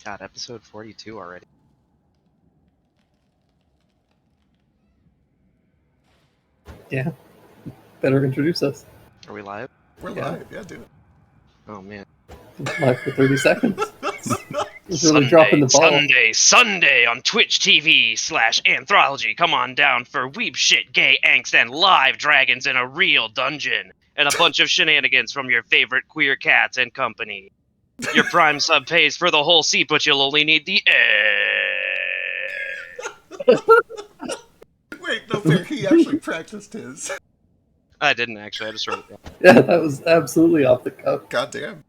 God, episode 42 already. Yeah. Better introduce us. Are we live? We're live. Yeah, do it. Oh man. Live for 30 seconds. It's really dropping the ball. Sunday on Twitch TV/Anthology. Come on down for weeb shit, gay angst, and live dragons in a real dungeon, and a bunch of shenanigans from your favorite queer cats and company. Your Prime sub pays for the whole seat, but you'll only need the Wait, no fair. He actually practiced his. I didn't actually. I just wrote it down. Yeah, that was absolutely off the cuff. Goddamn.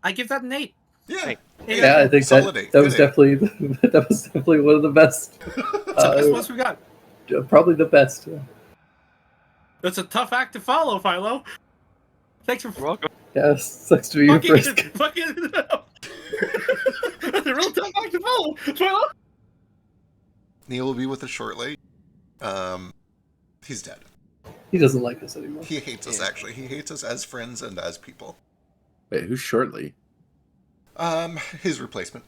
I give that an 8. Yeah. Hey. Yeah, I think Solid that eight. was Good eight. definitely one of the best. It's the best ones we got. Probably the best. Yeah. That's a tough act to follow, Philo. Thanks for You're welcome. Yeah, sucks to be you first. fucking. That's a real tough act to follow, Philo. Neil will be with us shortly. He's dead. He doesn't like us anymore. He hates us, actually. He hates us as friends and as people. Wait, who's shortly? His replacement.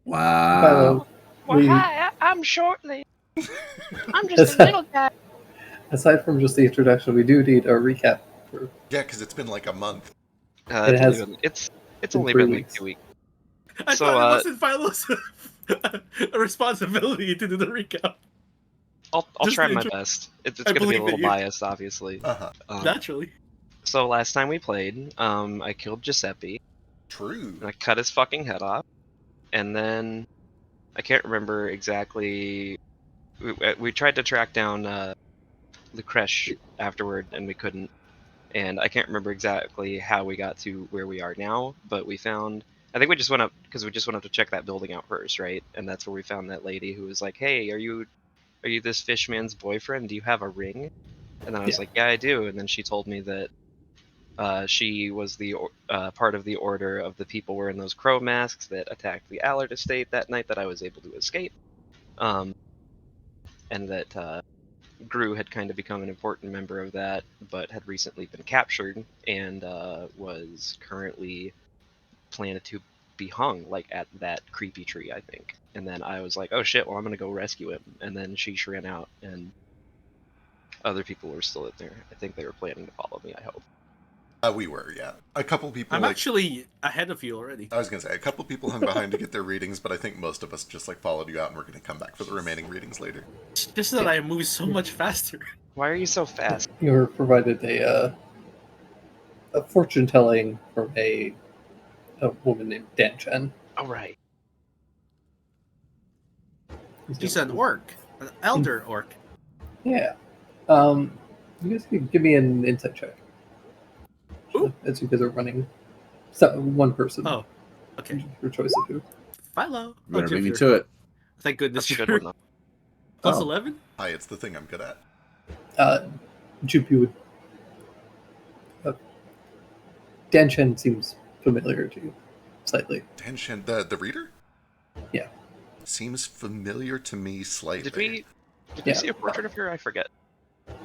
Wow. Philo, Well, we- hi, I'm Shortly. I'm just a little guy. aside from just the introduction, we do need a recap. For, Yeah, because it's been like a month. It has It's been only 3 been like weeks. 2 weeks. I So, thought it wasn't Philo's responsibility to do the recap. I'll Just try the my intro- best. It's I going to be a believe little that you- biased, obviously. Uh-huh. Naturally. So last time we played, I killed Giuseppe. True. And I cut his fucking head off, and then I can't remember exactly. We tried to track down Lucresh afterward, and we couldn't. And I can't remember exactly how we got to where we are now, but we found. I think we just went up because we just went up to check that building out first, right? And that's where we found that lady who was like, "Hey, are you this fishman's boyfriend? Do you have a ring?" And then I was Yeah. like, "Yeah, I do." And then she told me that. She was the part of the order of the people wearing those crow masks that attacked the Allard estate that night that I was able to escape. And that Gru had kind of become an important member of that, but had recently been captured and was currently planted to be hung, like at that creepy tree, I think. And then I was like, oh shit, well I'm gonna go rescue him. And then she ran out, and other people were still in there. I think they were planning to follow me, I hope. We were, yeah. A couple people, I'm like... actually ahead of you already. I was going to say, a couple people hung behind to get their readings, but I think most of us just, like, followed you out, and we're going to come back for the remaining readings later. Just that I move so much faster. Why are you so fast? You were provided a fortune telling from a woman named Dan Chen. Oh, right. He's an orc. An elder orc. Yeah. You guys can give me an insight check. Ooh. As you guys are running. One person. Oh, okay. Your choice of who. Philo. You better beat me Jupiter. to it. Thank goodness That's a you're good one, though. plus Oh. 11? Hi, it's the thing I'm good at. Jupe, you would. Dan Chen seems familiar to you, slightly. Tension, the reader? Yeah. Seems familiar to me slightly. Did we Yeah. see a portrait of her? I forget.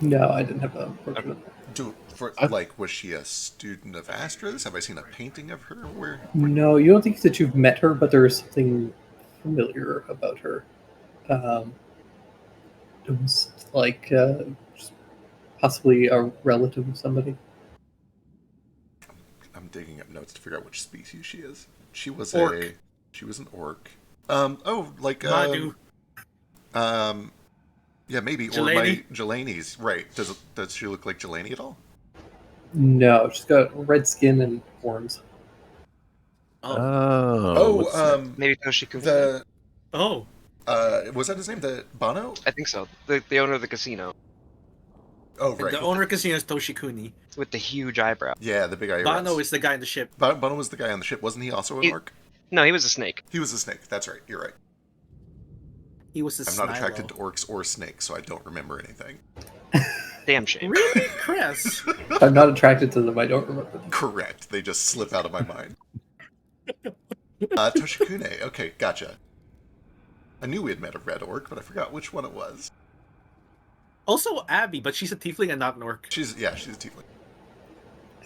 No, I didn't have a portrait of her. Was she a student of Astra's? Have I seen a painting of her? Where? No, you don't think that you've met her, but there is something familiar about her. It was like just possibly a relative of somebody. I'm digging up notes to figure out which species she is. She was Orc. She was an orc. Madu. Yeah, maybe. Jelani? Or my Jelani's. Right. Does she look like Jelani at all? No, she's got red skin and horns. Oh. Maybe Toshiko. The Oh. was that his name? The Bono? I think so. The owner of the casino Oh, right. The owner of casino is Toshikuni. with the huge eyebrow. Yeah, the big eyebrows. Bano is the guy in the ship. Bono was the guy on the ship. Wasn't he also an orc? No, he was a snake. He was a snake. That's right. You're right. He was a I'm not attracted to orcs or snakes, so I don't remember anything. Damn shame. Really? Chris? I'm not attracted to them. I don't remember them. Correct. They just slip out of my mind. Toshikune. Okay, gotcha. I knew we had met a red orc, but I forgot which one it was. Also Abby, but she's a tiefling and not an orc. She's a tiefling.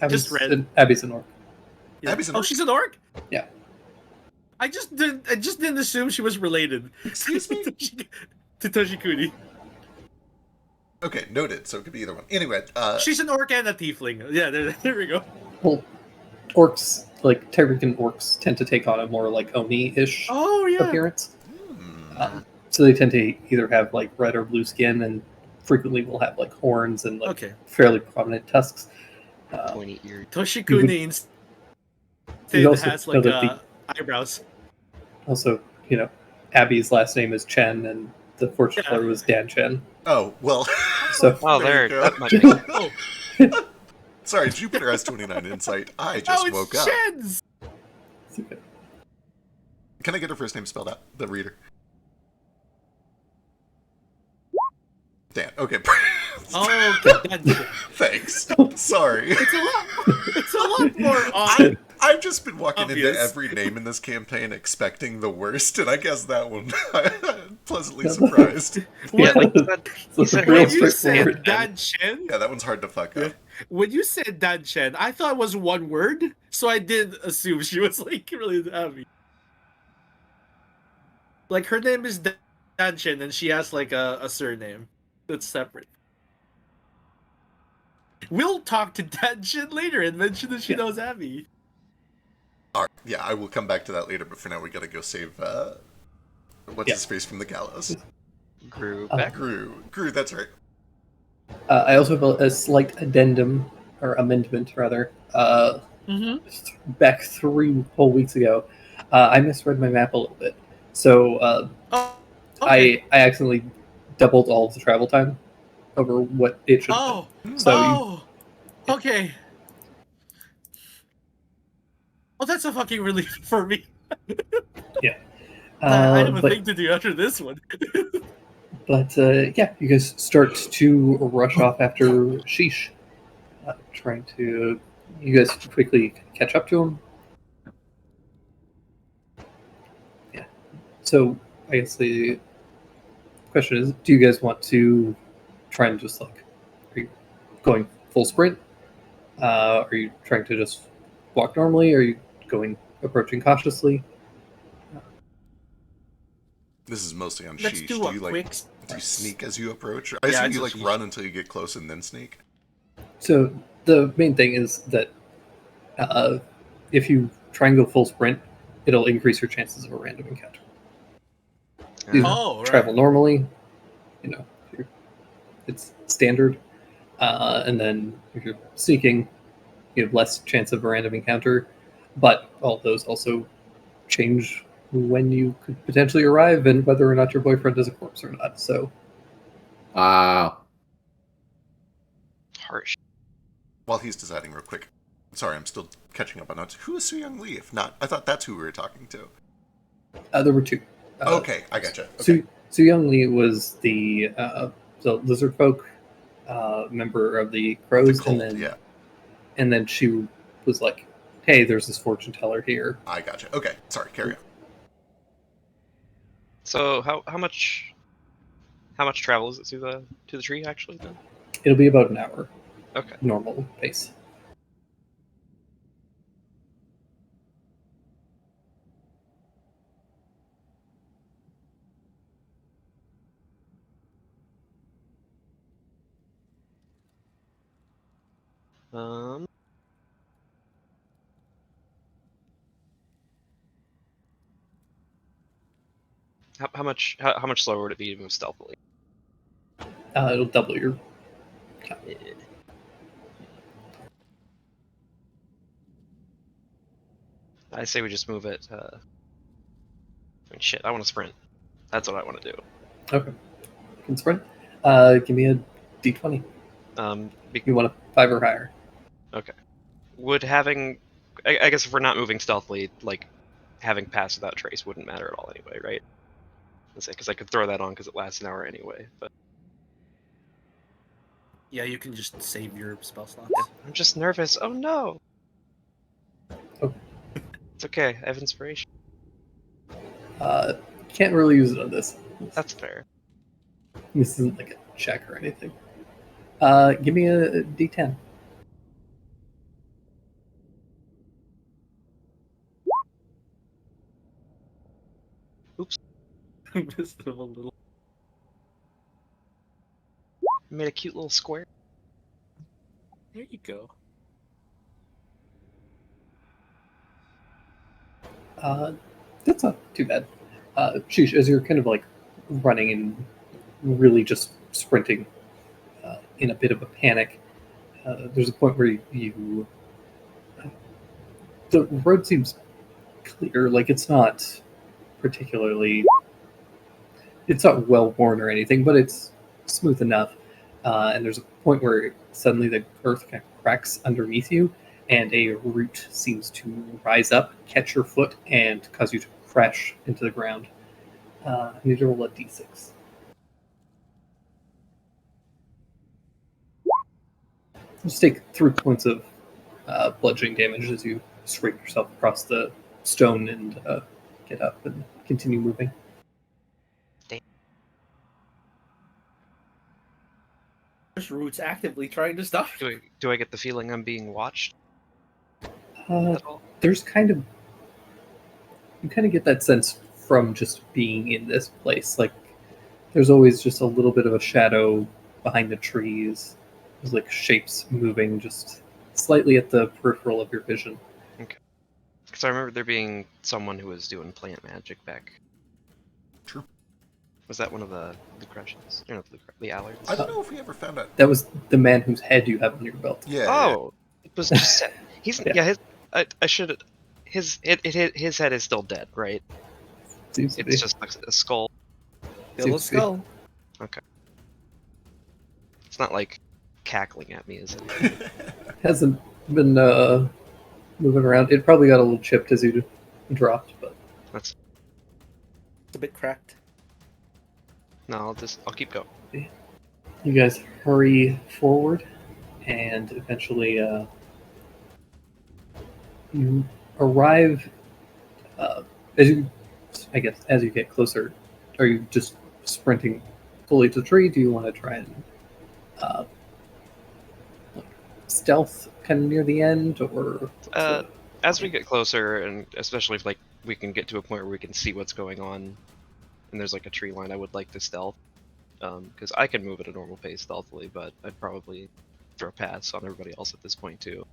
Abby's, Just red. Abby's an orc. Yeah. Abby's an Oh, orc? she's an orc? Yeah. I just didn't assume she was related. Excuse me? to Toshikuni. Okay, noted. So it could be either one. Anyway, She's an orc and a tiefling. Yeah, there we go. Well, orcs, like Terrican orcs, tend to take on a more like Oni-ish Oh yeah. appearance. hmm, So they tend to either have like red or blue skin, and frequently will have like horns and like Okay. fairly prominent tusks. Pointy eared. Toshikuni You instead also has know like that eyebrows. Also, Abby's last name is Chen, and the fortune teller was Dan Chen. oh, well. So Oh, There you there. go. That might make Oh, Sorry, Jupiter has 29 insight. I just it's woke up. Chen's. Can I get her first name spelled out? The reader. Dan. Okay. Oh, okay. Thanks. Sorry. It's a lot more odd. I've just been walking Obvious. into every name in this campaign expecting the worst, and I guess that one I'm pleasantly surprised. Yeah, like you so said, it's said real When you straightforward. said Dan Chen, Yeah, that one's hard to fuck up. when you said Dan Chen, I thought it was one word, so I did assume she was like really happy. Like her name is Dan Chen, and she has like a surname that's separate. We'll talk to Dan Chen later and mention that she knows Abby. All right, yeah, I will come back to that later, but for now we gotta go save, what's his face from the gallows? grew back. Gru, that's right. I also have a slight addendum, or amendment rather. Back 3 whole weeks ago, I misread my map a little bit. So Oh, okay. I accidentally doubled all of the travel time over what it should have Oh, been. So okay. Oh, that's a fucking relief for me. I have a but thing to do after this one. yeah, you guys start to rush off after Sheesh, trying to. You guys quickly catch up to him. Yeah. So I guess the question is: do you guys want to try and just like, are you going full sprint? Are you trying to just walk normally? Are you approaching cautiously? This is mostly on Let's Sheesh. do a quick. Do you sneak as you approach? I Yeah, assume it's you a like Sheesh. run until you get close and then sneak. So the main thing is that if you try and go full sprint, it'll increase your chances of a random encounter. You Oh, right. travel normally, it's standard, and then if you're sneaking, you have less chance of a random encounter. But all those also change when you could potentially arrive and whether or not your boyfriend is a corpse or not. So Wow. Harsh. While he's deciding real quick. Sorry, I'm still catching up on notes. Who is Su Young Lee? If not, I thought that's who we were talking to. there were two. Okay, I gotcha. Okay. Su Young Lee was the lizard folk member of the crows, The cult, and then yeah. and then she was like, "Hey, there's this fortune teller here." I gotcha. Okay, sorry, carry on. So how much travel is it to the tree actually then? It'll be about an hour, Okay. normal pace. Um. How much slower would it be to move stealthily? It'll double your. I say we just move it. I mean, shit, I want to sprint. That's what I want to do. Okay, you can sprint. Give me a d20. You want a 5 or higher? Would having, I guess if we're not moving stealthily, like having passed without trace wouldn't matter at all anyway, right? Let's say because I could throw that on because it lasts an hour anyway. But Yeah, you can just save your spell slots. I'm just nervous. Oh no. Oh. It's okay. I have inspiration. Can't really use it on this. That's fair. This isn't like a check or anything. Give me a d10. Missed him a little. Made a cute little square. There you go. That's not too bad. Sheesh, as you're kind of like running and really just sprinting in a bit of a panic, there's a point where you the road seems clear. Like it's not particularly, it's not well worn or anything, but it's smooth enough. And there's a point where suddenly the earth kind of cracks underneath you, and a root seems to rise up, catch your foot, and cause you to crash into the ground. I need to roll a d6. Just take 3 points of bludgeoning damage as you scrape yourself across the stone and get up and continue moving. There's roots actively trying to stop you. Do I get the feeling I'm being watched Uh, at all? there's kind of, you kind of get that sense from just being in this place. Like there's always just a little bit of a shadow behind the trees. There's like shapes moving just slightly at the peripheral of your vision. Because I remember there being someone who was doing plant magic back. True. Was that one of the Lucretians? Or not the Allards? I don't know if we ever found out. That was the man whose head you have on your belt. Yeah. Oh, it was just he's Yeah. yeah. His I should his head is still dead, right? Seems to be. It's just like a skull. Still a Seems to be. skull. It's not like cackling at me, is it? Hasn't been moving around. It probably got a little chipped as you dropped, but That's It's a bit cracked. no. I'll keep going. you guys hurry forward, and eventually you arrive. As you, I guess, as you get closer, are you just sprinting fully to the tree? Do you want to try and stealth kind of near the end, or As we get closer, and especially if like we can get to a point where we can see what's going on, and there's like a tree line, I would like to stealth, because I can move at a normal pace stealthily, but I'd probably throw a pass on everybody else at this point too,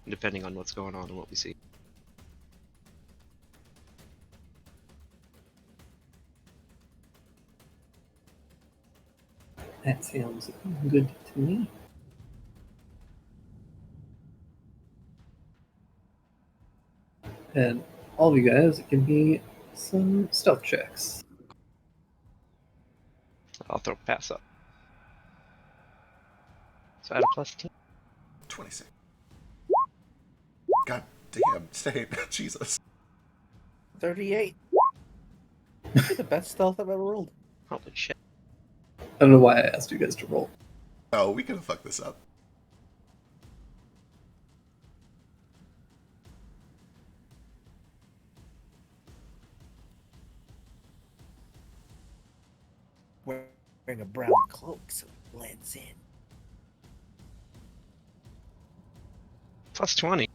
depending on what's going on and what we see. that sounds good to me. And all of you guys, give me some stealth checks. I'll throw a pass up. So add a +10. 26. God damn, stay. Jesus. 38. The best stealth I've ever rolled. Holy shit. I don't know why I asked you guys to roll. Oh, we could have fucked this up. Wearing a brown cloak so it blends in. +20.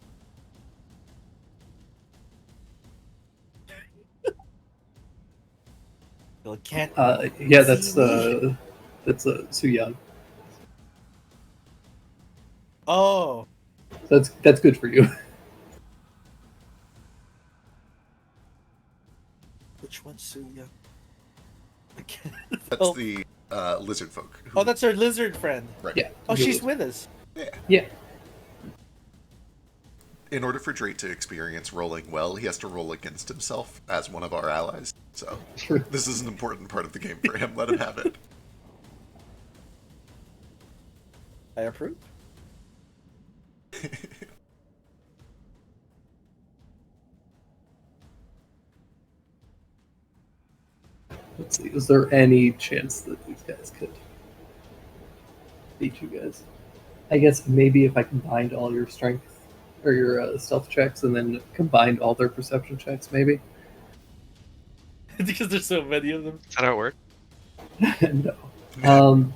Well, it can't. Yeah, that's Suyang. Oh, That's good for you. which one's Suya? I can't. That's Oh. the lizard folk. who- Oh, that's our lizard friend. right. Yeah. Oh, she's with us. Yeah. Yeah. In order for Drake to experience rolling well, he has to roll against himself as one of our allies. So Sure. this is an important part of the game for him. Let him have it. I approve. Let's see. Is there any chance that these guys could beat you guys? I guess maybe if I combined all your strength or your stealth checks and then combined all their perception checks, maybe. Because there's so many of them. Is that how it works? No. Um,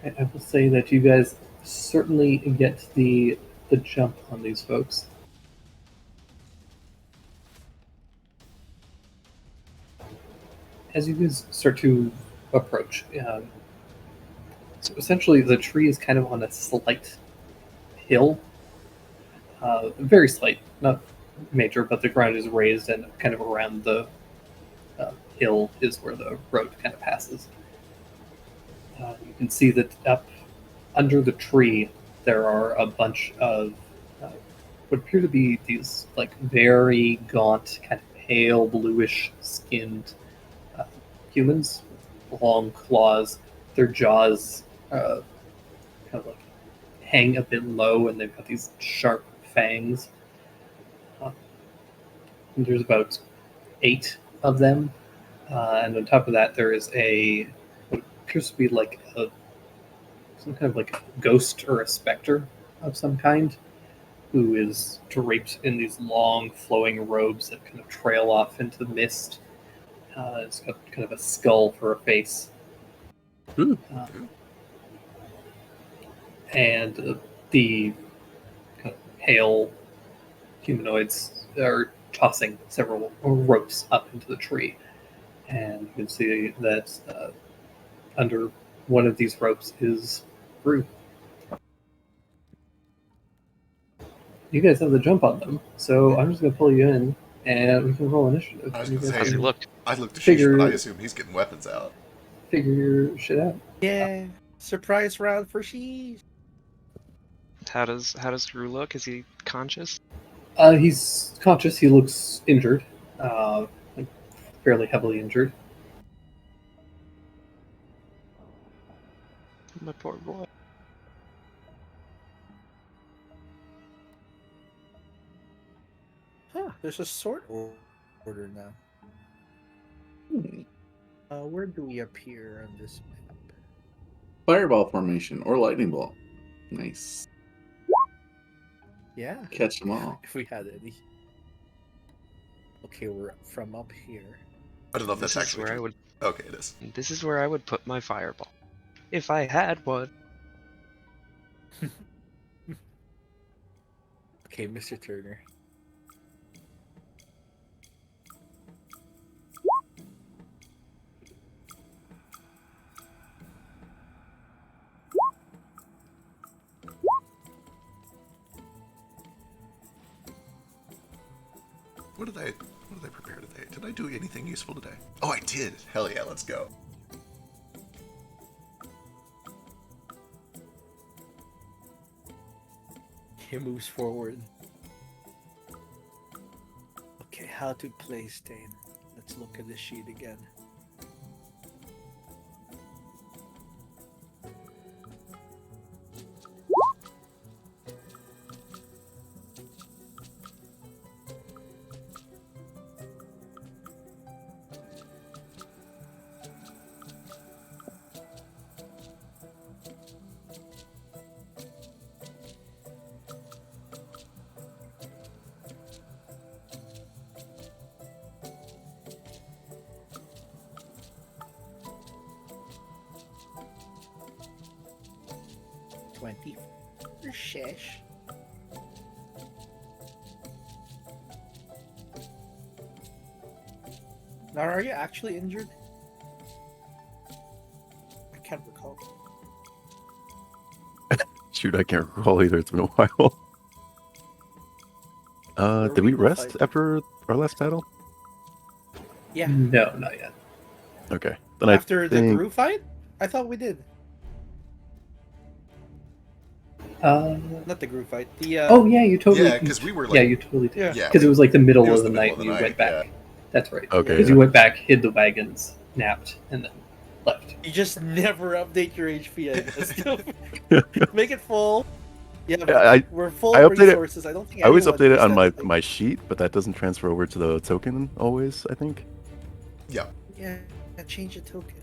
I will say that you guys certainly get the jump on these folks. As you guys start to approach, so essentially the tree is kind of on a slight hill, very slight, not major, but the ground is raised and kind of around the hill is where the road kind of passes. You can see that up under the tree there are a bunch of what appear to be these like very gaunt, kind of pale bluish skinned humans with long claws. Their jaws kind of like hang a bit low, and they've got these sharp fangs. And there's about 8 of them, and on top of that there is a what appears to be like some kind of like a ghost or a specter of some kind, who is draped in these long flowing robes that kind of trail off into the mist. It's got kind of a skull for a face. And the kind of pale humanoids are tossing several ropes up into the tree. And you can see that under one of these ropes is Rue. You guys have the jump on them, so I'm just going to pull you in, and we can roll initiative. I was You gonna guys say, How's he can look? I looked to Figure- Sheesh, but I assume he's getting weapons out. figure your shit out. Yeah. Surprise round for she. How does Drew look? Is he conscious? He's conscious. He looks injured, like fairly heavily injured. My poor boy. Huh, there's a sort order now. Where do we appear on this map? Fireball formation or lightning bolt. Nice. Yeah, Catch them all. if we had any. Okay, we're from up here. I don't know if This that's is actually where I true. would. Okay, it is. This is where I would put my fireball, if I had one. Okay, Mr. Turner. What did I prepare today? Did I do anything useful today? Oh, I did. Hell yeah, let's go. He moves forward. Okay, how to play Stain. Let's look at the sheet again. Sheesh. Now, are you actually injured? I can't recall. Shoot, I can't recall either. It's been a while. Did we rest Fight. after our last battle? Yeah. No, not yet. Okay. Then After I the think... Gru fight? I thought we did. Not the Gru fight. The Oh yeah, you totally. Yeah, because we were like, yeah, you totally did. Yeah. yeah, Because it was like the middle It was of the the night middle and of you the went night, back. That's right. Okay. Because you went back, hid the wagons, napped, and then left. You just never update your HP. I guess. Make it full. Yeah, but we're full I of update it- resources. I don't think I always anyone update it does on that. my sheet, but that doesn't transfer over to the token always, I think. yeah. Yeah, change the token.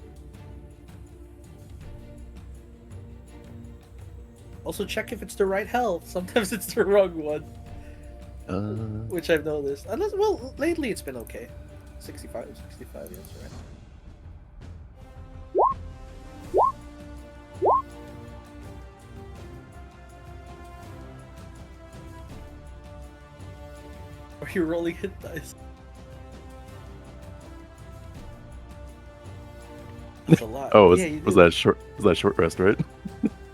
Also, check if it's the right health. Sometimes it's the wrong one, which I've noticed. Unless, well, lately it's been okay. 65, yes, right. Are you rolling hit dice? That's a lot. Oh, yeah, you was did. that short? Was that short rest, right?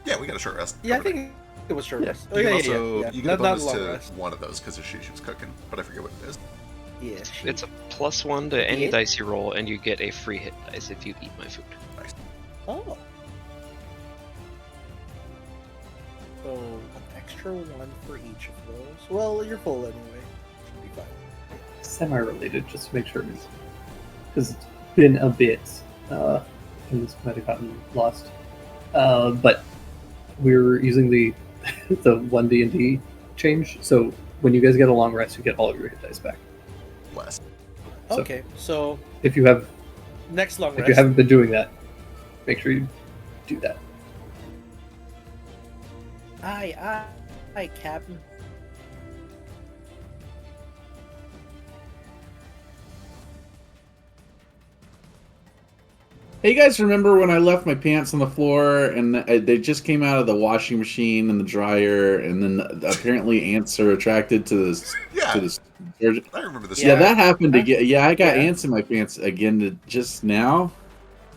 Yeah, we got a short rest. Yeah, I Covered. think it was short Yeah. rest. You Oh, can yeah, also yeah. you get a Not bonus long to rest. one of those because she was cooking, but I forget what it is. Yeah. It's a +1 to any D8? dice you roll, and you get a free hit dice if you eat my food. Oh. So, an extra one for each of those. Well, you're full anyway. Should be fine. Semi-related, just to make sure, because it's been a bit, and this might have gotten lost. But we're using the the 1D&D change, so when you guys get a long rest, you get all of your hit dice back. Less. So- Okay, so If you have, next long if rest. you haven't been doing that, make sure you do that. Aye, Captain. Hey, you guys remember when I left my pants on the floor and they just came out of the washing machine and the dryer, and then apparently ants are attracted to this Yeah, to this detergent? I remember this. Yeah, that happened Huh? again. Yeah, I got Yeah. ants in my pants again just now.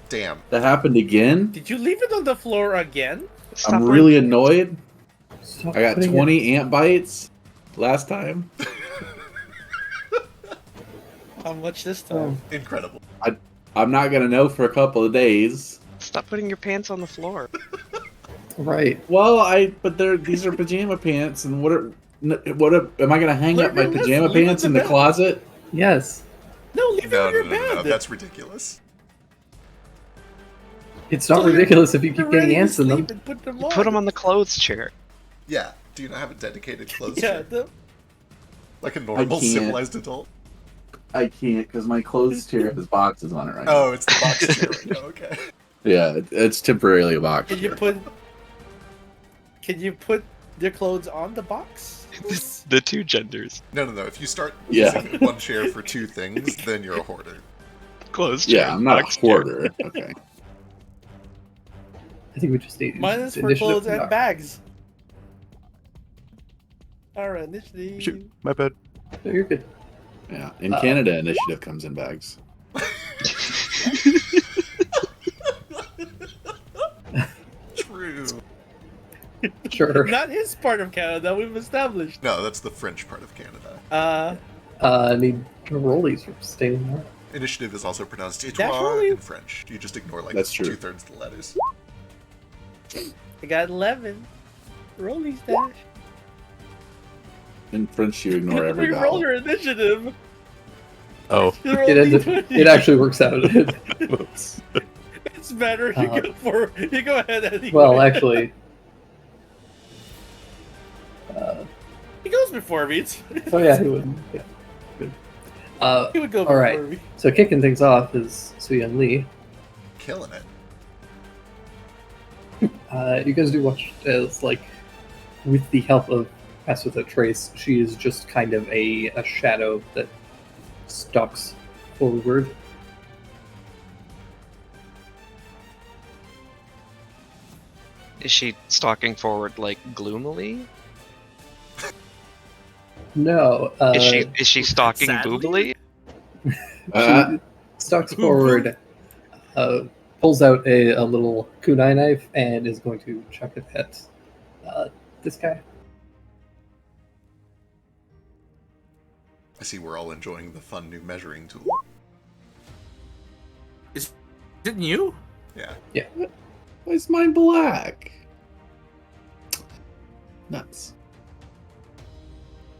Damn. That happened again. Did you leave it on the floor again? Stop I'm putting- really annoyed. Stop I got putting it- 20 ant bites last time. How much this time? Incredible. I'm not gonna know for a couple of days. Stop putting your pants on the floor. Right. Well, these are pajama pants, and am I gonna hang Leave up my it- pajama leave it pants in in the the bed. closet? Yes. No, leave it No, on no, your no, no, no, bed. that's ridiculous. It's not So you're- ridiculous if you You're keep ready getting to ants in them. sleep and put them You on. put them on the clothes chair. Yeah. Do you not have a dedicated clothes Yeah, chair? the, Like a normal can't. civilized adult? I can't because my clothes chair has boxes on it right Oh, it's the box chair right now. Okay. now. Yeah, it's temporarily a box. can you chair. put your clothes on the box? The two genders. No, no, no. If you start Yeah. using one chair for two things, then you're a hoarder. Clothes chair. Yeah, I'm not a box chair. hoarder. Okay. I think we just need Mine is for initiative clothes from and Doc. bags. Alright, initiative. Shoot, my bad. No, you're good. Yeah. In Canada, initiative comes in bags. True. Sure. Not his part of Canada, we've established. No, that's the French part of Canada. I need to roll these for staying there. Initiative is also pronounced That's itois really- in French. You just ignore like That's true. 2/3 of the letters. I got 11. Roll these dash. In French, you ignore every Re-roll vowel. your initiative. Oh, You roll It, ends, D20. it actually works out. whoops. It's better. You go ahead anyway. Well, actually, he goes before me. oh yeah, he would. Yeah, good. He would go All before right. me. So kicking things off is Suyun Lee. Killing it. You guys do watch as, like, with the help of Pass Without Trace, she is just kind of a shadow that stalks forward. Is she stalking forward like gloomily? No, Is she stalking Sadly? boobily? she stalks forward, pulls out a little kunai knife, and is going to chuck it at this guy. I see we're all enjoying the fun new measuring tool. Didn't you? Yeah. Why is mine black? Nuts.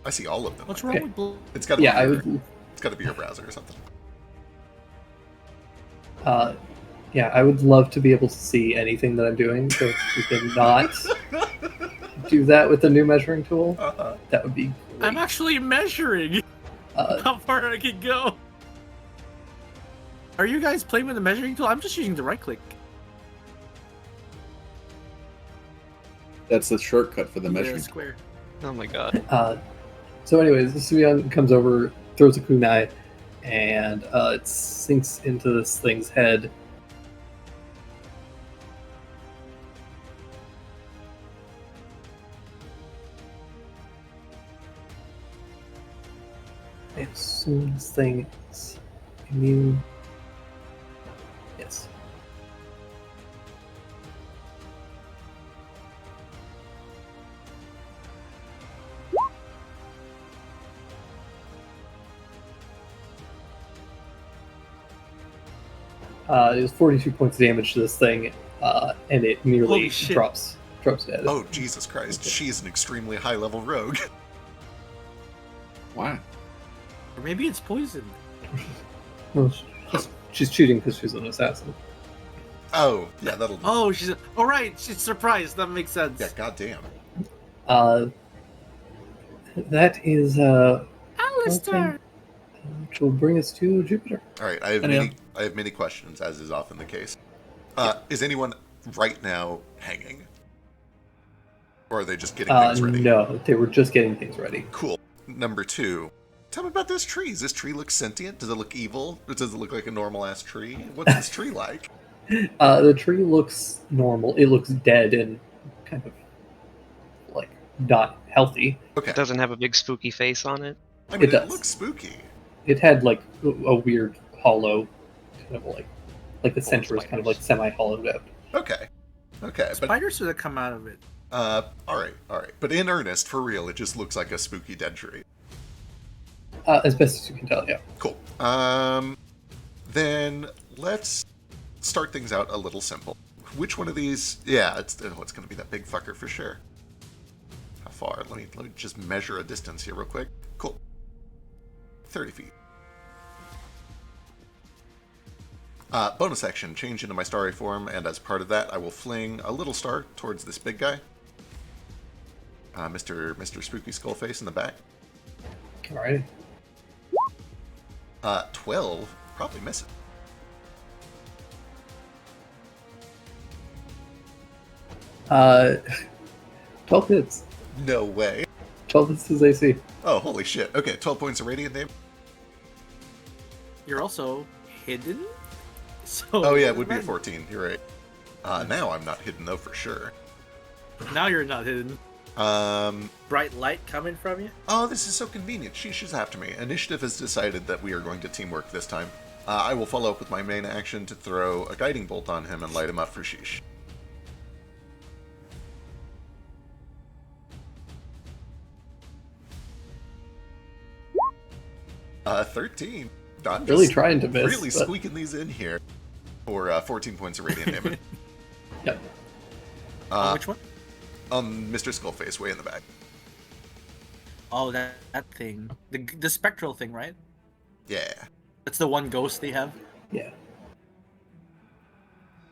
I see all of them. What's I wrong think. with blue? It's gotta Yeah, be I your, would. it's gotta be your browser or something. Yeah, I would love to be able to see anything that I'm doing. So if we can not do that with the new measuring tool, Uh-huh. that would be great. I'm actually measuring how far I can go. Are you guys playing with the measuring tool? I'm just using the right click. That's the shortcut for the Yeah, measuring. square. Oh my god. So anyways, Suyan comes over, throws a kunai, and it sinks into this thing's head. I assume this thing is immune. Yes. It was 42 points of damage to this thing, and it Holy nearly shit. drops dead. Oh, Jesus Christ. She's an extremely high level rogue. Why? Or maybe it's poison. Well, she's cheating because she's an assassin. Oh, yeah, that'll do. Oh, right. She's surprised. That makes sense. Yeah, goddamn. That is Alistair. which will bring us to Jupiter. All right, I have many questions, as is often the case. Is anyone right now hanging? Or are they just getting things ready? No, they were just getting things ready. Cool. Number 2, tell me about this tree. Does this tree look sentient? Does it look evil? Or does it look like a normal-ass tree? What's this tree like? The tree looks normal. It looks dead and kind of like not healthy. Okay. It doesn't have a big spooky face on it. I mean, It it does. looks spooky. It had like a weird hollow, kind of like the center is kind of like semi-hollowed out. Okay. Okay, but Spiders should have come out of it. all right. But in earnest, for real, it just looks like a spooky dead tree. As best as you can tell, yeah. Cool. Then let's start things out a little simple. Which one of these? Yeah, it's going to be that big fucker for sure. How far? Let me just measure a distance here real quick. Cool. 30 feet. Bonus action, change into my starry form, and as part of that, I will fling a little star towards this big guy. Mr. Spooky Skullface in the back. Alrighty. 12, probably miss it. 12 hits. No way. 12 hits is AC. Oh, holy shit. Okay, 12 points of radiant damage. You're also hidden. So Oh yeah, it would be a 14. You're right. Now I'm not hidden though for sure. Now you're not hidden. Bright light coming from you. Oh, this is so convenient. Sheesh after me. Initiative has decided that we are going to teamwork this time. I will follow up with my main action to throw a guiding bolt on him and light him up for Sheesh. Uh, 13. I'm Really just trying to miss. really but- squeaking these in here for 14 points of radiant damage. Yep. Which one? Mr. Skullface, way in the back. Oh, that thing. The spectral thing, right? Yeah. That's the one ghost they have. Yeah.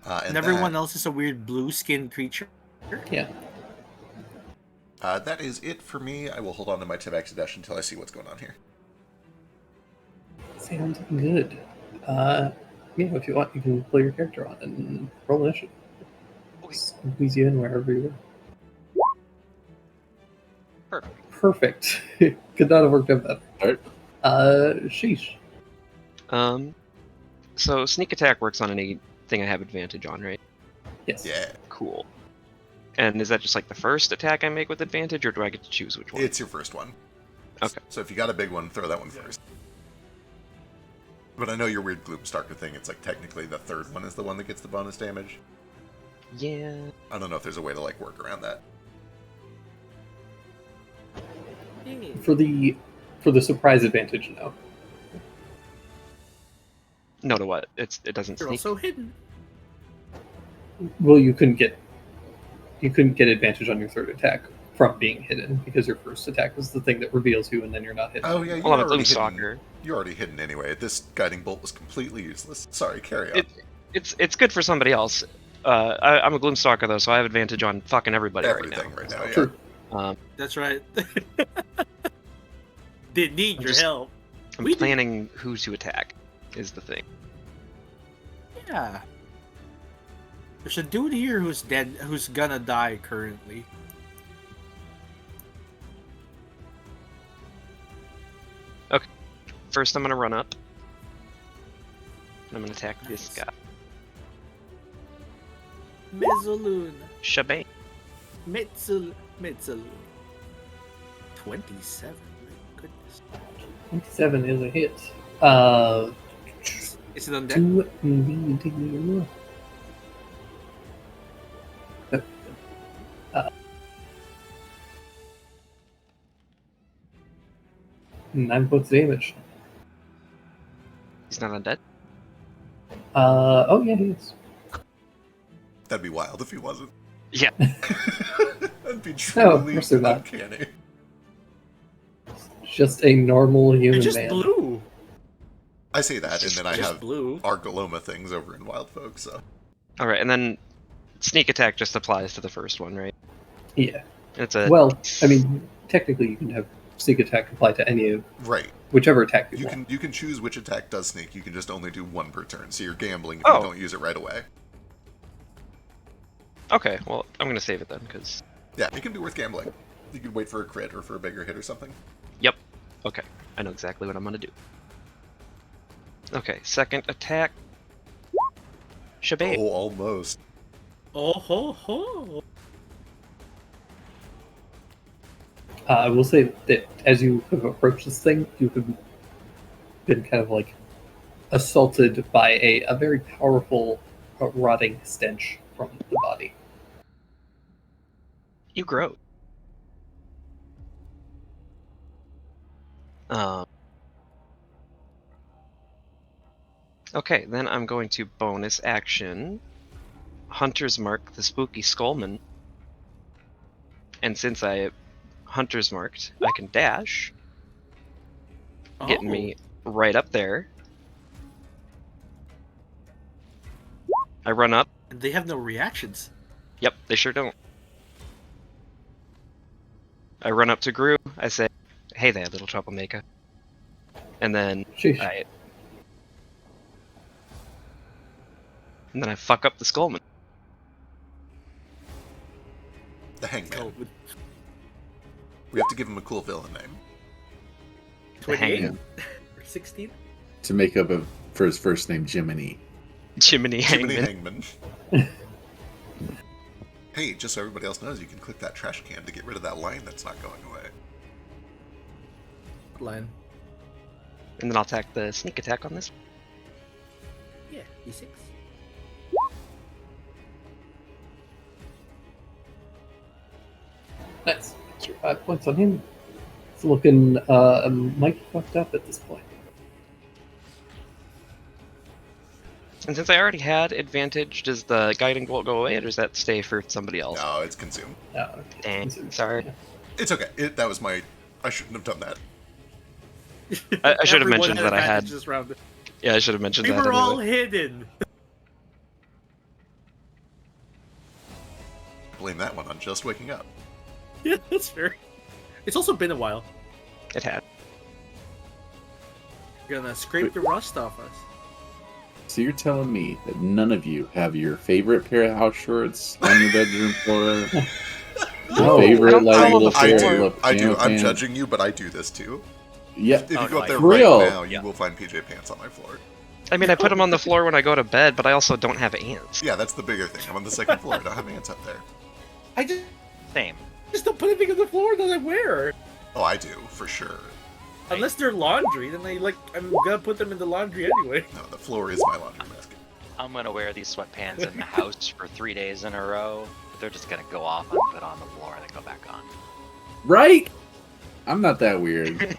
And And everyone that, else is a weird blue-skinned creature. Yeah. that is it for me. I will hold on to my Tabaxi Dash until I see what's going on here. Sounds good. If you want, you can play your character on and roll initiative. Squeeze you in wherever you are. Perfect. Could not have worked out better. Alright. Sheesh. So sneak attack works on any thing I have advantage on, right? Yes. Yeah. Cool. And is that just like the first attack I make with advantage, or do I get to choose which one? It's your first one. Okay. So if you got a big one, throw that one first. But I know your weird Gloomstalker thing, it's like technically the third one is the one that gets the bonus damage. Yeah. I don't know if there's a way to like work around that. For the surprise advantage, no. No, to what? It doesn't You're sneak. also hidden. Well, you couldn't get advantage on your third attack from being hidden because your first attack was the thing that reveals you, and then you're not hidden. Oh yeah, you're Well, I'm a already hidden. Gloomstalker. You're already hidden anyway. This guiding bolt was completely useless. Sorry, carry on. It's good for somebody else. I'm a Gloomstalker though, so I have advantage on fucking everybody Everything right now. right now. Yeah. True. That's right. Didn't need I'm your just- help. I'm We do- planning who to attack, is the thing. Yeah. There's a dude here who's dead, who's gonna die currently. First, I'm gonna run up. And I'm gonna attack this Nice. guy. Mezzaloon. Shabang. Mezzaloon. 27. My goodness. 27 is a hit. Is it undead? Do indeed. Uh, 9 points of damage. He's not undead. Oh yeah, he is. That'd be wild if he wasn't. Yeah. That'd be No, of truly course they're not. uncanny. Just a normal It's human just man. blue. I say that, and then I Just have blue. Argoloma things over in Wild Folk, so. All right, and then sneak attack just applies to the first one, right? Yeah. It's a Well, I mean, technically, you can have sneak attack apply to any of Right. whichever attack you You want. can choose which attack does sneak. You can just only do one per turn, so you're gambling if Oh. you don't use it right away. Okay. Well, I'm gonna save it then, because Yeah, it can be worth gambling. You can wait for a crit or for a bigger hit or something. okay, I know exactly what I'm gonna do. Okay, second attack. Shabab. Oh, almost. Oh ho ho. I will say that as you have approached this thing, you have been kind of like assaulted by a very powerful rotting stench from the body. You grow. Okay, then I'm going to bonus action Hunter's Mark the Spooky Skullman. And since I Hunter's Marked, I can dash, getting me right up there. I run up. And they have no reactions. Yep, they sure don't. I run up to Gru. I say, "Hey there, little troublemaker." And then Sheesh. I fuck up the Skullman. The Hangman. Oh, We have to give him a cool villain name. The 28 Hangman. or 16. To make up for his first name, Jiminy. Jiminy Jiminy Hangman. Hangman. Hey, just so everybody else knows, you can click that trash can to get rid of that line that's not going away. Line. And then I'll attack the sneak attack on this. Yeah, D6. Nice. 5 points on him. It's looking mighty fucked up at this point. And since I already had advantage, does the guiding bolt go away, or does that stay for somebody else? No, it's consumed. Dang, sorry. It's okay. That was my... I shouldn't have done that. I should have Everyone mentioned that I had. advantage this round. Yeah, I should have mentioned We that. were all anyway. hidden. Blame that one on just waking up. Yeah, that's fair. It's also been a while. It had. You're gonna scrape the rust off us. So you're telling me that none of you have your favorite pair of house shorts on your bedroom floor? Your No, favorite I don't like follow little the I pair of do. little I do. pajama I'm pants? judging you, but I do this too. Yeah. If you Oh, go up no, there for right real? now, you Yeah. will find PJ pants on my floor. I mean, I put them on the floor when I go to bed, but I also don't have ants. Yeah, that's the bigger thing. I'm on the second floor. I don't have ants up there. I Same. just don't put anything on the floor that I wear. Oh, I do, for sure. Unless they're laundry, then I'm gonna put them in the laundry anyway. No, the floor is my laundry basket. I'm gonna wear these sweatpants in the house for 3 days in a row. But they're just gonna go off and put on the floor and then go back on. Right? I'm not that weird.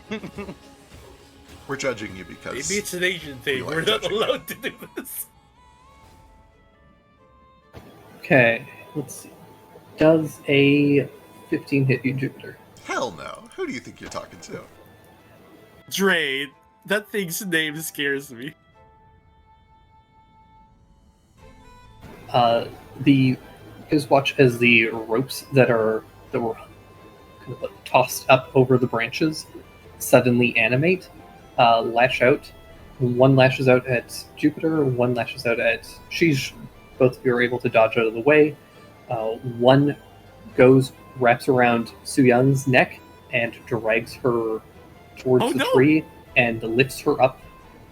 We're judging you because... Maybe it's an Asian thing. You like We're not judging. allowed to do this. Okay, let's see. Does a 15 hit you, Jupiter? Hell no. Who do you think you're talking to? Drain. That thing's name scares me. You guys watch as the ropes that were kind of like tossed up over the branches suddenly animate, lash out. One lashes out at Jupiter, one lashes out at Sheesh. Both of you are able to dodge out of the way. One wraps around Su Young's neck and drags her towards Oh, the no! tree and lifts her up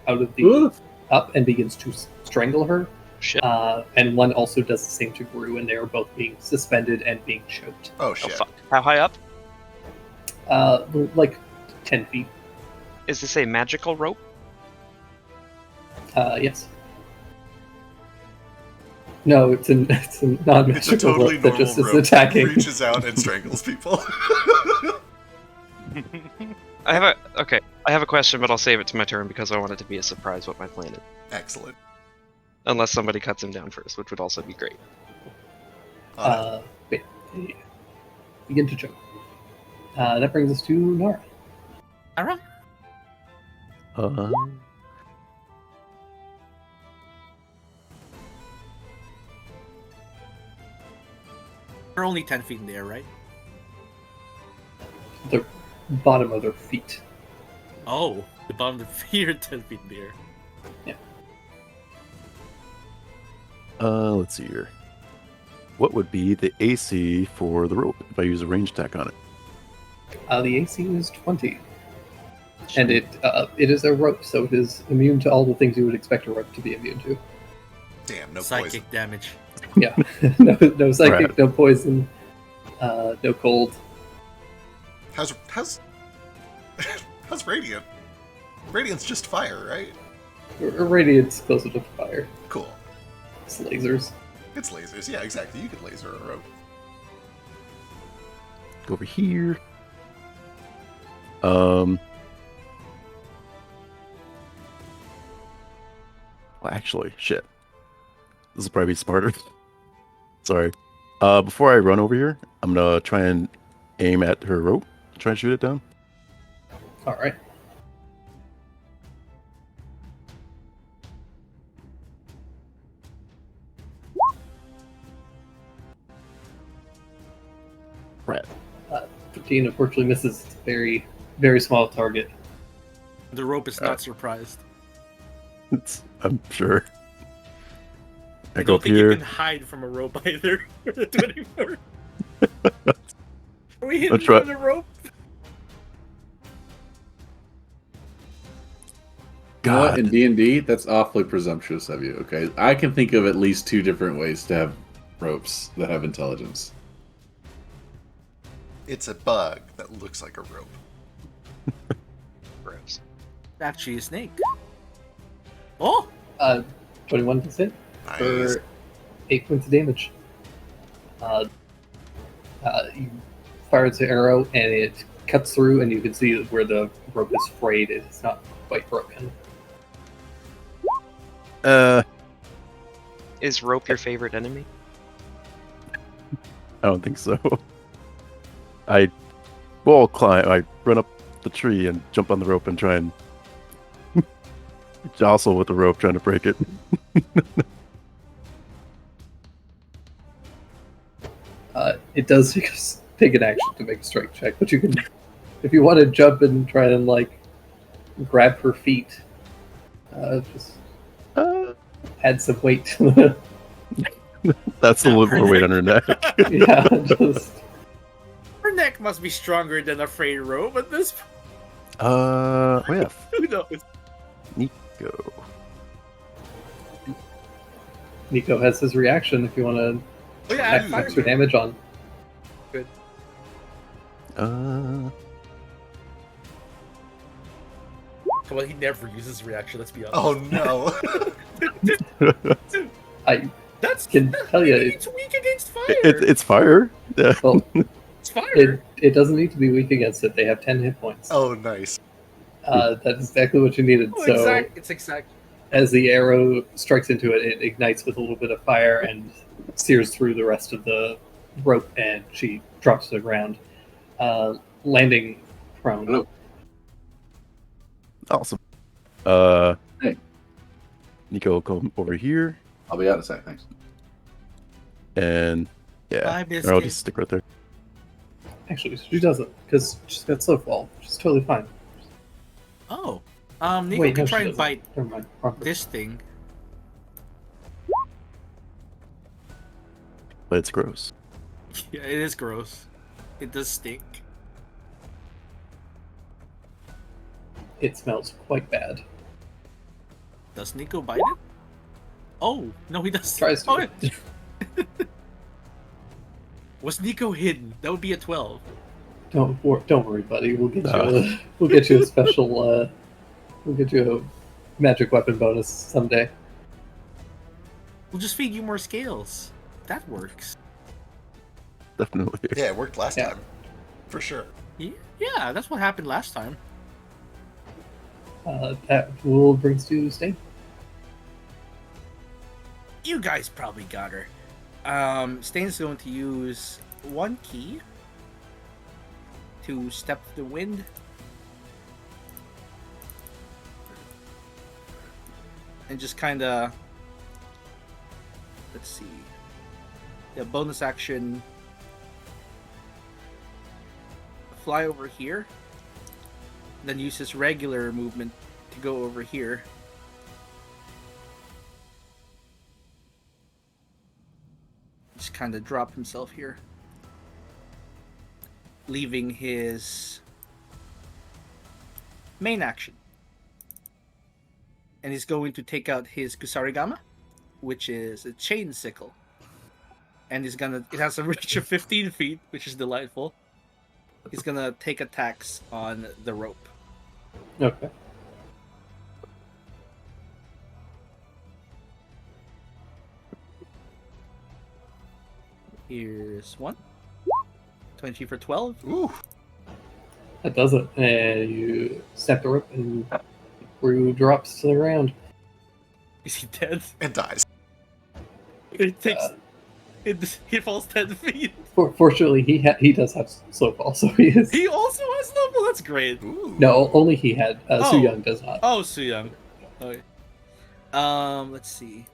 out of the Ooh. up and begins to strangle her. Shit. And one also does the same to Gru, and they are both being suspended and being choked. Oh, Oh shit. fuck. How high up? Like 10 feet. Is this a magical rope? Yes. No, it's a non-magical It's a totally rope that normal just is rope. attacking. Reaches out and strangles people. I have a question, but I'll save it to my turn because I want it to be a surprise what my plan is. Excellent. Unless somebody cuts him down first, which would also be great. Wait. Begin to choke. That brings us to Nara. Alright. They're only 10 feet in the air, right? The bottom of their feet. Oh, the bottom of the feet are 10 feet in the air. Let's see here. What would be the AC for the rope if I use a range attack on it? The AC is 20. And it is a rope, so it is immune to all the things you would expect a rope to be immune to. Damn, no Psychic poison. damage. Yeah. no psychic, Right. no poison, no cold. How's how's radiant? Radiant's just fire, right? Radiant's closer to fire. Cool. It's lasers. It's lasers. Yeah, exactly. You could laser a rope. Go over here. Well, actually, shit. This will probably be smarter. Sorry. Before I run over here, I'm gonna try and aim at her rope. Try and shoot it down. Alright. Right. 15 unfortunately misses. It's a very, very small target. The rope is not surprised. I'm sure. I I go don't up think you here. can hide from a rope either. For the 24. Are we hidden try- from the rope? You know what? God. In D&D, that's awfully presumptuous of you, okay? I can think of at least 2 different ways to have ropes that have intelligence. It's a bug that looks like a rope. Gross. Actually, a snake. Oh! 21 to hit Nice. for 8 points of damage. You fire its arrow and it cuts through, and you can see where the rope is frayed. It's not quite broken. Is rope your favorite enemy? I don't think so. I wall climb. I run up the tree and jump on the rope and try and jostle with the rope, trying to break it. It does take an action to make a strike check, but you can, if you want to jump and try and like grab her feet, just Uh, add some weight. that's a little more weight on her neck. Yeah, just Her neck must be stronger than a frayed rope at this point. Oh yeah, Who knows? go. Nico has his reaction. If you want to Oh, yeah, add extra damage on, Well, he never uses reaction, let's be honest. Oh no. I That's can tell you, it's weak against fire. It's fire. Yeah. well, It's fire. it doesn't need to be weak against it. They have 10 hit points. Oh, nice. That's exactly what you needed. Oh, So it's exact. as the arrow strikes into it, it ignites with a little bit of fire and sears through the rest of the rope, and she drops to the ground, landing prone. Hello. Awesome. Hey. Nico will come over here, I'll be out in a sec, thanks. and yeah, Bye, or I'll Biscuit. just stick right there. Actually, she doesn't, because she's got slow fall. She's totally fine. Oh. Nico Wait, can no, try she and doesn't. bite Never mind. Wrong person. this thing. But it's gross. Yeah, it is gross. It does stink. It smells quite bad. Does Nico bite it? Oh, no, he does. Tries to. Oh, yeah. Was Nico hidden? That would be a 12. Don't worry, buddy. We'll get you a special. We'll get you a magic weapon bonus someday. We'll just feed you more scales. That works. Definitely. Yeah, it worked last Yeah. time. For sure. Yeah, that's what happened last time. That will bring us to Stain. You guys probably got her. Stain's going to use one key to step the wind. And just kind of, let's see. Yeah, bonus action. Fly over here. Then use his regular movement to go over here. Just kind of drop himself here. Leaving his main action. And he's going to take out his Kusarigama, which is a chain sickle. And he's gonna, it has a reach of 15 feet, which is delightful. He's gonna take attacks on the rope. Okay. Here's one. 20 for 12. Ooh. That does it. And you snap the rope, and Rue drops to the ground. Is he dead? And dies. It takes. He falls 10 feet. Fortunately, he does have slow fall, so he is. He also has level. That's great. Ooh. No, only he had. Oh. Su Young does not. Oh, Suyang. Okay. Let's see.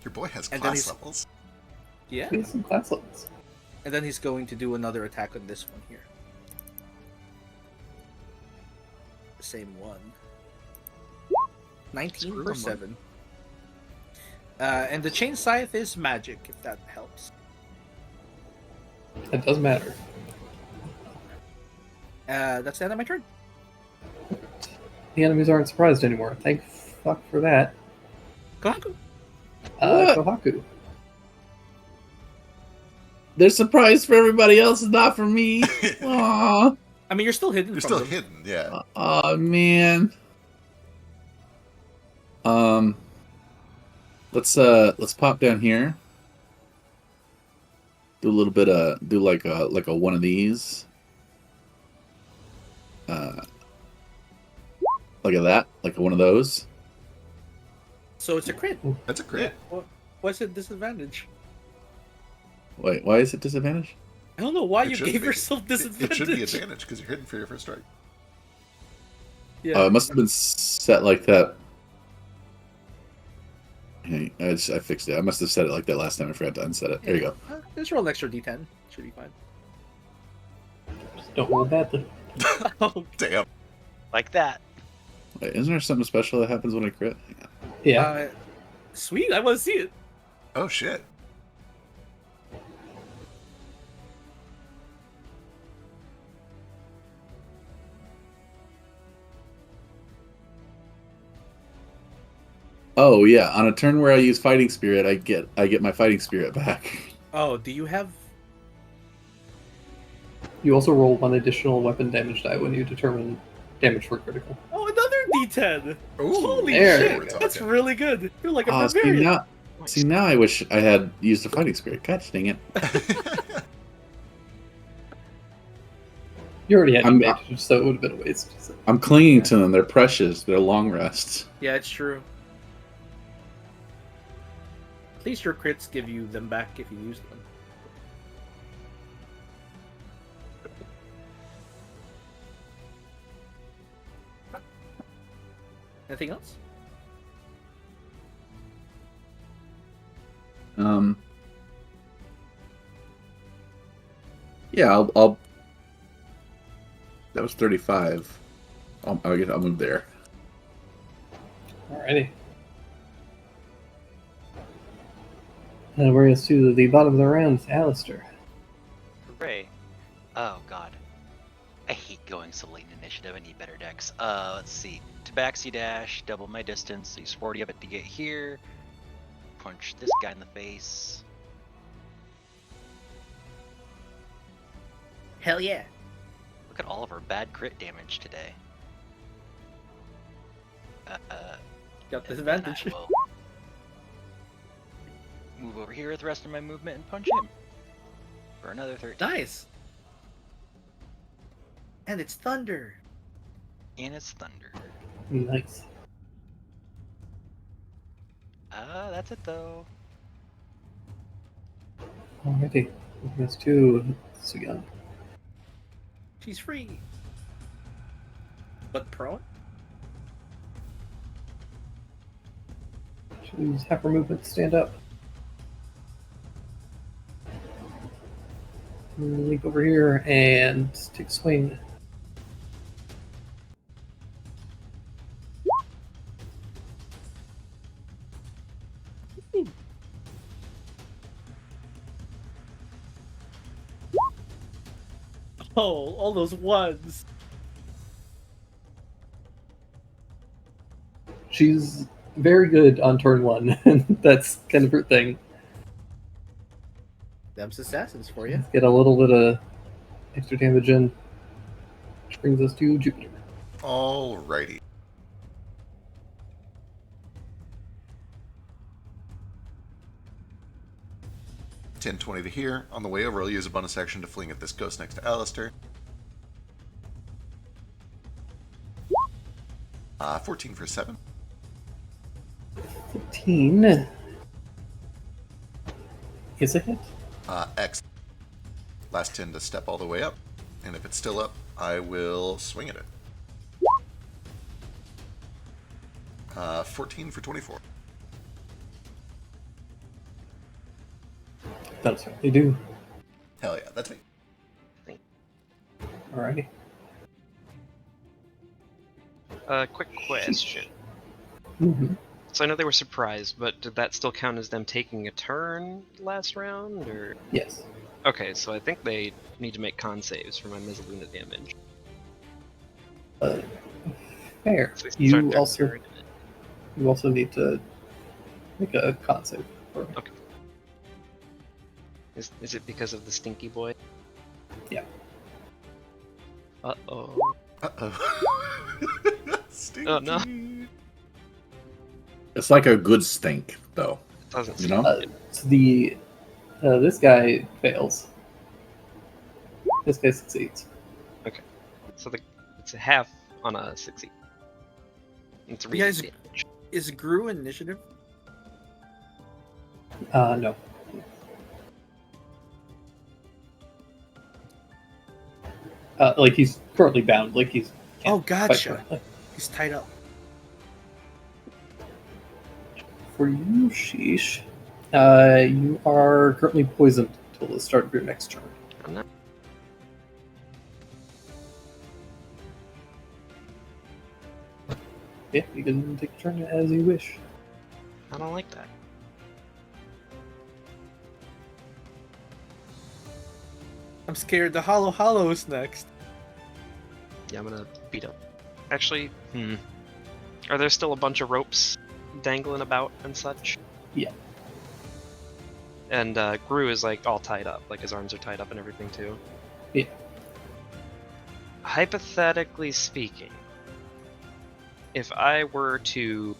Your boy has And then class he's- levels. Yeah. He has some class levels. And then he's going to do another attack on this one here. The same one. 19 Screw for him, 7. And the chain scythe is magic, if that helps. It does matter. That's the end of my turn. The enemies aren't surprised anymore. Thank fuck for that. Kohaku. What? Kohaku. They're surprised for everybody else, not for me. Aww. I mean, you're still hidden You're from still them. hidden, yeah. Oh man. Let's pop down here. Do a little bit of like a one of these. Like that, like one of those. So it's a crit. That's a crit. What's the disadvantage? Wait, why is it disadvantage? I don't know why It you should gave be. yourself disadvantage. It should be advantage because you're hidden for your first strike. Yeah. It must have been set like that. Hey, I fixed it. I must have said it like that last time. I forgot to unset it. There you go. Just roll an extra d10. Should be fine. Don't roll badly. Oh, Damn. Like that. Wait, isn't there something special that happens when I crit? Yeah. Sweet. I want to see it. Oh shit. Oh yeah, on a turn where I use Fighting Spirit, I get my Fighting Spirit back. Oh, do you have? You also roll one additional weapon damage die when you determine damage for critical. Oh, another d10. Ooh. Holy there shit! we go. That's really good. You're like a See barbarian. now I wish I had used a Fighting Spirit. God dang it! You already had I'm- advantage, so it would have been a waste. So. I'm clinging to them. They're precious. They're long rests. Yeah, it's true. At least your crits give you them back if you use them. Anything else? Yeah, I'll. That was 35. I'll move there. Alrighty. And we're going to the bottom of the round, Alistair. Hooray. Oh god. I hate going so late in initiative. I need better decks. Let's see. Tabaxi dash, double my distance, use 40 of it to get here. Punch this guy in the face. Hell yeah. Look at all of our bad crit damage today. Got the And then advantage. I will move over here with the rest of my movement and punch him for another 13. Nice. And it's thunder. And it's thunder. Nice. That's it though. Alrighty. Let's do this again. She's free. But prone? Use half her movement to stand up. Leap over here and take a swing. Oh, all those ones. She's very good on turn one, and that's kind of her thing. Them's assassins for you. Get a little bit of extra damage in, which brings us to Jupiter. Alrighty. $10-20 to here. On the way over, I'll use a bonus action to fling at this ghost next to Alistair. 14 for 7. 15 is a hit. X. Last 10 to step all the way up. And if it's still up, I will swing at it. 14 for 24. That's what they do. Hell yeah, that's me. Alrighty. Quick question. Mm-hmm. So I know they were surprised, but did that still count as them taking a turn last round, or? Yes. Okay, so I think they need to make con saves for my Mezzaluna damage. Fair. So they start You their also turn. need to make a con save. For me. Okay. Is it because of the stinky boy? Yeah. Uh-oh. Uh-oh. Stinky. Oh, no. It's like a good stink, though. It doesn't You seem know? good. So this guy fails. This guy succeeds. So it's a half on a succeed. It's You really guys- damage. Is Gru initiative? No. Like he's currently bound. Like he's. Oh, fight gotcha. currently. He's tied up. For you, Sheesh, you are currently poisoned until the start of your next turn. I'm not. Yeah, you can take a turn as you wish. I don't like that. I'm scared the Hollow's next. Yeah, I'm gonna beat up. Actually, are there still a bunch of ropes dangling about and such? Yeah. And Gru is like all tied up, like his arms are tied up and everything too. Yeah. Hypothetically speaking, if I were to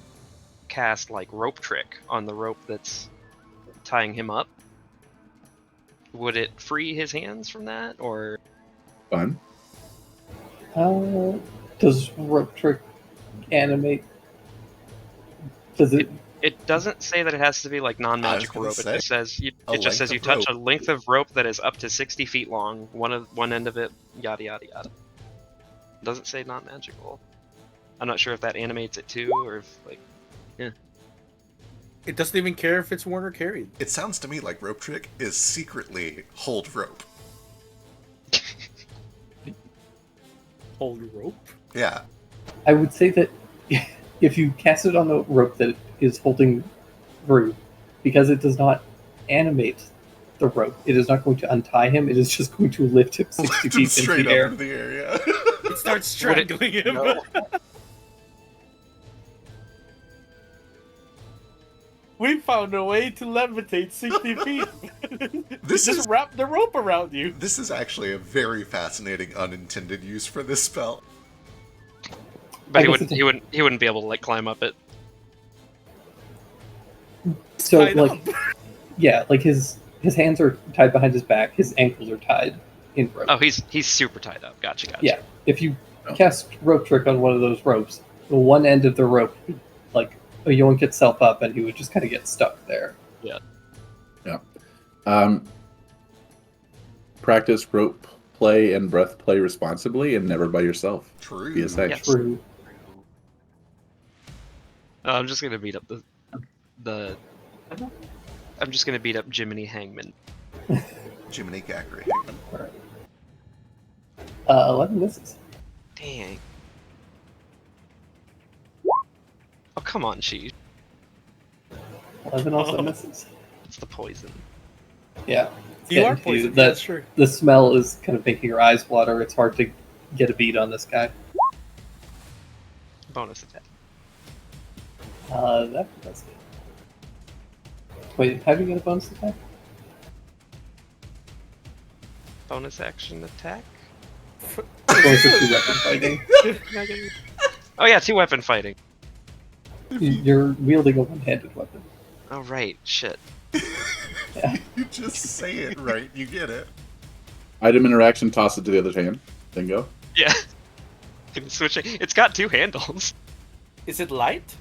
cast like rope trick on the rope that's tying him up, would it free his hands from that, or? Fun. Does rope trick animate? Does it? It doesn't say that it has to be like non-magical gonna rope. say, It just says you. a It just says you length of touch a length of rope that is up to 60 feet long. One end of it, yada yada yada. It doesn't say non-magical. I'm not sure if that animates it too, or if like. It doesn't even care if it's worn or carried. It sounds to me like Rope Trick is secretly hold rope. Hold rope. Yeah. I would say that if you cast it on the rope that is holding Gru, because it does not animate the rope, it is not going to untie him. It is just going to lift him 60 Lift him feet into straight the up air. into the air, yeah. It starts Would it- strangling him. No. We found a way to levitate 60 feet. This Just is wrap the rope around you. this is actually a very fascinating unintended use for this spell. But I he guess wouldn't. it's- He wouldn't be able to like climb up it. So Tied like up. yeah, like his hands are tied behind his back, his ankles are tied in rope. Oh, he's super tied up. Gotcha. Yeah. If you Oh. cast rope trick on one of those ropes, the one end of the rope would like yoink itself up and he would just kind of get stuck there. Practice rope play and breath play responsibly and never by yourself. True. PSA. Yes. True. I'm just gonna beat up the. I'm just gonna beat up Jiminy Hangman. Jiminy Gackery. Alright. 11 misses. Dang. Oh come on, Sheesh. 11 also Oh. misses. It's the poison. Yeah. You are getting to you. poisoned. That- That's true. The smell is kind of making your eyes water. It's hard to get a beat on this guy. Bonus attack. That's good. Wait, how do you get a bonus attack? Bonus action attack. Bonus to 2-weapon fighting. Oh yeah, 2-weapon fighting. You're wielding a one-handed weapon. Oh right, shit. You just say it right, you get it. Item interaction, toss it to the other hand. Then go. Yeah. Can switch it. It's got 2 handles. Is it light?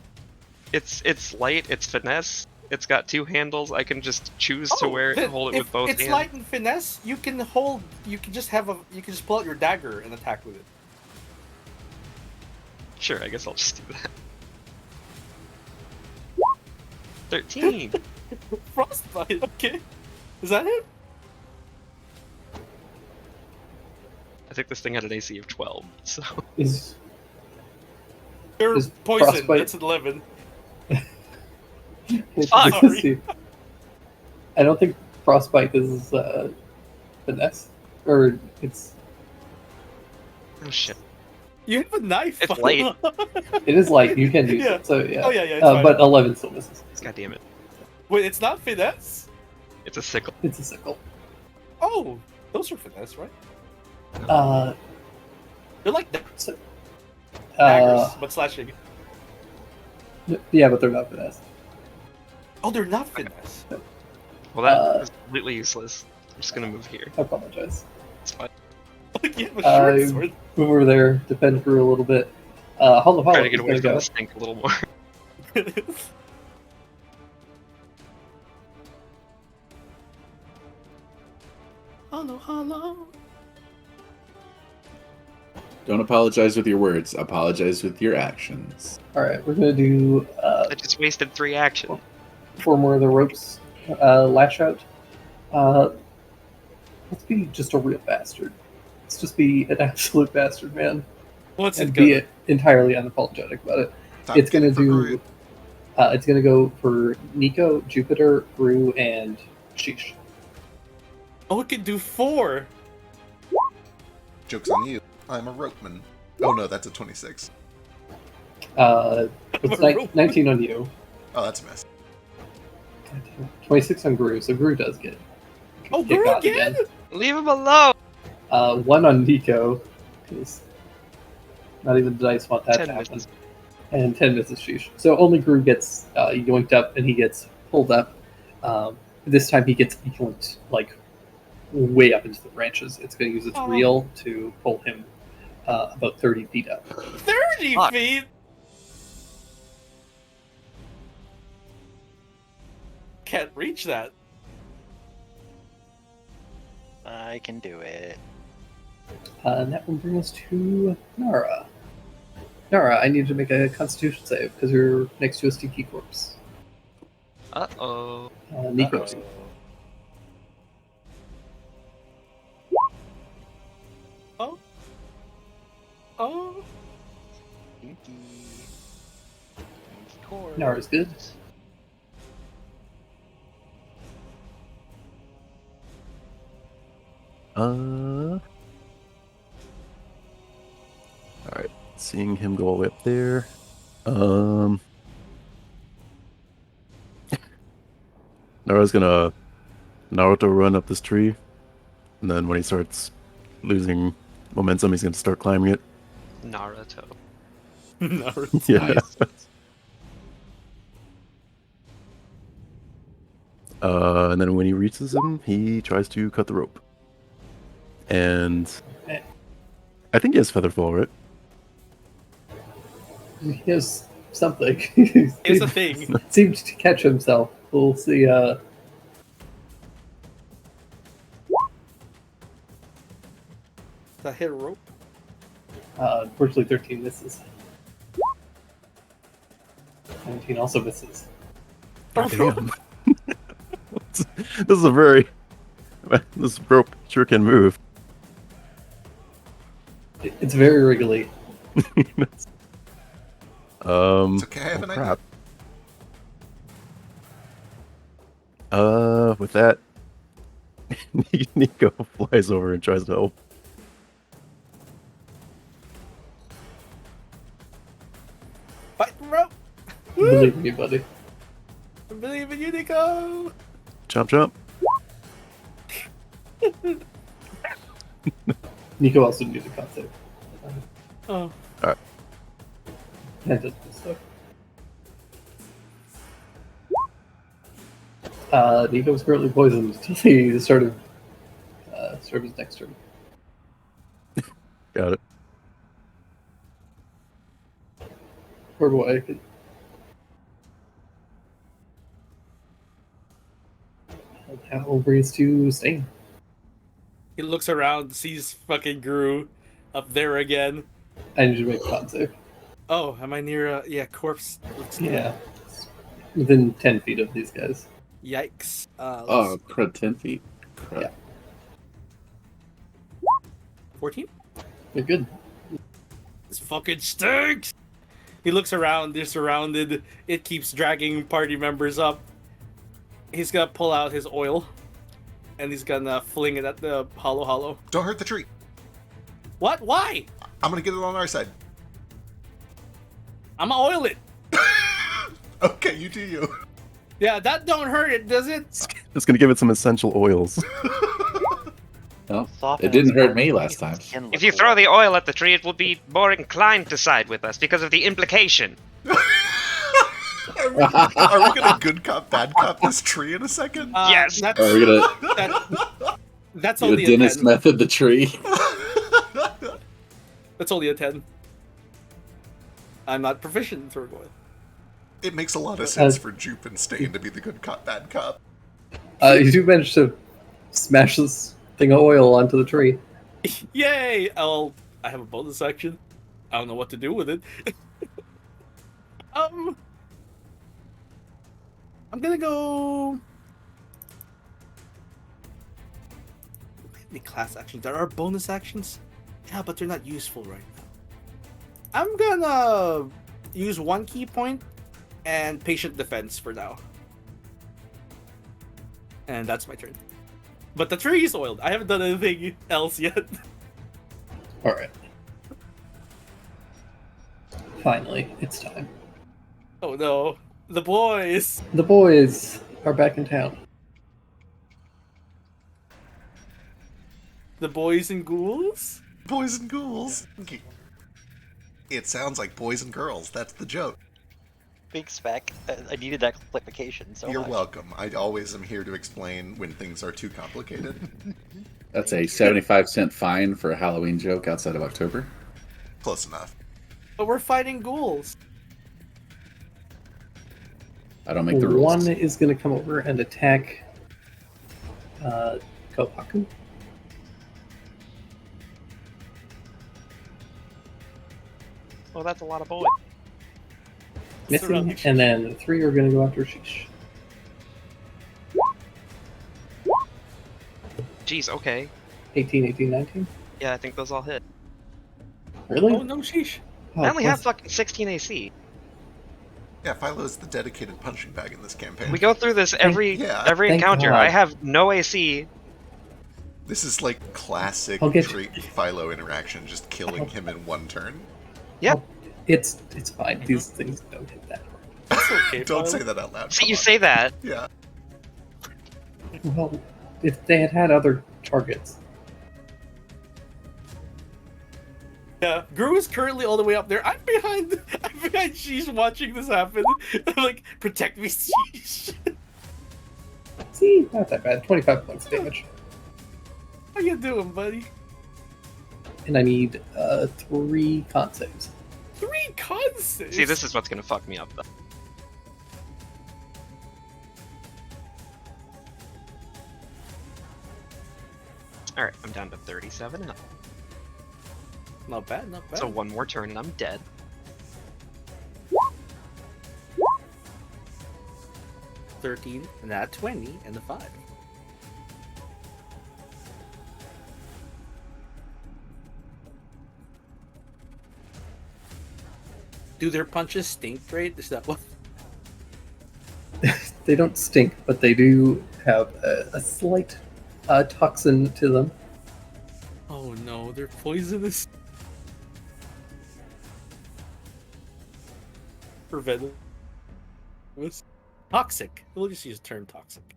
It's light. It's finesse. It's got 2 handles. I can just choose to hold it if with both it's hands. light and finesse, you can hold. You can just have a. You can just pull out your dagger and attack with it. Sure, I guess I'll just do that. 13. Frostbite. Okay. Is that it? I think this thing had an AC of 12. So Is You're Is poisoned. frostbite- That's 11. Fuck. Sorry. I don't think frostbite is finesse, or it's oh shit. You have a knife. It's light. it is light. You can use Yeah. it. So yeah. Oh yeah, yeah. It's fine. But 11 still misses. God damn it. Wait, it's not finesse. It's a sickle. It's a sickle. Oh, those are finesse, right? Uh, They're like so, daggers, but slashing. yeah, but they're not finesse. Oh, they're not finesse. Well, that Uh, is completely useless. I'm just gonna move here. I apologize. It's fine. You have a short Uh, sword. Move over there, defend Brew a little bit. Hollow Try Hollow to is get away gonna from go. the stink a little more. Hello, hello. Don't apologize with your words. Apologize with your actions. All right, we're gonna do I just wasted 3 action. 4 more of the ropes. Lash out. Let's be just a real bastard. Let's just be an absolute bastard, man, What's and it be gonna? entirely unapologetic about it. Time It's to gonna get for do. Groot. It's gonna go for Nico, Jupiter, Brew, and Sheesh. Oh, it can do 4. Joke's on you. I'm a ropeman. Oh no, that's a 26. It's 19 on you, Oh, that's a mess. 26 on Gru, so Gru does get Oh, get Gru got again? Leave him alone. 1 on Nico, because not even the dice want that 10 to happen. misses. And 10 misses Sheesh. So only Gru gets yoinked up and he gets pulled up. This time he gets yoinked like way up into the branches. It's going to use its Oh. reel to pull him about 30 feet up. 30 Fuck. feet. Can't reach that. I can do it. And that will bring us to Nara. Nara, I need to make a Constitution save because you're next to a stinky corpse. Uh-oh. Nico. Uh-oh. Oh. Oh. Pinky. Pinky cord. Nara's good. All right, seeing him go all the way up there. Nara's gonna Naruto run up this tree, and then when he starts losing momentum, he's gonna start climbing it. Naruto. Naruto. Yeah. Nice. And then when he reaches him, he tries to cut the rope. And I think he has Featherfall, right? He has something. Here's the thing. Seemed to catch himself. We'll see. That hit a rope. Unfortunately, 13 misses. 17 also misses. Damn. This is a very... This rope sure can move. It's very wriggly. It's okay, I have an idea. With that, Nico flies over and tries to help. Fight the rope. Believe me, buddy. I believe in you, Nico. Chomp chomp. Nico also knew the concept. Oh. And does this stuff. Nico was currently poisoned until the start of his next turn. Got it. Poor boy. How breathes to Stain. He looks around, sees fucking Guru up there again. I need you to make a con save. Oh, am I near a corpse? Yeah. Within 10 feet of these guys. Yikes. Oh, crud, 10 feet. Crud. Yeah. 14? They're good. This fucking stinks! He looks around, they're surrounded. It keeps dragging party members up. He's gonna pull out his oil. And he's gonna fling it at the hollow. Don't hurt the tree. What? Why? I'm gonna get it on our side. I'm gonna oil it. Okay, you do you. Yeah, that don't hurt it, does it? It's gonna give it some essential oils. Well, Soften it didn't its hurt me body, last time. its skin If look you throw cool. the oil at the tree, it will be more inclined to side with us because of the implication. Are we gonna good cop, bad cop this tree in a second? Yes. That's, Are we gonna that's do a only a Dennis 10. method the tree? That's only a 10. I'm not proficient in throwing oil. It makes a lot of sense for Jupe and Stain to be the good cop, bad cop. You do manage to smash this thing of oil onto the tree. Yay! I have a bonus action. I don't know what to do with it. I'm gonna go. Any class actions? There are bonus actions. Yeah, but they're not useful right now. I'm gonna use one key point and patient defense for now. And that's my turn. But the tree is oiled. I haven't done anything else yet. Alright. Finally, it's time. Oh no. The boys! The boys are back in town. The boys and ghouls? Boys and ghouls. It sounds like boys and girls. That's the joke. Big spec. I needed that clarification so You're much. welcome. I always am here to explain when things are too complicated. That's a 75-cent fine for a Halloween joke outside of October. Close enough. But we're fighting ghouls. I don't make the rules. One is going to come over and attack Kohaku. Well, that's a lot of boys. Missing, Surrounding. and then the 3 are going to go after Sheesh. Jeez, okay. 18, 18, 19. Yeah, I think those all hit. Really? Oh no, sheesh. Oh, I only have plus- fucking 16 AC. Yeah, Philo's the dedicated punching bag in this campaign. We go through this every Yeah. every Thank encounter. God. I have no AC. This is like classic I'll get trait Philo interaction, just killing him in one turn. Yep. It's fine. These things don't hit that hard. It's okay. Don't Philo. say that out loud. See, come you on. say that. Yeah. Well, if they had other targets. Yeah, Gru is currently all the way up there. I'm behind Sheesh watching this happen. I'm like, protect me, Sheesh. See, not that bad. 25 points of damage. How you doing, buddy? And I need 3 con saves. 3 con saves? See, this is what's gonna fuck me up, though. Alright, I'm down to 37 health. Not bad, not bad. So one more turn and I'm dead. $13, and that 20, and the 5. Do their punches stink, right? Is that what? They don't stink, but they do have a slight toxin to them. Oh no, they're poisonous. Or venomous. Toxic. We'll just use the term toxic.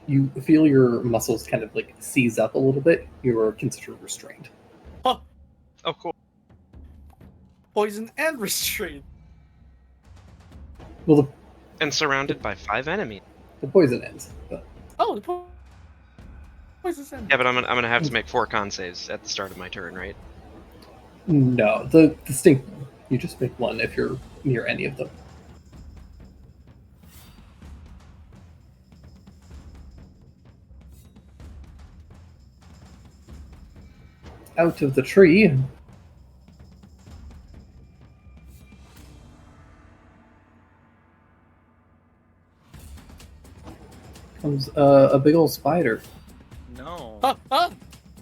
You feel your muscles kind of like seize up a little bit. You are considered restrained. Oh, Oh, cool. poison and restraint. Well, And surrounded by 5 enemies. the poison ends. But Oh, the poison's end. Yeah, but I'm gonna have to make 4 con saves at the start of my turn, right? no, the stink. You just make 1 if you're near any of them. Out of the tree comes a big old spider. No. Huh?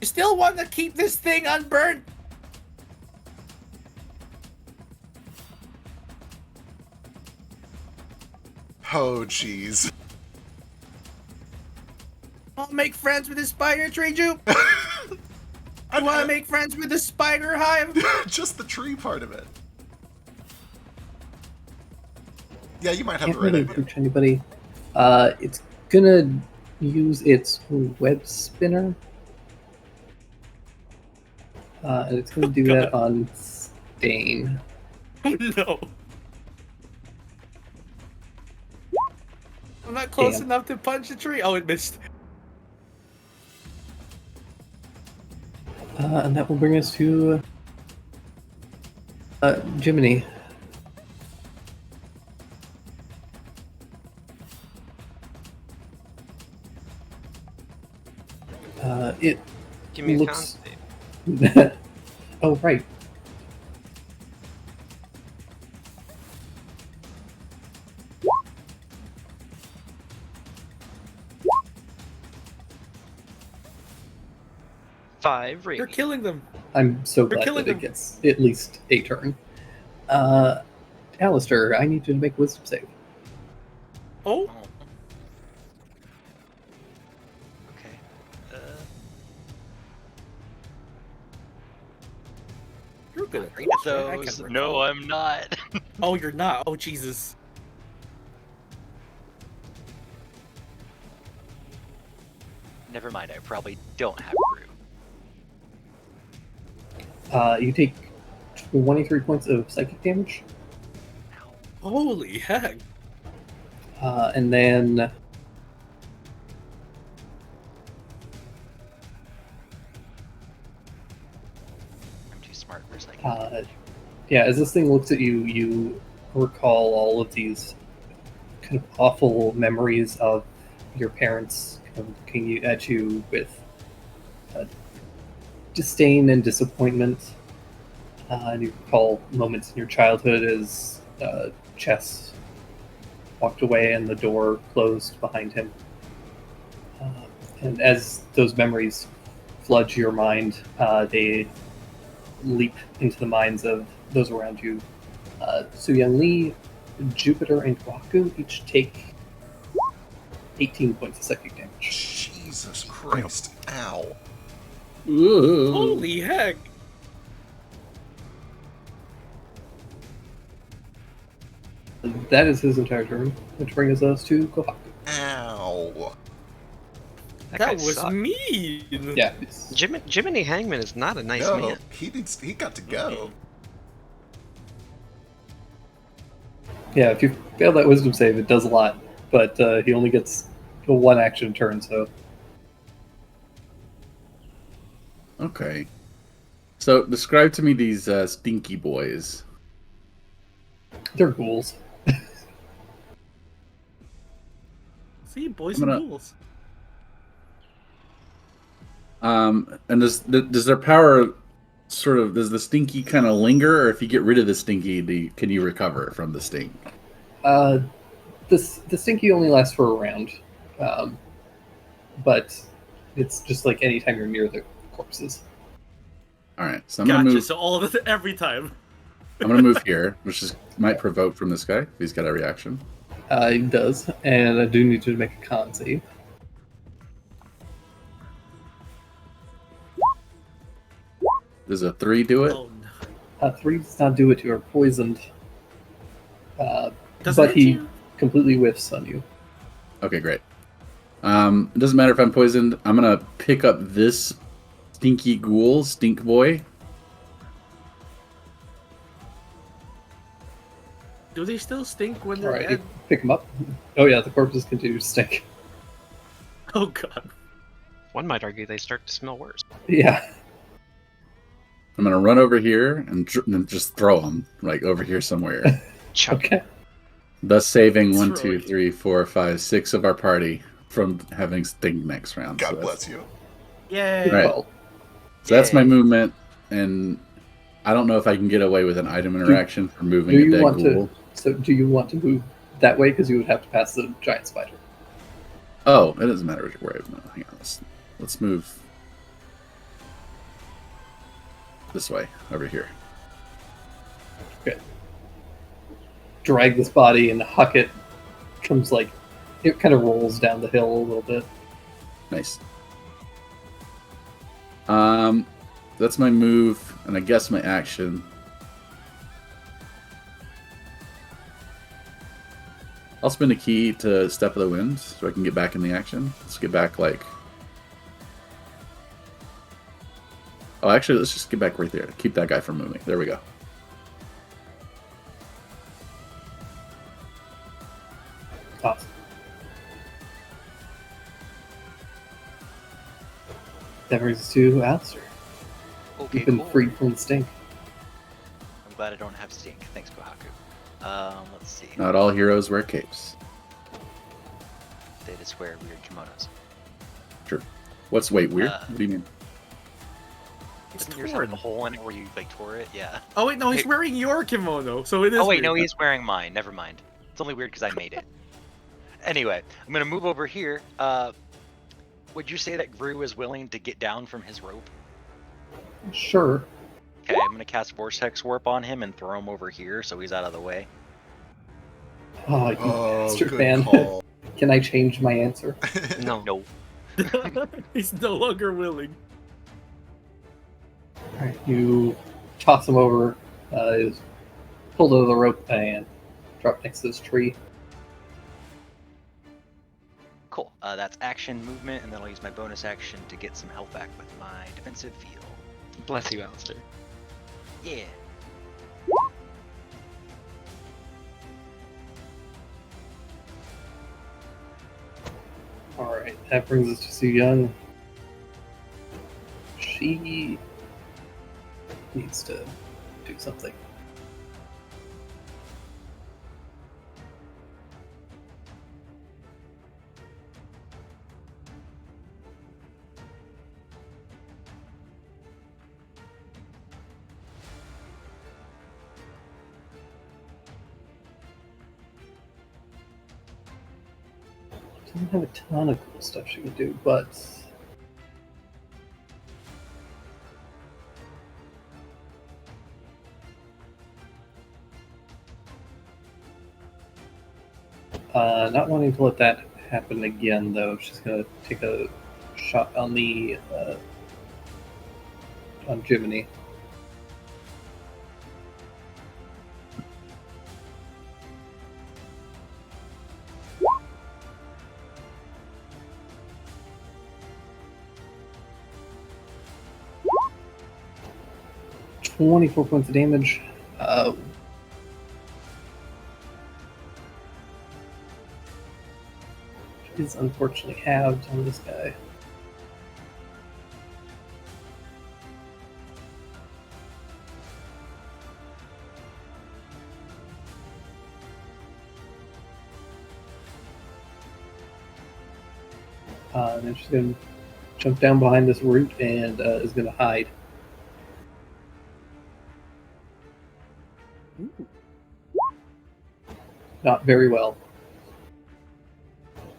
You still want to keep this thing unburnt? Oh, jeez. I'll make friends with the spider tree, Jupe. I want to make friends with the spider hive. Just the tree part of it. Yeah, you might have Can't the right really idea. approach anybody. It's gonna use its web spinner. And it's gonna do that on Stain. Oh no. I'm not close Damn. enough to punch the tree. Oh, it missed. And that will bring us to Jiminy. It Give me a looks- con save. oh right. Five You're radiant. killing them. I'm so We're glad killing that it them. gets at least a turn. Alistair, I need you to make a wisdom save. Oh, Oh. Okay. you're good at Read that. I those. can No, recall. I'm not. Oh, you're not. Oh, Jesus. Never mind. I probably don't have Brew. You take 23 points of psychic damage, Holy heck. and then I'm too smart for psychic. yeah, as this thing looks at you, you recall all of these kind of awful memories of your parents kind of looking at you with disdain and disappointment. And you recall moments in your childhood as Chess walked away and the door closed behind him. And as those memories flood your mind, they leap into the minds of those around you. Su Young Lee, Jupiter, and Waku each take 18 points of psychic damage. Jesus Christ. Ow. Holy heck. That is his entire turn, which brings us to Kohaku. Ow. That, That guy was sucked. mean. Yeah. Jiminy Hangman is not a nice no, man. he got to go. Yeah, if you fail that wisdom save, it does a lot, but he only gets a one action turn, so Okay. So describe to me these stinky boys. they're ghouls. See, boys I'm and gonna- ghouls. And does their power sort of does the stinky kind of linger, or if you get rid of the stinky, can you recover from the stink? The stinky only lasts for a round, but it's just like anytime you're near the corpses. All right, so I'm gonna move. So all of it every time. I'm gonna move here, which might provoke from this guy. He's got a reaction. It does, and I do need to make a con save. Does a 3 do it? Oh no. 3 does not do it. You are poisoned, Doesn't but hit he you? completely whiffs on you. Okay, great. It doesn't matter if I'm poisoned. I'm gonna pick up this stinky ghoul, stink boy. Do they still stink when All they're right, dead? you pick him up. Oh yeah, the corpses continue to stink. Oh god. One might argue they start to smell worse. Yeah. I'm gonna run over here and just throw him like over here somewhere. Chuck. Okay. Thus saving Throw 1, 2, it. 3, 4, 5, 6 of our party from having stink next round. God So that's- bless you. Yay. Right. Well, So that's my Yay. movement, and I don't know if I can get away with an item interaction for moving do a you dead want ghoul. to? So do you want to move that way? Because you would have to pass the giant spider. Oh, it doesn't matter which way. No, hang on. Let's move this way over here. Drag this body and huck it. Comes like it kind of rolls down the hill a little bit. Nice. That's my move, and I guess my action. I'll spin a key to Step of the Wind so I can get back in the action. Let's get back like. Oh, actually, let's just get back right there. Keep that guy from moving. There we go. Awesome. That brings us to Alistair. Okay, You've been cool. freed from the stink. I'm glad I don't have stink. Thanks, Kohaku. Let's see. Not all heroes wear capes. They just wear weird kimonos. What's wait weird? Uh, What do you mean? Isn't It's yours have like a torn. hole in it where you like tore it? Yeah. Oh wait, no, he's wearing your kimono, so it is. Oh wait, no, weird. he's wearing mine. Never mind. It's only weird because I made it. Anyway, I'm gonna move over here. Would you say that Gru is willing to get down from his rope? Sure. Okay, I'm gonna cast Vortex Warp on him and throw him over here so he's out of the way. Oh, you Oh, bastard good man. call. Can I change my answer? No. No. He's no longer willing. Alright, you toss him over, is pulled over the rope and drop next to this tree. Cool. That's action movement, and then I'll use my bonus action to get some health back with my defensive feel. Bless you, Alistair. Yeah. Alright, that brings us to Su Young. She needs to do something. Doesn't have a ton of cool stuff she can do, but not wanting to let that happen again, though, she's gonna take a shot on the on Jiminy. 24 points of damage. Is unfortunately halved on this guy. And then she's going to jump down behind this root and is going to hide. Not very well.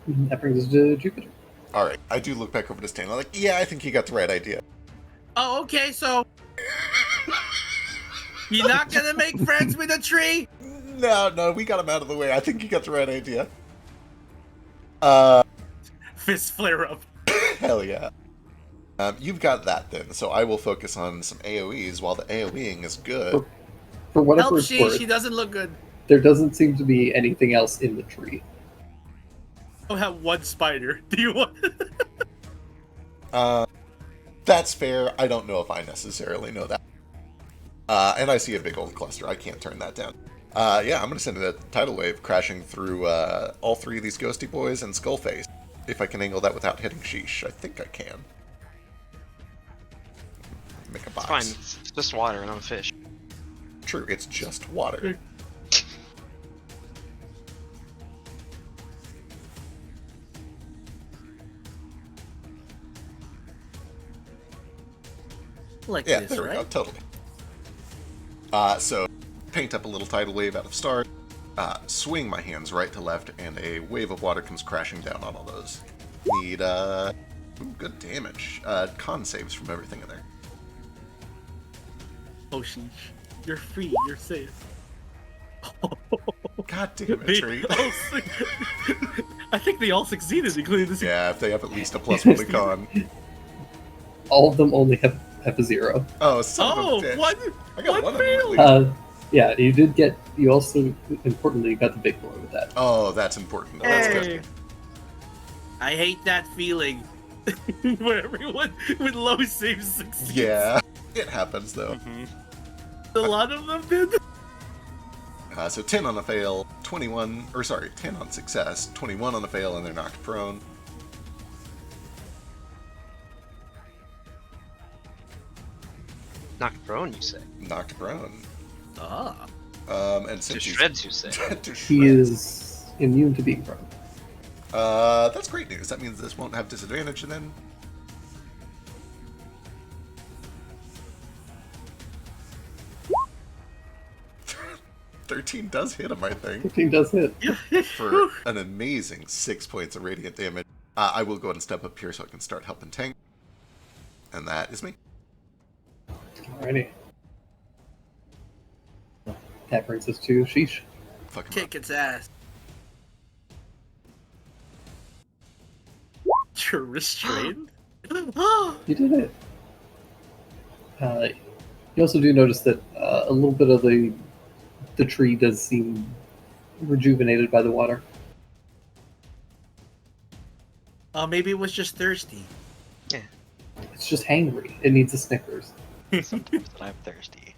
That brings us to Jupiter. All right, I do look back over to Stan. I'm like, yeah, I think you got the right idea. Oh, okay, so you're not gonna make friends with a tree? No, we got him out of the way. I think you got the right idea. Fist flare up. Hell yeah. You've got that then, so I will focus on some AoEs while the AoEing is good. For whatever Help it's worth, she doesn't look good. there doesn't seem to be anything else in the tree. I have one spider. Do you want? That's fair. I don't know if I necessarily know that. And I see a big old cluster. I can't turn that down. Yeah, I'm going to send a tidal wave crashing through all three of these ghosty boys and Skullface. If I can angle that without hitting Sheesh. I think I can. Make a box. Fine, it's just water and I'm a fish. True, it's just water. Like Yeah, this, there we right? go, totally. So, paint up a little tidal wave out of stars, swing my hands right to left, and a wave of water comes crashing down on all those. Need, ooh, good damage. Con saves from everything in there. Oh, sheesh. You're free. You're safe. God damn it, They Tree. all I think they all succeeded, including this. Yeah, if they have at least a +1 to con. All of them only have a 0. Oh, son Oh, of a bitch. one. I got one of them fail. at least. Yeah, you did get. You also, importantly, got the big boy with that. Oh, that's important. That's Hey. good. I hate that feeling where everyone with low saves succeeds. Yeah, it happens though. A lot of them did. So 10 on a fail, 10 on success, 21 on a fail, and they're knocked prone. Knocked prone, you say? Knocked prone. Ah. And To since he's- shreds, you say? to He shreds. is immune to being prone. That's great news. That means this won't have disadvantage then. $13 does hit him, I think, 15 does hit. for an amazing 6 points of radiant damage. I will go ahead and step up here so I can start helping tank. And that is me. Alrighty. That brings us to Sheesh. Fuck him Kick its ass. You're restrained? You did it. You also do notice that a little bit of the tree does seem rejuvenated by the water. Oh, maybe it was just thirsty. It's just hangry. It needs a Snickers. Sometimes I'm thirsty.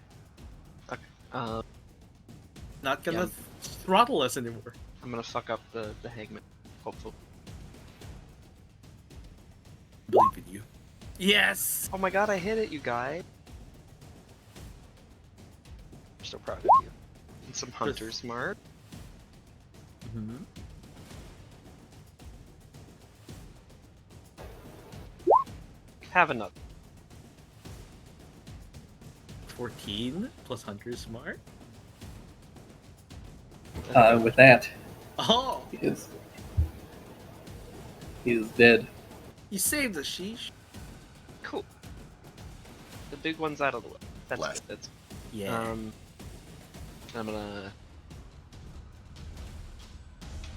Not gonna Yeah. throttle us anymore. I'm gonna fuck up the hangman, hopefully. Believe in you. Yes! Oh my god, I hit it, you guys. I'm so proud of you. And some hunter smart. Mm-hmm. Have another. 14 plus Hunter Smart. With that, Oh! he is dead. You saved us, Sheesh. Cool. The big one's out of the way. That's Bless. good. That's Yeah. I'm gonna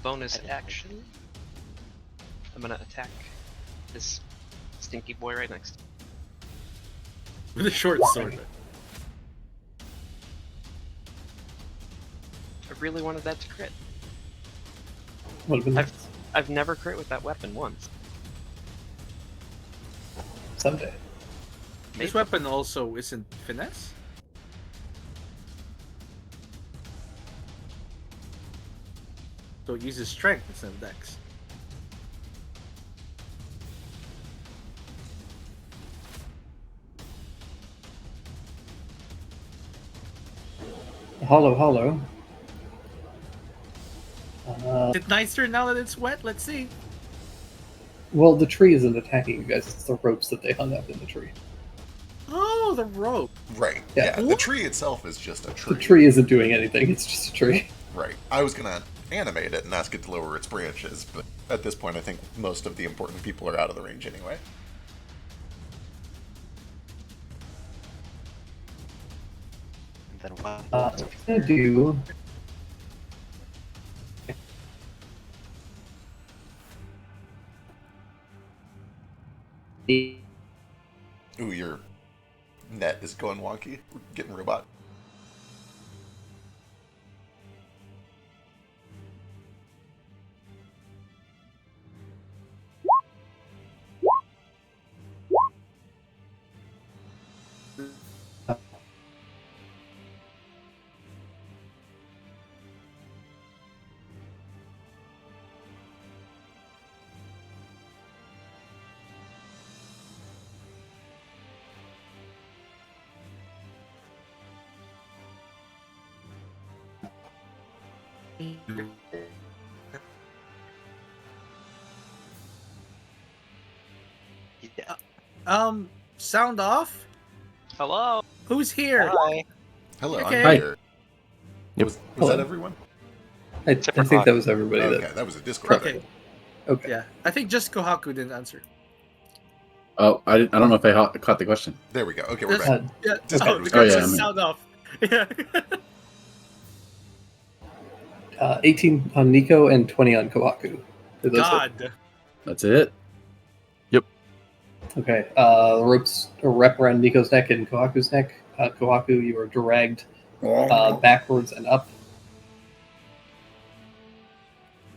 bonus action. I'm gonna attack this stinky boy right next to me. With a short sword. I really wanted that to crit. Would have been I've- I've never crit with that weapon once. someday. This weapon also isn't finesse? So it uses strength instead of dex. Hollow. Is it nicer now that it's wet? Let's see. Well, the tree isn't attacking you guys. It's the ropes that they hung up in the tree. Oh, the rope. Right. Yeah. Yeah. The tree itself is just a tree. The tree isn't doing anything. It's just a tree. Right. I was gonna animate it and ask it to lower its branches, but at this point, I think most of the important people are out of the range anyway. And then what? I'm gonna do. Ooh, your net is going wonky. We're getting robot. Yeah. Sound off? Hello. Who's here? Hi. Hello, Okay. I'm here. Yep. Was Hello. that everyone? I think that was everybody. Okay, that was a Discord Okay. thing. Okay. Yeah. I think just Kohaku didn't answer. Oh, I don't know if I caught the question. There we go. Okay, we're Just- back. Yeah. Discord Oh, was the good. yeah, just I'm in. sound off. Yeah. 18 on Nico and 20 on Kohaku. Did those hit? God. That's it. Okay. The ropes wrap around Nico's neck and Kohaku's neck. Kohaku, you are dragged backwards and up.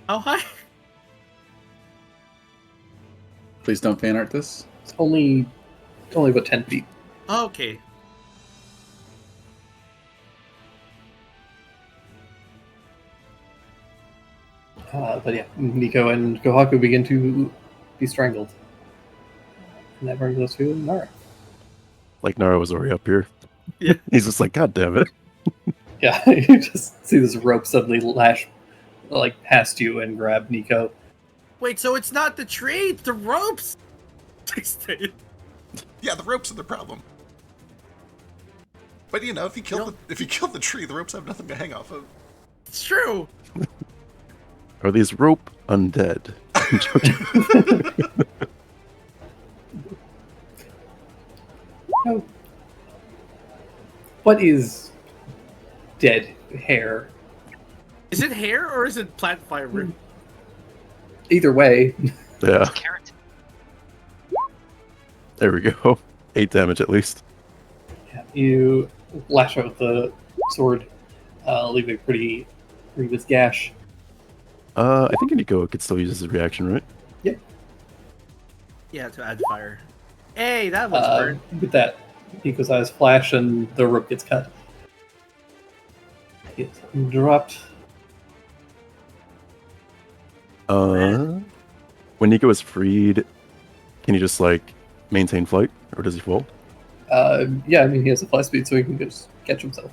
How high? Please don't fan art this. It's only about 10 feet. Okay. But yeah, Nico and Kohaku begin to be strangled. And that brings us to Nara. Like Nara was already up here. Yeah. He's just like, God damn it. Yeah, you just see this rope suddenly lash like past you and grab Nico. Wait, so it's not the tree, it's the ropes. Yeah, the ropes are the problem. But you know, if you kill the tree, the ropes have nothing to hang off of. It's true. Are these rope undead? I'm joking. Oh. What is dead hair? Is it hair or is it plant fiber? Either way, Yeah, Carrot. there we go. 8 damage at least. you lash out with the sword, leaving a pretty grievous gash. I think Nico could still use his reaction, right? Yeah, to add fire. Hey, that was burned. With that, Nico's eyes flash and the rope gets cut. It's dropped. When Nico is freed, can he just like maintain flight, or does he fall? Yeah, I mean, he has a fly speed, so he can just catch himself.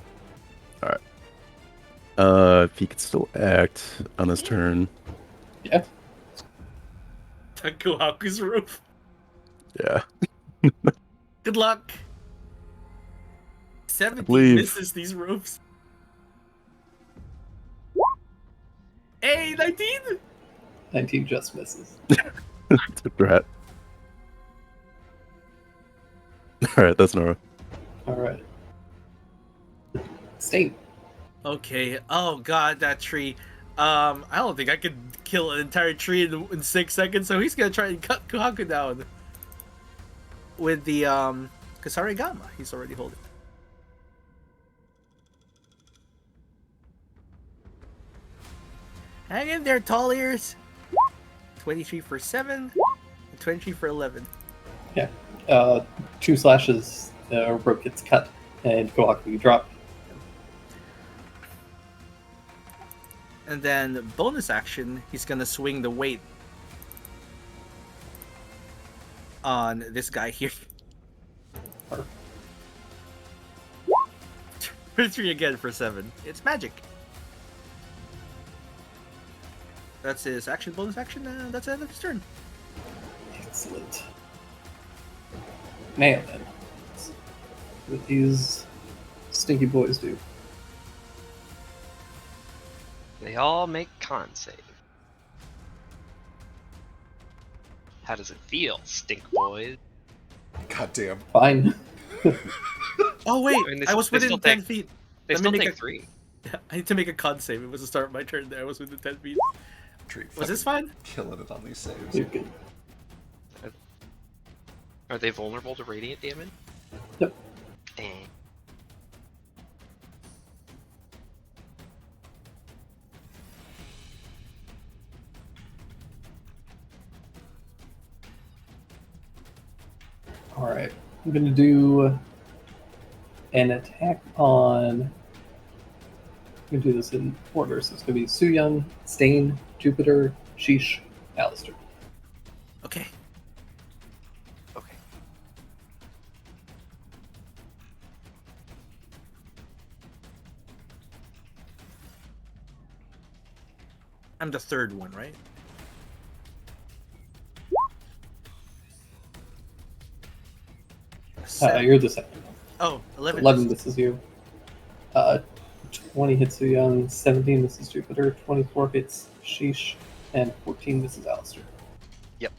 If he could still act on his turn, Yeah. Kohaku's roof. yeah. Good luck. 17 Leave. misses these roofs. Hey, 19! 19 just misses. Tip rat. Alright, that's Nora. Alright. Stain. Okay. Oh god, that tree. I don't think I could kill an entire tree in 6 seconds, so he's gonna try and cut Kohaku down. With the Kasarigama he's already holding. Hang in there, tall ears. 23 for 7, and 23 for 11. Yeah. 2 slashes, the rope gets cut, and Kohaku drop. And then bonus action, he's gonna swing the weight on this guy here. 3 again for 7. It's magic. That's his action, bonus action. That's the end of his turn. Excellent. Man, then. What these stinky boys do. They all make con save. How does it feel, stink boys? Goddamn. Fine. Oh wait, I mean, they I was they within still 10 take- feet. They Let me still make take a- 3. I need to make a con save. It was the start of my turn there. I was within 10 feet. Tree Was this fucking fine? Killing it on these saves. You're good. Are they vulnerable to radiant damage? Yep. Dang. Alright. I'm gonna do an attack on. I'm gonna do this in order, so it's gonna be Su Young, Stain, Jupiter, Sheesh, Alistair. Okay. Okay. I'm the third one, right? You're the second one. Oh, 11. 11, this is you. 20 hits Su Young, 17, this is Jupiter, 24 hits Sheesh, and 14, this is Alistair. Yep.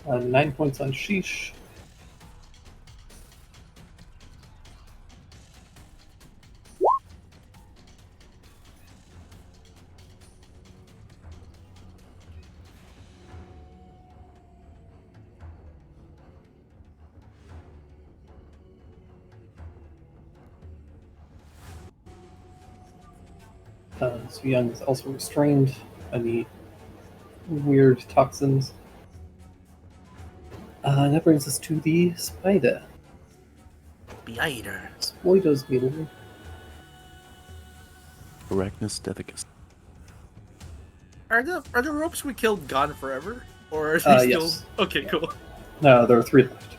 Uh, 9 points on Sheesh. Su Young is also restrained by the weird toxins. That brings us to the spider. Spider. Spiders, me lord. Arachnus Deathicus. Are the ropes we killed gone forever? Or are they still... Yes. Okay, cool. No, there are 3 left.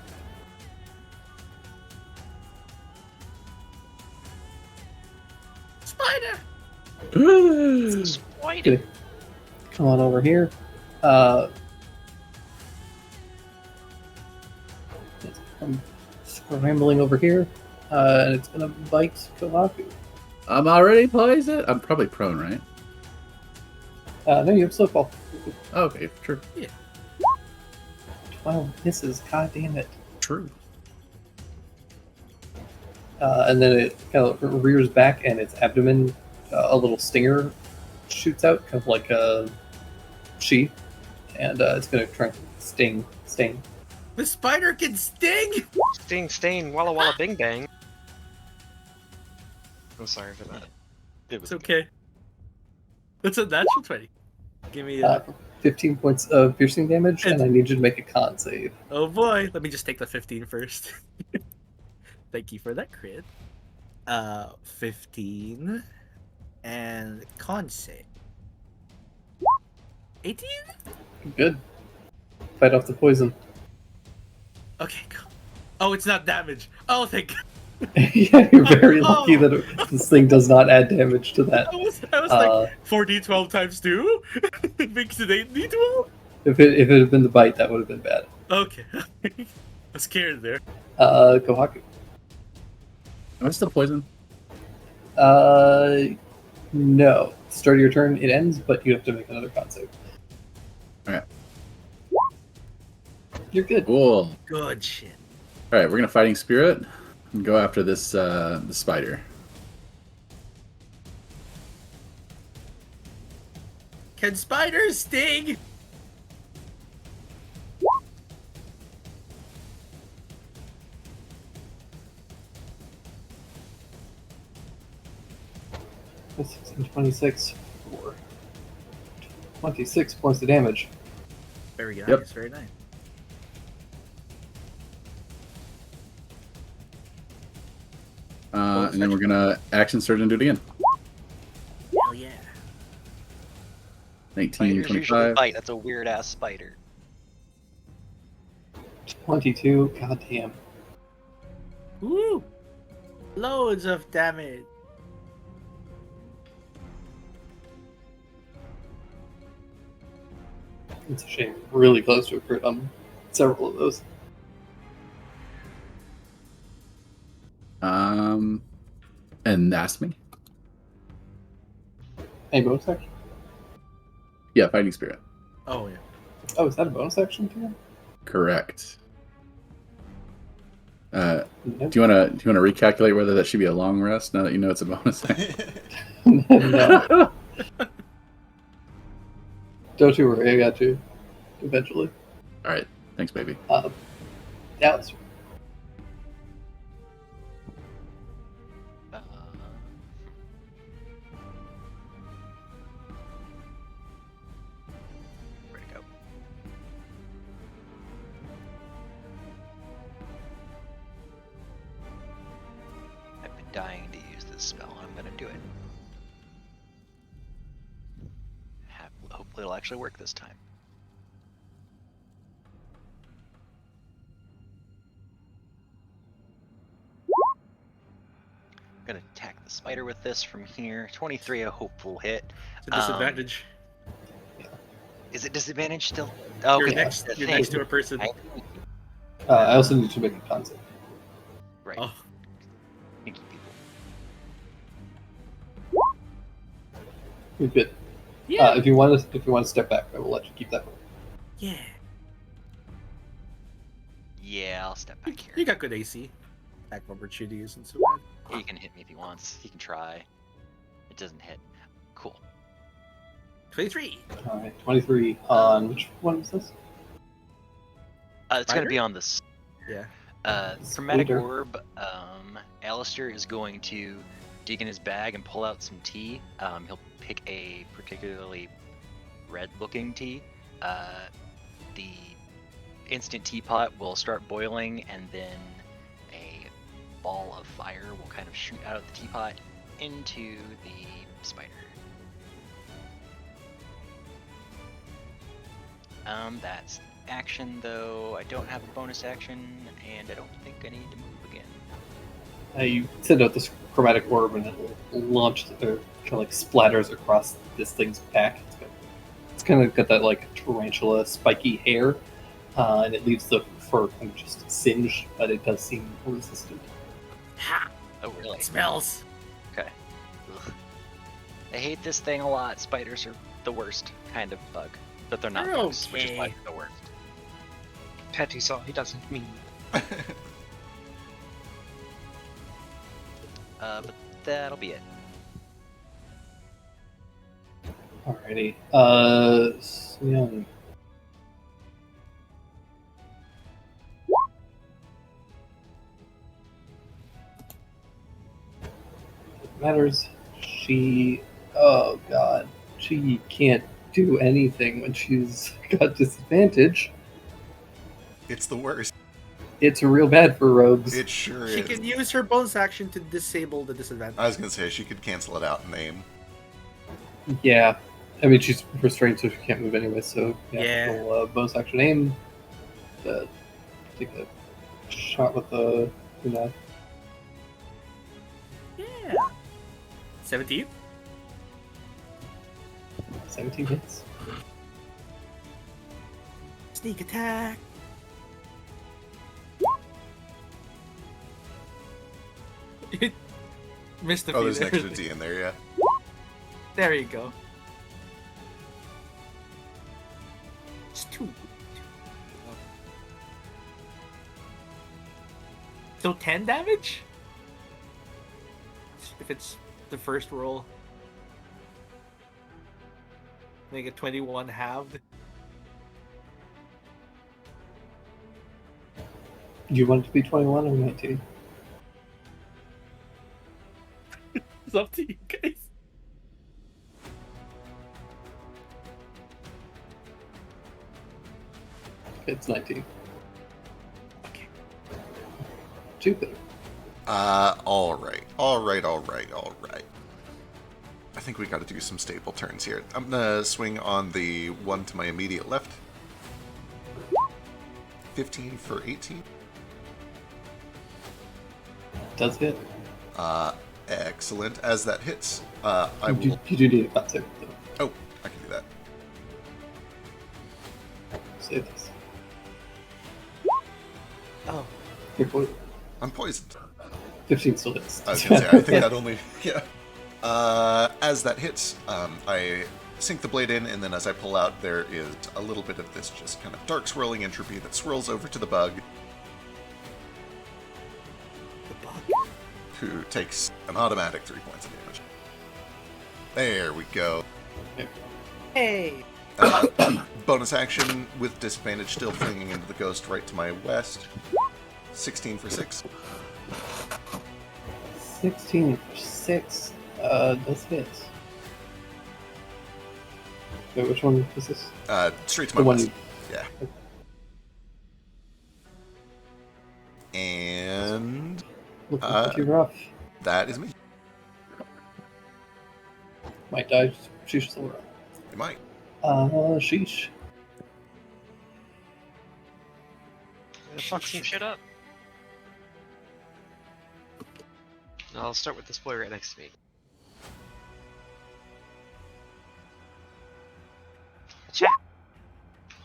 Spider! Spider. Come on over here. I'm scrambling over here, and it's gonna bite Kohaku. I'm already poisoned. I'm probably prone, right? No, you have slip ball. Oh, okay, true. 12 misses, god damn it. True. And then it kind of rears back, and its abdomen, a little stinger shoots out, kind of like a sheath, and it's gonna try and sting. The spider can sting! Stain, walla walla bing bang. I'm sorry for that. It was It's okay. It's a natural 20. Give me a... 15 points of piercing damage, and I need you to make a con save. Oh boy, let me just take the 15 first. Thank you for that crit. 15 and con save. 18? Good. Fight off the poison. Okay, cool. Oh, it's not damage. Oh, thank God. Yeah, you're very lucky that this thing does not add damage to that. I was like 4d12 times 2? It makes it 8d12? If it had been the bite, that would have been bad. Okay. I'm scared there. Kohaku. Am I still poisoned? No. Start of your turn, it ends, but you have to make another con save. Okay. You're good. Cool. Good shit. All right, we're gonna fighting spirit and go after this the spider. Can spiders sting? That's 16, 26 for 26 points of damage. Very nice. Yep. Very nice. And then we're gonna action surge and do it again. Hell yeah. 19, Spiders usually 25. bite. That's a weird ass spider. 22. Goddamn. Woo! Loads of damage. It's a shame. Really close to a crit on several of those. And that's me. Any bonus action? Yeah, fighting spirit. Oh yeah. Oh, is that a bonus action too? Correct. Nope. Do you wanna recalculate whether that should be a long rest now that you know it's a bonus action? No. Don't you worry, I got you. Eventually. All right, thanks, baby. Dallas. Uh, where'd it go? I've been dying to use this spell. I'm gonna do it. Hopefully it'll actually work this time. I'm gonna attack the spider with this from here. 23, a hopeful hit. It's a disadvantage. Is it disadvantage still? Oh, you're 'cause next. that's the You're thing. next to a person. I also need to make a concept. Right. Oh, Sneaky people. You're good. yeah. If you want to step back, I will let you keep that. Yeah. Yeah, I'll step back here. You got good AC. Attack of opportunity isn't so bad. He can hit me if he wants. He can try. It doesn't hit. Cool. 23. All right, 23 on which one is this? It's gonna Spider? be on this. Yeah. Chromatic Spider. orb. Alistair is going to dig in his bag and pull out some tea. He'll pick a particularly red-looking tea. The instant teapot will start boiling, and then a ball of fire will kind of shoot out of the teapot into the spider. That's action, though. I don't have a bonus action, and I don't think I need to move again. You send out this chromatic orb, and it will launch, or kind of like splatters across this thing's back. It's kind of got that like tarantula spiky hair, and it leaves the fur kind of just singed, but it does seem resistant. Ha! Oh, really? It smells. Okay. Ugh. I hate this thing a lot. Spiders are the worst kind of bug. But they're not They're bugs, which is why okay. they're the worst. Petty saw he doesn't mean. But that'll be it. Alrighty. Young. Matters. She. Oh god. She can't do anything when she's got disadvantage. It's the worst. It's real bad for rogues. It sure She is. can use her bonus action to disable the disadvantage. I was gonna say she could cancel it out and aim. Yeah. I mean, she's restrained, so she can't move anyway. So Yeah. We'll, bonus action aim. Take a shot with the. You know. Yeah. 17. 17 hits. Sneak attack. It missed the Oh, there's an feeder. extra D in there, yeah. There you go. It's two. So 10 damage? If it's the first roll. Make it 21 halved. Do you want it to be 21 or 19? It's up to you guys. It's 19. Okay. Jupiter. All right. I think we got to do some staple turns here. I'm gonna swing on the one to my immediate left. 15 for 18. Does hit. Excellent. As that hits, I You will. do need a con save, though. Oh, I can do that. Save this. Oh, You're poisoned. I'm poisoned. 15 still hits. I was gonna say, I think that only. Yeah. As that hits, I sink the blade in, and then as I pull out, there is a little bit of this just kind of dark swirling entropy that swirls over to the bug, the bug. who takes an automatic 3 points of damage. There we go. Hey. Bonus action with disadvantage, still flinging into the ghost right to my west. 16 for 6. 16 for 6. Does hit. Wait, which one is this? Straight to The my one west. you... Yeah. And Looks pretty rough. that is me. Might die. Sheesh still rough. You might. Sheesh. Fuck some shit up. I'll start with this boy right next to me. Chat.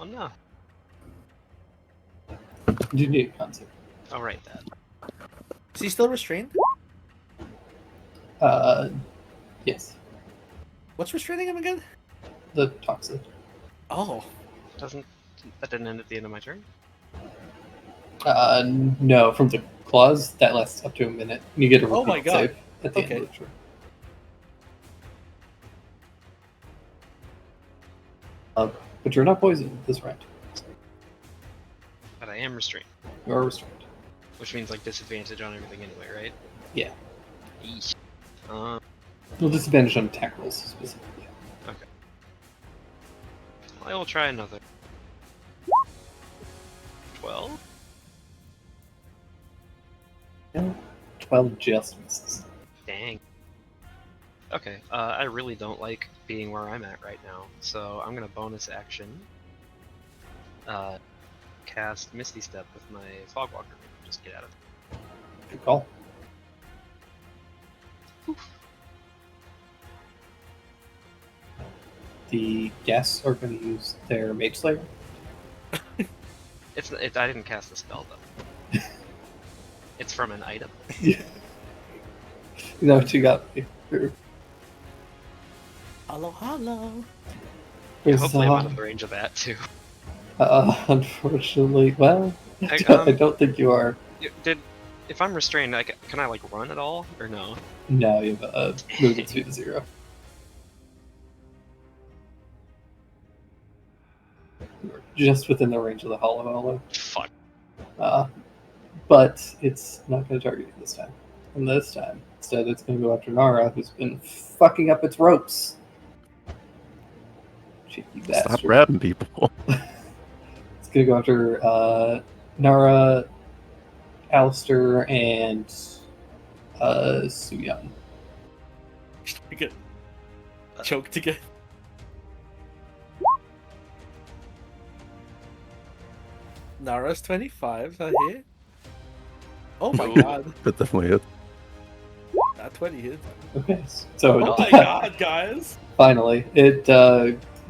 Oh no. Do you need a con save? I'll write that. Is he still restrained? Yes. What's restraining him again? The toxic. Oh. That didn't end at the end of my turn? No, from the claws, that lasts up to a minute. You get a repeat Oh my God. save at the Okay. end of the turn. But you're not poisoned this round. But I am restrained. You are restrained. Which means like disadvantage on everything anyway, right? Yeah. Eesh. Well, disadvantage on attack rolls specifically. Okay. I will try another. 12? Yeah. 12 just misses. Dang. Okay, I really don't like being where I'm at right now, so I'm gonna bonus action cast Misty Step with my Fogwalker. Just get out of it. Good call. The guests are going to use their Mage Slayer. I didn't cast the spell though. It's from an item. Yeah. You know what you got? Hello, hello. Hopefully I'm out of the range of that too. Unfortunately, well, I, I don't think you are. If I'm restrained, can I like run at all or no? No, you have a movement speed of 0. You're just within the range of the Hollow Hollow. Fuck. But it's not going to target you this time. And this time, instead, it's going to go after Nara, who's been fucking up its ropes. Cheeky bastard. Stop grabbing people. It's going to go after Nara, Alistair, and Suyang. You get choked again. Nara's 25, that hit. Oh my Ooh. god, That definitely hit. that 20 hit. Okay, so Oh my god, guys! finally, it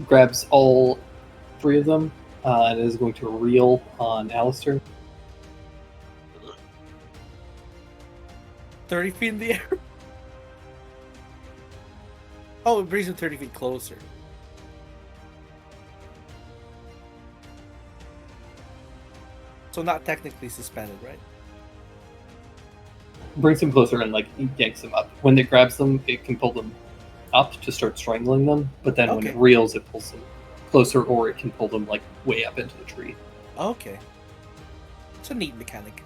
grabs all 3 of them and is going to reel on Alistair. 30 feet in the air. Oh, it brings him 30 feet closer. So not technically suspended, right? Brings him closer and like yanks him up. When it grabs them, it can pull them up to start strangling them. But then when Okay. it reels, it pulls them closer, or it can pull them like way up into the tree. Okay. It's a neat mechanic.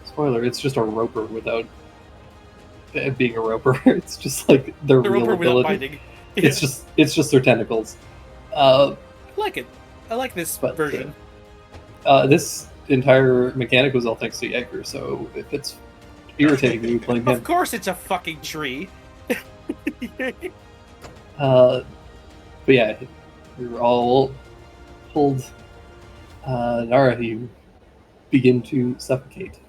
Spoiler: it's just a roper without it being a roper. It's just like their The real roper without ability. binding. It's just their tentacles. Uh, I like it. I like this But, version. this entire mechanic was all thanks to Jaeger, so if it's irritating you, blame him. Of course, it's a fucking tree. But yeah, you're all pulled. Nara, you begin to suffocate.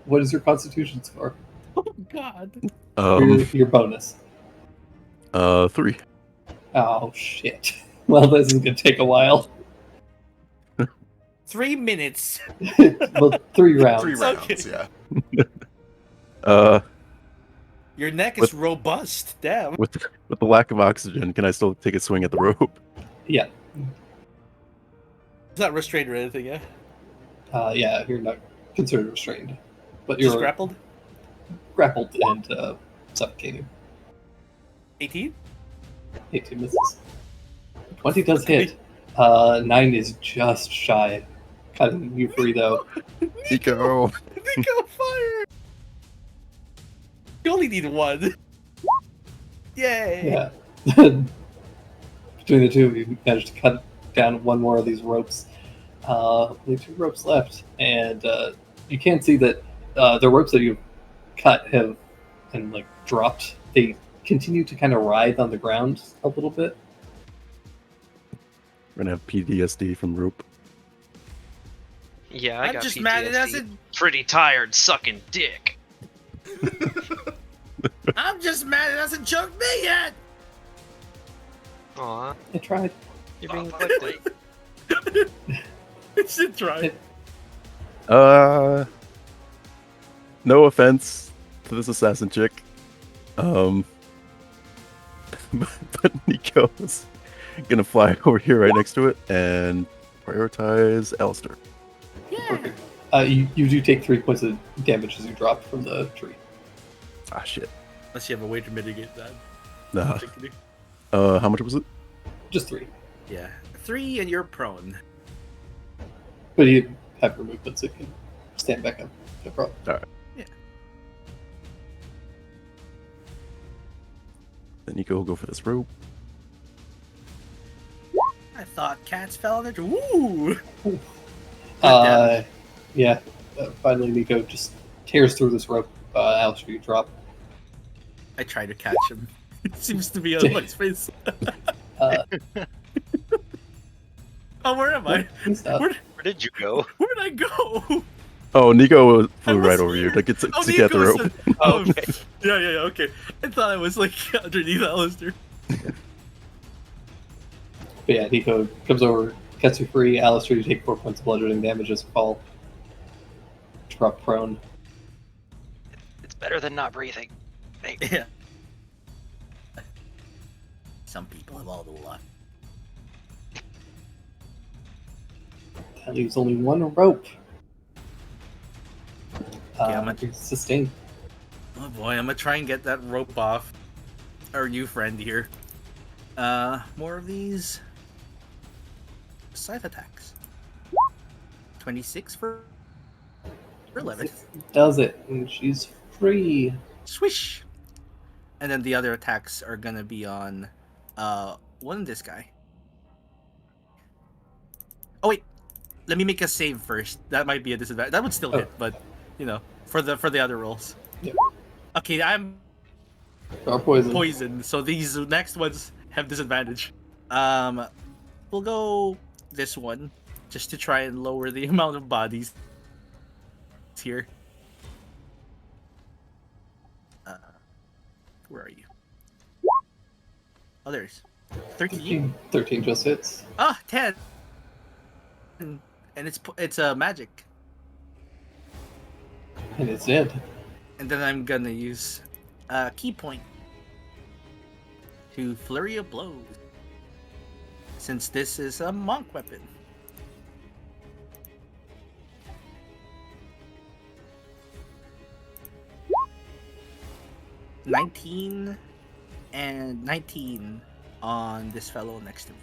What is your constitution score? Oh God. Your bonus. 3. Oh shit. Well, this is gonna take a while. 3 minutes. Well, 3 rounds. 3 rounds, Okay. yeah. Your neck With- is robust. Damn. With the lack of oxygen, can I still take a swing at the rope? Yeah. It's not restrained or anything, yeah? Yeah, you're not considered restrained, but Just you're grappled? grappled and suffocating. 18? 18 misses. 20 does hit. 9 is just shy. Cutting you free though. Nico! Nico, fire! You only need 1. Yay! Yeah. Between the two of you, you managed to cut down one more of these ropes. Only 2 ropes left, and you can see that the ropes that you've cut have and like dropped. They continue to kind of writhe on the ground a little bit. We're gonna have PTSD from rope. Yeah, I I'm got just PTSD. mad it hasn't. Pretty tired sucking dick. I'm just mad it hasn't choked me yet! Aw, I tried. you're being clickbait. I should try. No offense to this assassin chick. But Nico's gonna fly over here right next to it and prioritize Alistair. Yeah. You do take 3 points of damage as you drop from the tree. Ah, shit. Unless you have a way to mitigate that. Nah. How much was it? Just 3. Yeah. 3 and you're prone. But you have your movement so you can stand back up. No problem. Then Nico will go for this rope. I thought cats fell on it. Woo! Yeah. Finally, Nico just tears through this rope. Alistair, you drop. I try to catch him. It seems to be on my face. Uh, Oh, where am I? he's up. Where did you go? Where'd I go? Oh, Nico flew was right over you here. to get to Oh, get the Nico rope. said- oh, Okay. Yeah, okay. I thought I was like underneath Alistair. But yeah, Nico comes over, cuts you free. Alistair, you take 4 points of bludgeoning damage as you fall. Drop prone. It's better than not breathing. Thank you. Yeah. Some people have all the luck. That leaves only 1 rope. I'm a- Sustain. Oh boy, I'm gonna try and get that rope off. Our new friend here. More of these scythe attacks. 26 for 11. Does it, and she's free. Swish! And then the other attacks are gonna be on one this guy. Oh wait, let me make a save first. That might be a disadvantage. That would still hit, but you know, for the other rolls. Yep. Okay, I'm Draw poison. poisoned, so these next ones have disadvantage. We'll go this one just to try and lower the amount of bodies here. Where are you? Oh, there's 13. 13 just hits. Ah, 10. And it's a magic. And it's dead. And then I'm gonna use key point to flurry of blows. Since this is a monk weapon. $19 and 19 on this fellow next to me.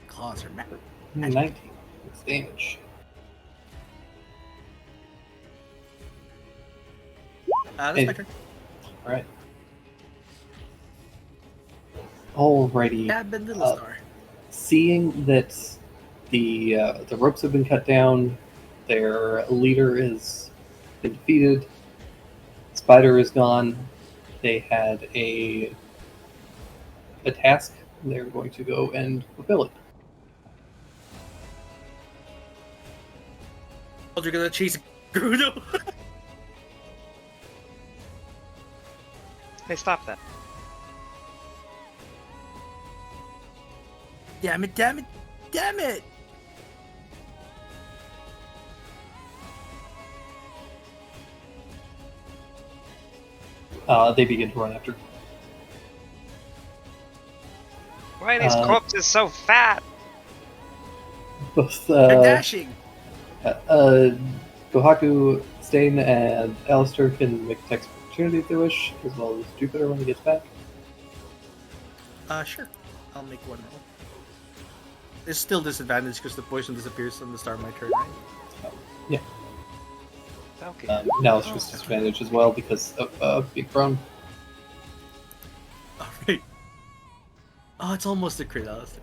Claws are magic. 19. It's damage. That's Hey. my turn. Alright. Alrighty. Cabin Little Uh, Star. Seeing that the ropes have been cut down, their leader has been defeated, Spider is gone. They had a task. They're going to go and fulfill it. Oh, you're gonna chase Grudo. Hey, stop that. Damn it! Damn it! Damn it! They begin to run after. Why are these Uh, corpses so fat? Both They're dashing. Kohaku, Stain, and Alistair can make attacks of opportunity if they wish, as well as Jupiter when he gets back. Sure. I'll make one roll. It's still disadvantage because the poison disappears on the start of my turn, right? Okay. Now it's just disadvantage as well because of being prone. Alright. Oh, it's almost a crit, Alistair.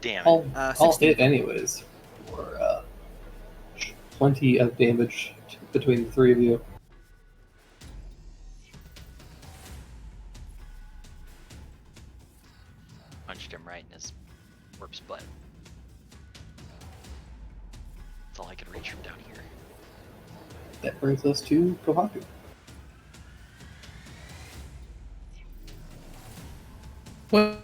Damn it. I'll 16. hit anyways for plenty of damage between the three of you. Punched him right in his corpse butt. That's all I could reach from down here. That brings us to Kohaku. Well,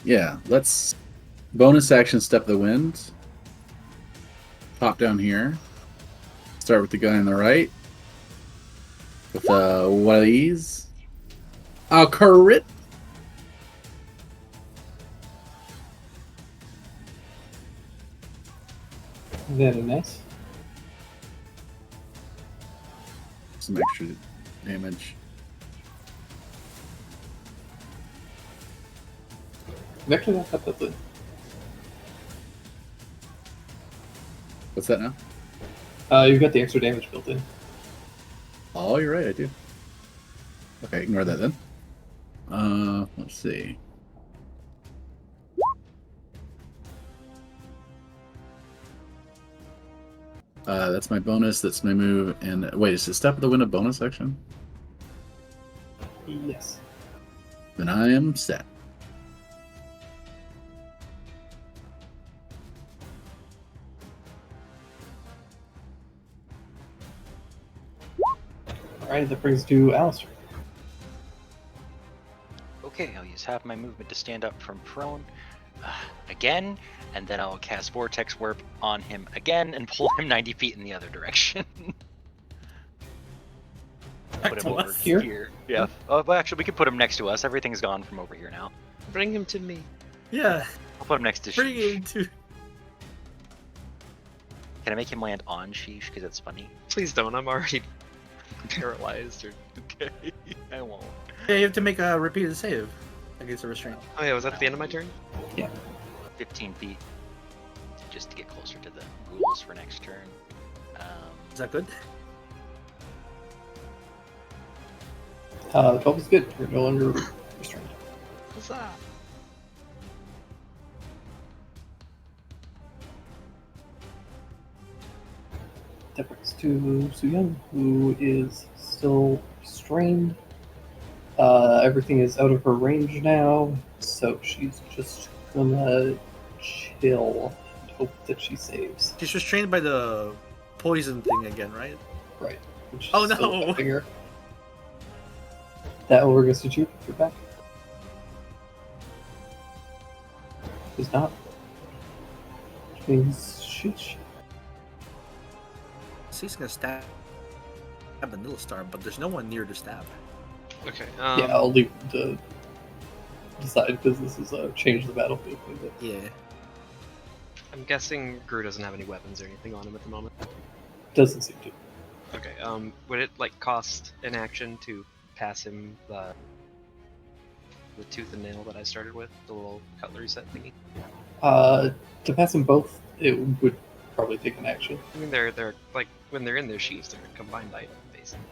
yeah, let's bonus action step the wind. Pop down here. Start with the guy on the right. With one of these. A crit. Very nice. Some extra damage. We actually don't have that. What's that now? You've got the extra damage built in. Oh, you're right, I do. Okay, ignore that then. Let's see. That's my bonus, that's my move, and wait, is the step of the wind a bonus action? Yes. Then I am set. Alright, that brings us to Alistair. Okay, I'll use half my movement to stand up from prone again, and then I'll cast Vortex Warp on him again and pull him 90 feet in the other direction. Back Put to him over us. here. Yeah. Oh, well, actually, we can put him next to us. Everything's gone from over here now. Bring him to me. Yeah, I'll put him next to bring Sheesh. him to. Can I make him land on Sheesh? Because that's funny. Please don't. I'm already paralyzed. Or... Okay, I won't. Yeah, you have to make a repeated save against a restraint. Oh yeah, was that the end of my turn? 15 feet. Just to get closer to the ghouls for next turn. Is that good? 12 is good. You're no longer restrained. What's that? That brings to Suyun, who is still restrained. Everything is out of her range now, so she's just gonna chill and hope that she saves. She's restrained by the poison thing again, right? Right. Which is Oh, still no. affecting her. That will bring us to you if you're back. Is not. Which means sheesh. She's gonna stab a little star, but there's no one near to stab. Okay. Yeah, I'll leave to decide because this is change the battlefield quite a bit. Yeah. I'm guessing Gru doesn't have any weapons or anything on him at the moment. Doesn't seem to. Okay. Would it like cost an action to pass him the the tooth and nail that I started with, the little cutlery set thingy. To pass them both, it would probably take an action. I mean, they're like when they're in their sheaths, they're a combined item, basically.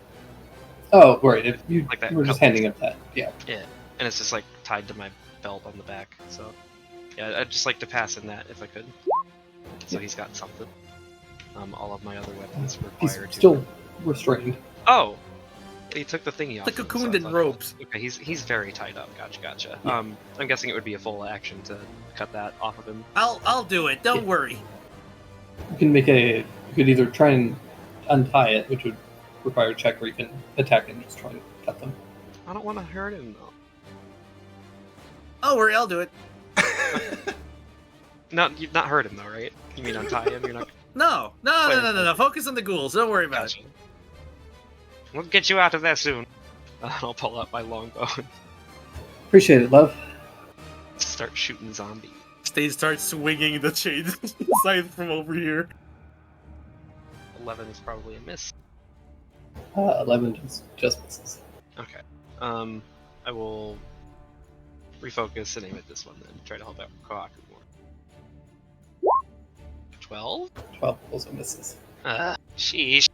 Oh, right. If you, Like that you were just couple. handing up that, yeah. Yeah, and it's just like tied to my belt on the back. So, yeah, I'd just like to pass in that if I could. So he's got something. All of my other weapons He's require to. still restrained. Oh, he took the thingy off. The him, so cocooned I in thought- ropes. Okay, he's very tied up. Gotcha. Yeah. I'm guessing it would be a full action to cut that off of him. I'll do it. Don't Yeah. worry. You can make you could either try and untie it, which would require a check, or you can attack and just try and cut them. I don't want to hurt him though. Don't worry, I'll do it. You've not hurt him though, right? You mean untie him? You're not. No. Focus on the ghouls. Don't worry about Gotcha. We'll get you out of there soon. I'll pull out my longbow and Appreciate it, love. start shooting zombies. it. Stage starts swinging the chain scythe from over here. 11 is probably a miss. 11 just misses. Okay. I will refocus and aim at this one then. Try to help out Kohaku more. 12? 12 also misses. Sheesh.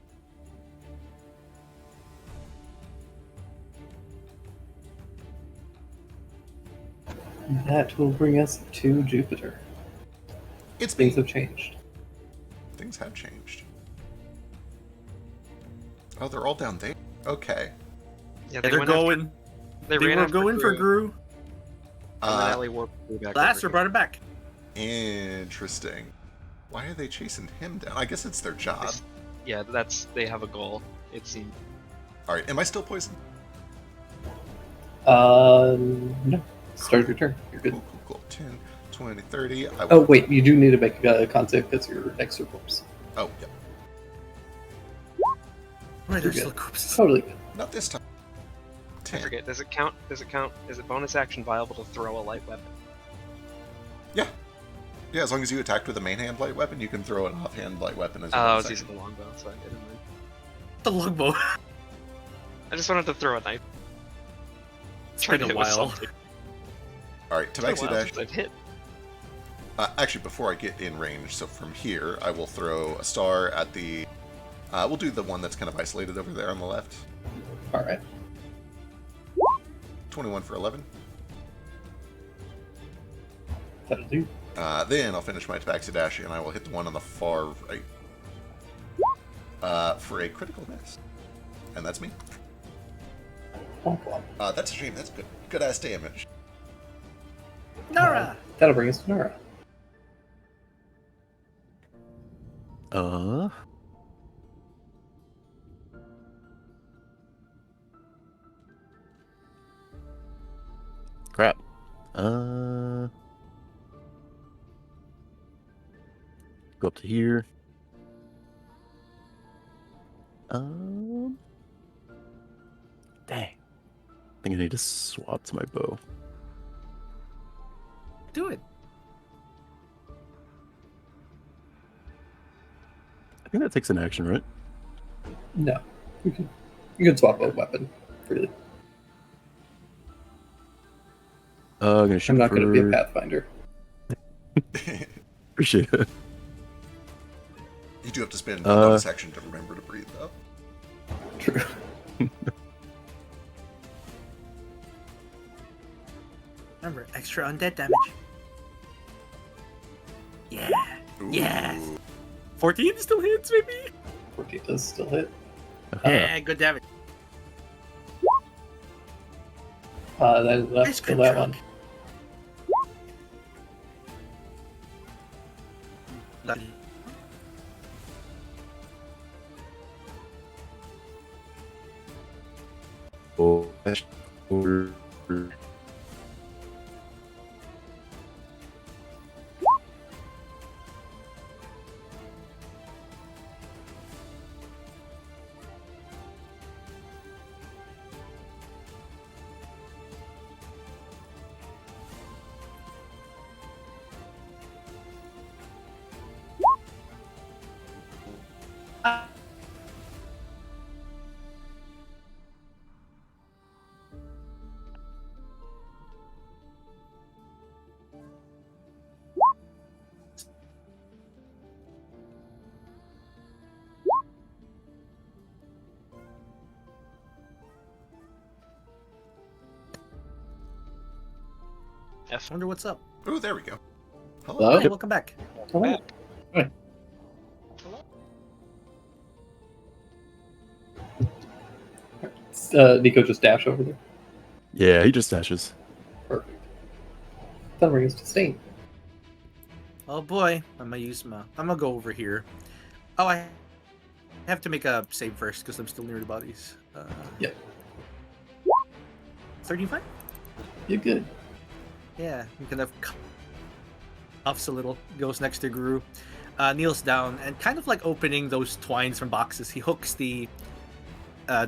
That will bring us to Jupiter. It's Things me. have changed. Things have changed. Oh, they're all down there. Okay. Yeah, They're went after- going. They They ran were after going for Gru, Gru. and then Uh, Ellie warped Gru back Blaster over brought it back. interesting. Why are they chasing him down? I guess it's their job. here. Yeah, they have a goal. It seems. All right. Am I still poisoned? No. Start your turn. You're good. Cool. 10, 20, 30. I Oh, wait, you do need to make a con save because you're extra corpse. Oh, yep. Right, You're there's good. still corpses. Totally good. Not this time. I 10. forget. Does it count? Is it bonus action viable to throw a light weapon? Yeah. Yeah, as long as you attacked with a main hand light weapon, you can throw an offhand light weapon as Oh, I well. was using the longbow, so I didn't mind. The longbow. I just wanted to throw a knife. It's Try been to a hit with while. something. All right, It's been a Tabaxi while Dash. since I've hit. Actually, before I get in range, so from here, I will throw a star at the. We'll do the one that's kind of isolated over there on the left. All right. 21 for 11. That'll do. Then I'll finish my Tabaxi Dash, and I will hit the one on the far right. For a critical miss. And that's me. Womp womp. That's a shame. That's good. Good ass damage. Nara. That'll bring us to Nara. Crap. Go up to here. Dang. I think I need to swap to my bow. Do it. I think that takes an action, right? No. You can swap a weapon freely. I'm gonna shoot I'm not for... going to be a Pathfinder. Appreciate it. You do have to spend a bonus action to remember to breathe, though. True. Remember, extra undead damage. Yeah. Yes. Ooh. 14 still hits, maybe? 14 does still hit. Yeah, good damage. That Nice left for good that truck. one. Oh, dash over. I wonder what's up. Oh, there we go. Hello. Hello? Hey, welcome back. Oh, Nico just dash over there. Yeah, he just dashes. Perfect. Thundering is disdain. Oh boy, I'm gonna go over here. Oh, I have to make a save first because I'm still near the bodies. Yep. 35? You're good. Yeah, he kind of cuffs a little, goes next to Guru, kneels down, and kind of like opening those twines from boxes, he hooks the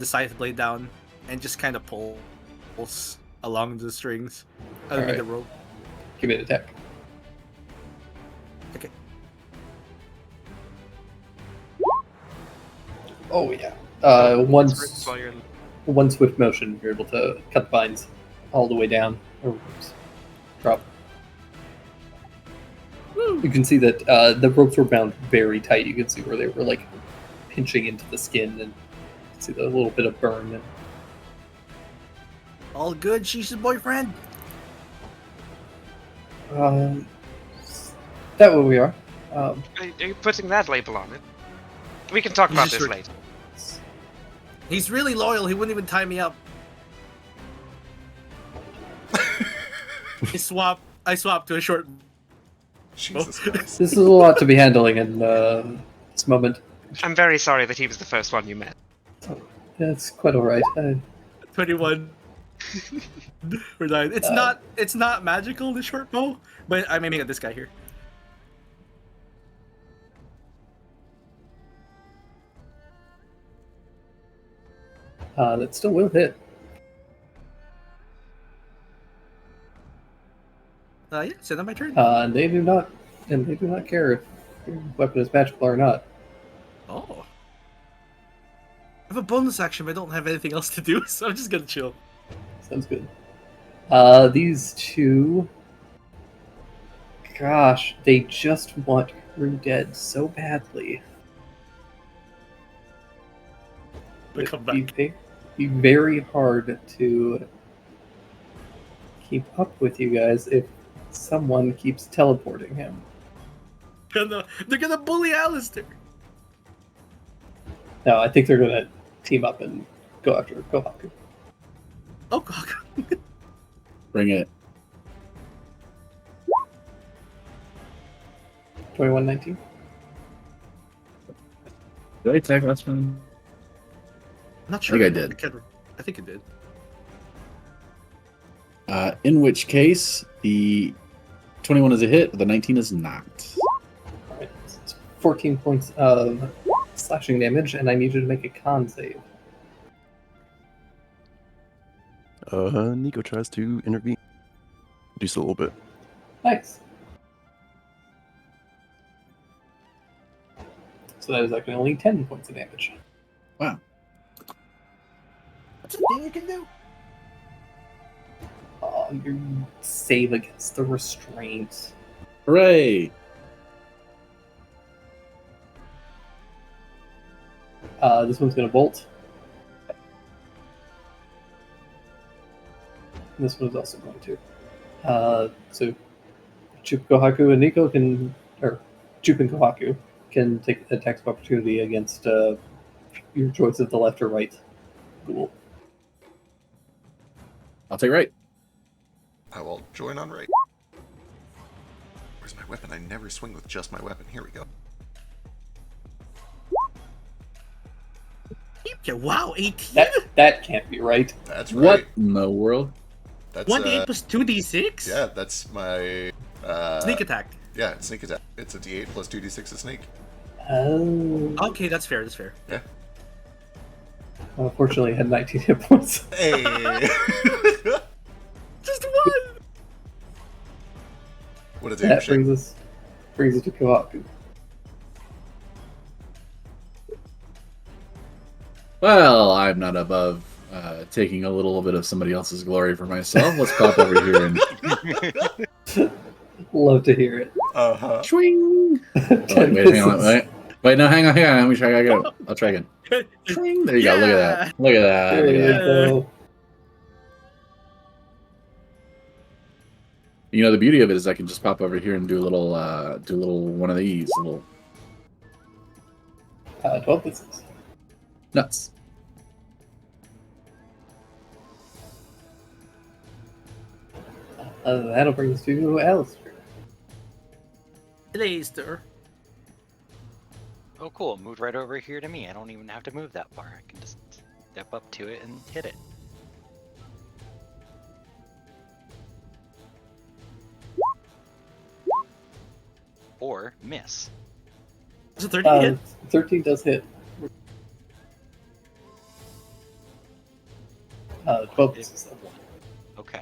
scythe blade down and just kind of pulls along the strings. I mean, Alright. the rope. Give me an attack. Okay. Oh yeah. First, while you're One swift motion, you're able to cut the vines all the way down. Or drop. You can see that the ropes were bound very tight. You can see where they were like pinching into the skin, and you can see the little bit of burn. And All good, she's his boyfriend. that what we are. Are you putting that label on it? We can talk He's about just this re- later. He's really loyal, he wouldn't even tie me up. I swapped to a short. Jesus Christ. This is a lot to be handling in this moment. I'm very sorry that he was the first one you met. That's quite all right. 21. We're dying. It's not magical, the short bow, but I'm aiming at this guy here. That still will hit. Yeah, so then my turn. And they do not care if your weapon is magical or not. Oh. I have a bonus action, but I don't have anything else to do, so I'm just gonna chill. Sounds good. These two, gosh, they just want Crew dead so badly. They come It'd be very hard to keep up with you guys if someone keeps teleporting him. They're gonna bully Alistair. No, I think they're gonna team up and go after Kohaku. Oh god. Bring it. 21-19. Did I attack last one? I'm not sure. I think I did. I think it did. In which case, the 21 is a hit, but the 19 is not. Alright, it's 14 points of slashing damage, and I need you to make a con save. Nico tries to intervene. Just a little bit. Nice. So that is actually only 10 points of damage. Wow. That's a thing you can do. You save against the restraint. Hooray! This one's going to bolt. And this one is also going to. So Jupe, Kohaku, and Nico can, or Jupe and Kohaku can take attacks of opportunity against your choice of the left or right ghoul. I'll take right. I will join on right. Where's my weapon? I never swing with just my weapon. Here we go. Yeah, wow, 18? That can't be right. That's What right. in the world? That's 1d8 plus 2d6? yeah, that's my Sneak attack. Yeah, it's sneak attack. It's a d8 plus 2d6 of sneak. Oh. Okay, that's fair, that's fair. Yeah. Unfortunately, I had 19 hit points. Hey. Just one! What a damn That shame. brings us to Kohaku. Well, I'm not above taking a little bit of somebody else's glory for myself. Let's pop over here and Love to hear it. Uh-huh. swing. Oh, 10 wait, hang on, misses. wait, no, hang on. Let me try again. I'll try again. Swing. There you go. Look at that. Look at that. There Look you at that. go. You know, the beauty of it is I can just pop over here and do a little one of these little 12 pieces. nuts. That'll bring us to Alistair. Today's stir. Oh, cool. Moved right over here to me. I don't even have to move that far. I can just step up to it and hit it. Or miss. Is it 13 hit? 13 does hit. 12 pieces. Okay.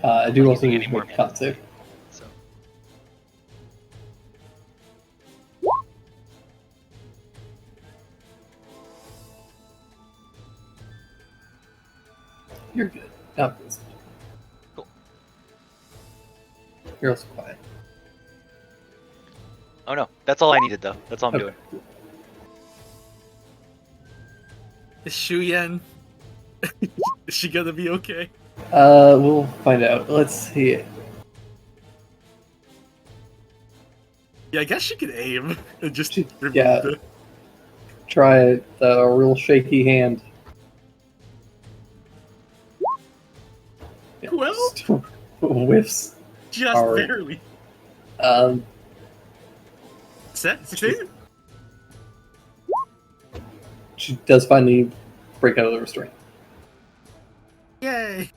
I do Not also using need any to more make a con mana. save. So You're good. Not this. Cool. You're also quiet. oh no, that's all I needed though. That's all I'm Okay. doing. Is Shuyan? Is she gonna be okay? We'll find out. Let's see. Yeah, I guess she could aim and just She- remove yeah. it. Try it. A real shaky hand. Yeah, Well? just whiffs. Just Alright. barely. Um, Set 16? she does finally break out of the restraint. Yay!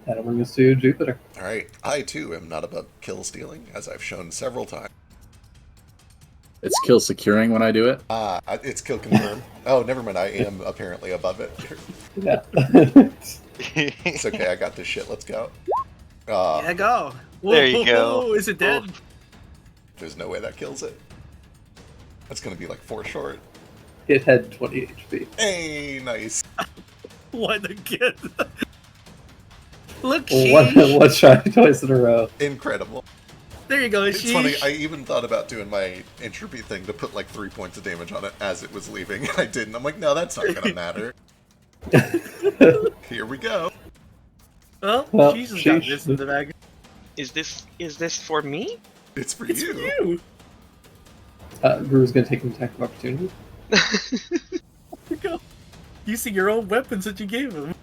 That'll bring us to Jupiter. All right, I too am not above kill stealing, as I've shown several times. It's kill securing when I do it. It's kill confirmed. Oh, never mind. I am apparently above it. Yeah. It's okay. I got this shit. Let's go. Yeah, go. Whoa, There you go. whoa, is it dead? There's no way that kills it. That's gonna be like 4 short. It had 20 HP. Hey, nice. What again? Look, One sheesh. shot twice in a row. Incredible. There you go, It's sheesh. funny. I even thought about doing my entropy thing to put like 3 points of damage on it as it was leaving. I didn't. I'm like, no, that's not gonna matter. Here we go. Well, Well, sheesh has got sheesh. this in the bag. Is this for me? It's for It's you. for you. Gru's gonna take an attack of opportunity. There you go. Using your own weapons that you gave him.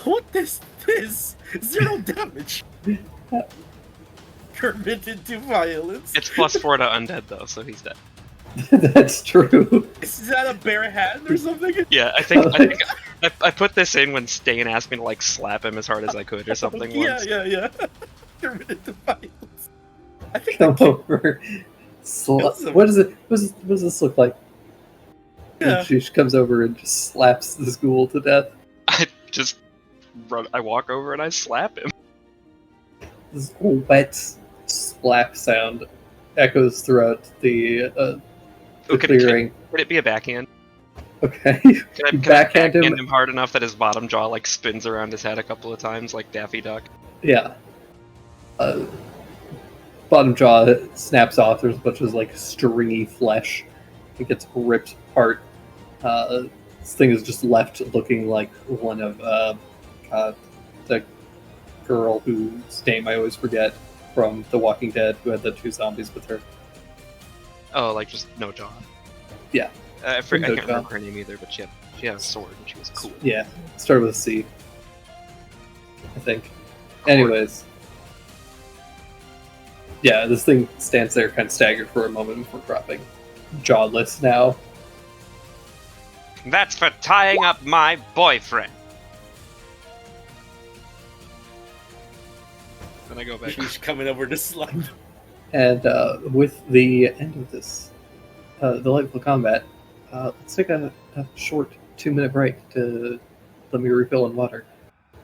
What is this? 0 damage. Permitted to violence. It's +4 to undead though, so he's dead. That's true. Is that a bare hand or something? Yeah, I put this in when Stain asked me to like slap him as hard as I could or something Yeah, once. yeah. Permitted to violence. I think Come that over. Awesome. What does it? What does this look like? Yeah. And she comes over and just slaps this ghoul to death. I just run. I walk over and I slap him. This wet slap sound echoes throughout the Oh, clearing. Could it be a backhand? Okay. Can I Backhand him? him hard enough that his bottom jaw like spins around his head a couple of times, like Daffy Duck? Yeah. Bottom jaw snaps off. There's a bunch of like stringy flesh. It gets ripped apart. This thing is just left looking like one of the girl whose name I always forget from The Walking Dead, who had the 2 zombies with her. Oh, like just no jaw. Yeah. I No can't jaw. remember her name either, but she had a sword and she was cool. Yeah, started with a C, I think. Anyways. Yeah, this thing stands there kind of staggered for a moment before dropping. Jawless now. That's for tying up my boyfriend. Then I go back. she's coming over to slap. And with the end of this delightful combat, let's take a short 2-minute break to let me refill in water.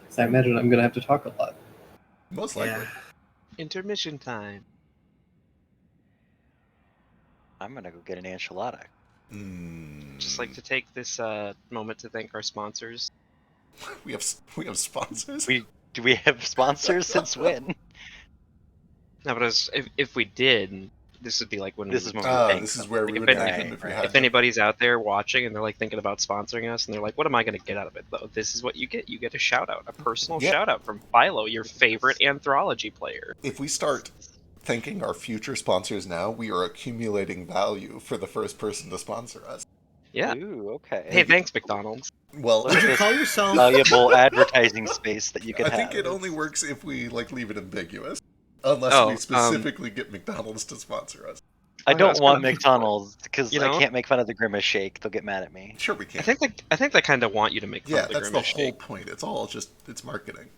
So I imagine I'm going to have to talk a lot. Most likely. Yeah. Intermission time. I'm gonna go get an enchilada. Just like to take this moment to thank our sponsors. we have sponsors. Do we have sponsors since when? No, but if we did, this would be like when This we is would when we This is where we Like, would if thank any- them if we right. had if them. anybody's out there watching and they're like thinking about sponsoring us and they're like, what am I going to get out of it though? This is what you get. You get a shout out, a personal Yeah. shout out from Philo, your favorite anthology player. If we start thanking our future sponsors now, we are accumulating value for the first person to sponsor us. Yeah. Ooh, okay. Hey, thanks McDonald's. Well, Look Would at you this call yourself? valuable advertising space that you I could think have. it only works if we like leave it ambiguous, unless Oh, we specifically get McDonald's to sponsor us. I I don't was want gonna- McDonald's because You I know? can't make fun of the Grimace Shake. They'll get mad at me. Sure, we can. I think they kind of want you to make fun Yeah, of the that's the Grimace whole Shake. point. It's all just it's marketing.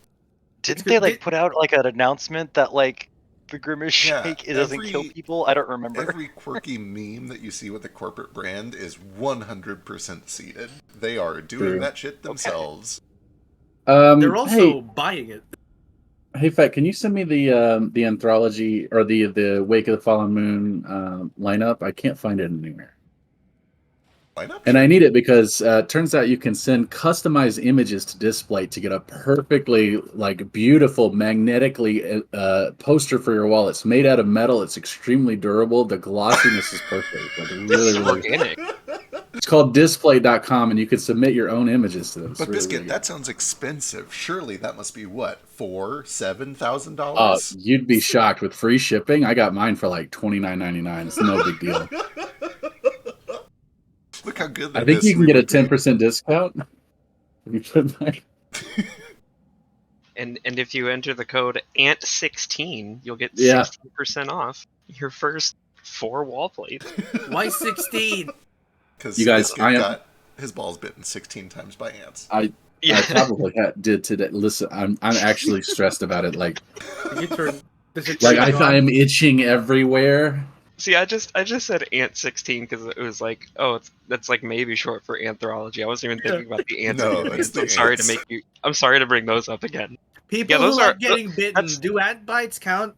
Didn't good. they like put out like an announcement that like the Grimace Yeah, Shake it doesn't kill every- people? I don't remember. Every quirky meme that you see with the corporate brand is 100% seeded. They are doing True. that shit themselves. They're also Hey, buying it. hey, Fat, can you send me the anthology or the Wake of the Fallen Moon lineup? I can't find it anywhere. Lineup? And I need it because it turns out you can send customized images to Display to get a perfectly like beautiful magnetically poster for your wall. It's made out of metal. It's extremely durable. The glossiness is perfect. Like really, really. Organic. It's called display.com and you can submit your own images to them. It's But really, Biscuit, really that sounds expensive. Surely that must be what, $7,000? good. You'd be shocked with free shipping. I got mine for like $29.99. It's no big deal. Look how good I that think is. you can get a 10% discount. If you put mine. And if you enter the code ANT16, you'll get Yeah. 16% off your first 4 wall plates. Why 16? Because You guys, Biscuit I am- got his balls bitten 16 times by ants. I probably did today. Listen, I'm actually stressed about it. Like Did you turn? Does it like turn on? I'm itching everywhere. See, I just said ANT16 because it was like, oh, that's like maybe short for anthology. I wasn't even thinking about the ants. No, in your it's names. the I'm sorry to ants. make you. I'm sorry to bring those up again. People Yeah, those who are- like getting bitten. that's- Do ant bites count?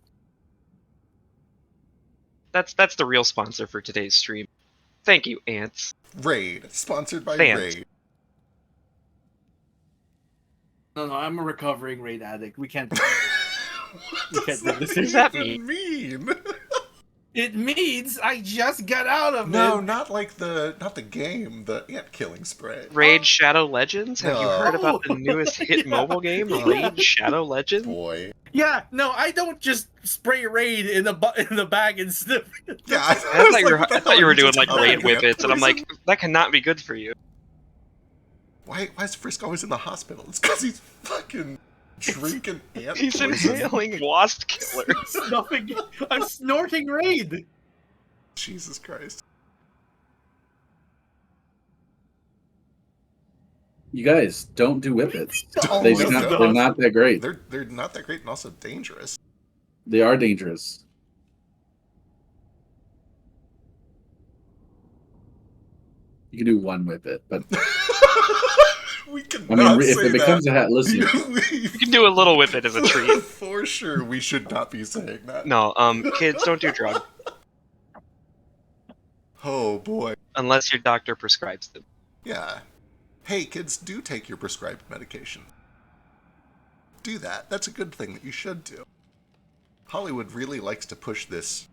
That's the real sponsor for today's stream. Thank you, ants. Raid, sponsored by Fans. Raid. No, I'm a recovering raid addict. We can't. What can't does do this. that Does that even mean? It means I just got out of No, it. not the game, the ant killing spray. Raid Shadow Legends. Have you heard about the No. newest hit Yeah. mobile game, Raid Shadow Legends? Boy. Yeah, no, I don't just spray raid in the bag and sniff. it. Yeah, I thought you were doing like raid ant whippets, and I'm poison? like, that cannot be good for you. Why is Frisk always in the hospital? It's because he's fucking drinking ant He's poison. inhaling wasp killer. Snuffing. I'm snorting raid. Jesus Christ. You guys don't do whippets. Oh, They no, do not, no. they're not that great. They're not that great and also dangerous. They are dangerous. You can do one whippet, but We can I not mean, if say it becomes that. a hat, listen. You can do a little whippet as a treat. For sure, we should not be saying that. No, kids, don't do drugs Oh boy. unless your doctor prescribes them. Yeah. Hey, kids, do take your prescribed medication. Do that. That's a good thing that you should do. Hollywood really likes to push this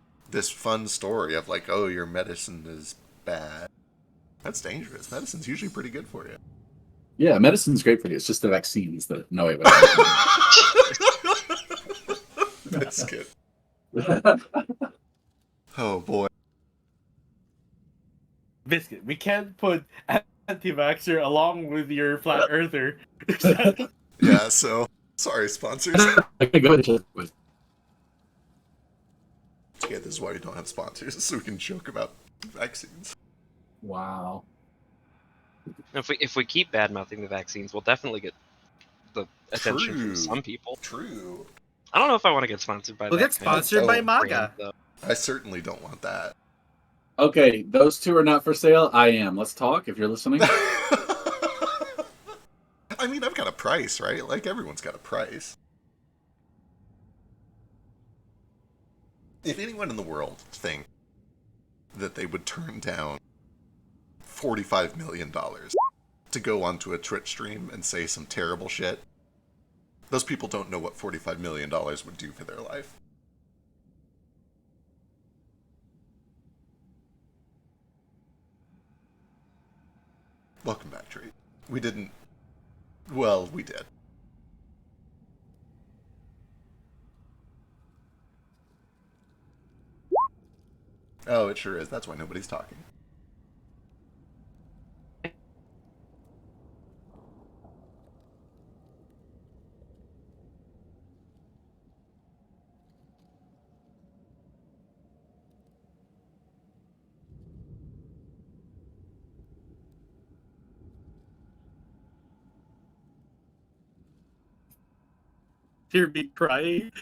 fun story of like, oh, your medicine is bad. That's dangerous. Medicine's usually pretty good for you. Yeah, medicine's great for you. It's just the vaccines that no wait. Biscuit. Oh boy. Biscuit, we can't put anti-vaxxer along with your flat earther. Yeah, so sorry, sponsors. Okay, go ahead. With Yeah, this is why we don't have sponsors, so we can joke about vaccines. wow. If we keep bad mouthing the vaccines, we'll definitely get the attention True. from some people. True. I don't know if I want to get sponsored by. We'll that get kind of sponsored by brand, MAGA. though. I certainly don't want that. Okay, those two are not for sale. I am. Let's talk if you're listening. I mean, I've got a price, right? Like, everyone's got a price. If anyone in the world think that they would turn down $45 million to go onto a Twitch stream and say some terrible shit, those people don't know what $45 million would do for their life. Welcome back, Tree. We didn't... Well, we did. Oh, it sure is. That's why nobody's talking. Hear me crying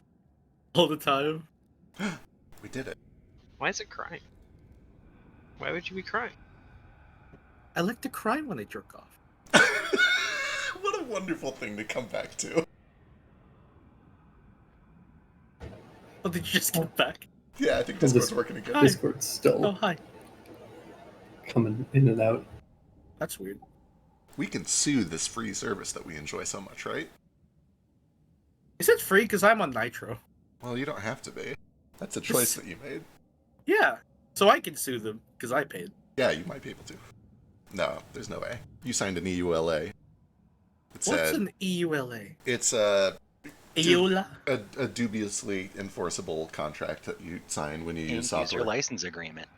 all the time. We did it. Why is it crying? Why would you be crying? I like to cry when I jerk off. What a wonderful thing to come back to. Oh, did you just get back? Yeah, I think Well, Discord's this- working again. Hi. Discord's still Oh, hi. coming in and out. That's weird. We can sue this free service that we enjoy so much, right? Is it free? Because I'm on Nitro. Well, you don't have to be. That's a choice that you made. Yeah. So I can sue them because I paid. Yeah, you might be able to. No, there's no way. You signed an EULA. It What's said an EULA? it's a EULA? dubiously enforceable contract that you sign when you use User software. license agreement.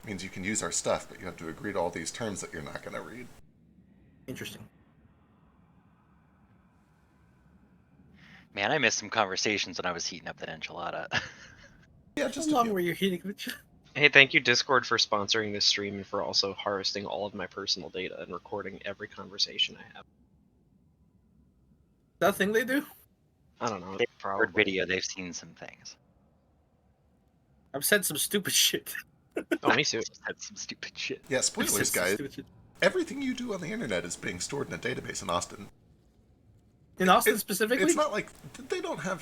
Means you can use our stuff, but you have to agree to all these terms that you're not going to read. Interesting. Man, I missed some conversations when I was heating up that enchilada. Yeah, How just a long few. were you heating with? Hey, thank you Discord for sponsoring this stream and for also harvesting all of my personal data and recording every conversation I have. That thing they do? I don't know. They've Probably. heard video, they've seen some things. I've said some stupid shit. Oh, me too. Said some stupid shit. Yeah, I've spoilers, said some guys. stupid shit. Everything you do on the internet is being stored in a database in Austin. In Austin It- specifically? It's not like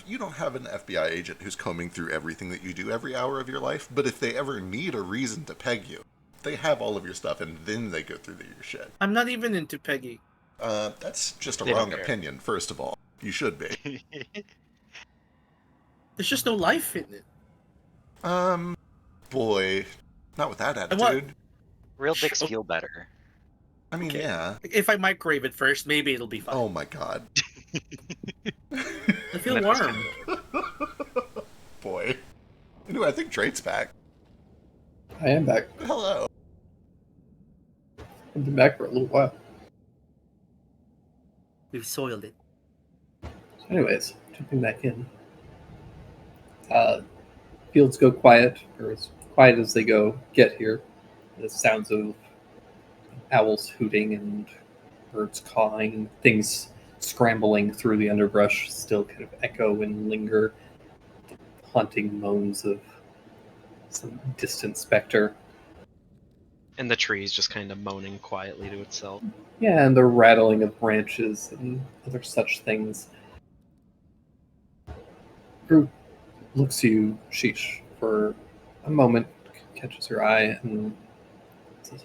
you don't have an FBI agent who's combing through everything that you do every hour of your life, but if they ever need a reason to peg you, they have all of your stuff and then they go through your shit. I'm not even into Peggy. That's just a They don't wrong care. opinion, first of all. You should be. There's just no life in it. Boy, not with that I want- attitude. Real dicks Sure. feel better. I mean, Okay. yeah. If I microwave it first, maybe it'll be fine. Oh my god. I feel warm. Boy. Anyway, I think Drake's back. I am back. Hello. I've been back for a little while. We've soiled it. Anyways, jumping back in. Fields go quiet, or as quiet as they get here. The sounds of owls hooting and birds cawing, things scrambling through the underbrush still kind of echo and linger. The haunting moans of some distant specter. And the tree's just kind of moaning quietly to itself. Yeah, and the rattling of branches and other such things. Group looks to you, Sheesh, for a moment, catches your eye, and says,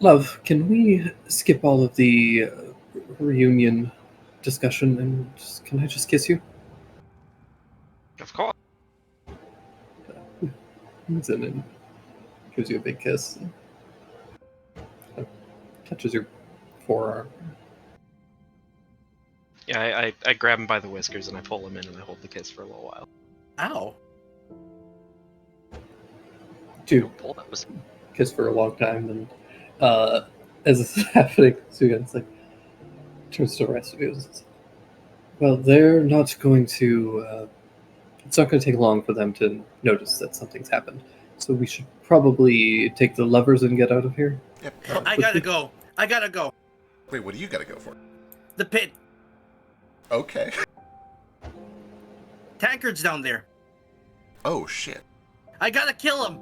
Love, can we skip all of the reunion discussion and can I just kiss you? Of course. Leans in and gives you a big kiss. Touches your forearm. Yeah, I grab him by the whiskers and I pull him in and I hold the kiss for a little while. Ow. Two Pull that was kiss for a long time, and as this is happening, Sugan's like turns to the rest of you and says, well, they're not going to it's not going to take long for them to notice that something's happened, so we should probably take the lovers and get out of here. Yep. I gotta go. I gotta go. Wait, what do you gotta go for? The pit. Okay. Tankard's down there. Oh, shit. I gotta kill him.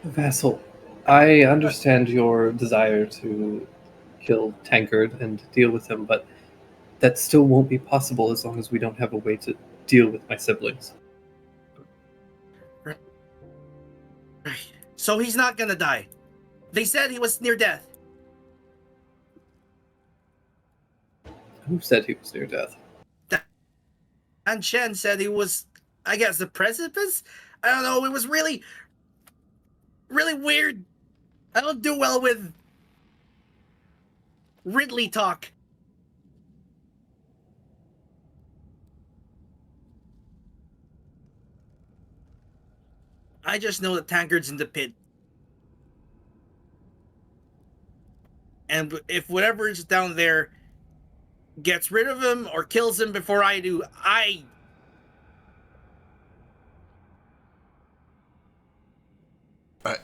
Vassal, I understand your desire to kill Tankard and deal with him, but that still won't be possible as long as we don't have a way to deal with my siblings. Right. So he's not gonna die. They said he was near death. Who said he was near death? And Shen said he was, I guess, the precipice? I don't know, it was really really weird. I don't do well with Ridley talk. I just know that Tankard's in the pit. And if whatever is down there gets rid of him or kills him before I do,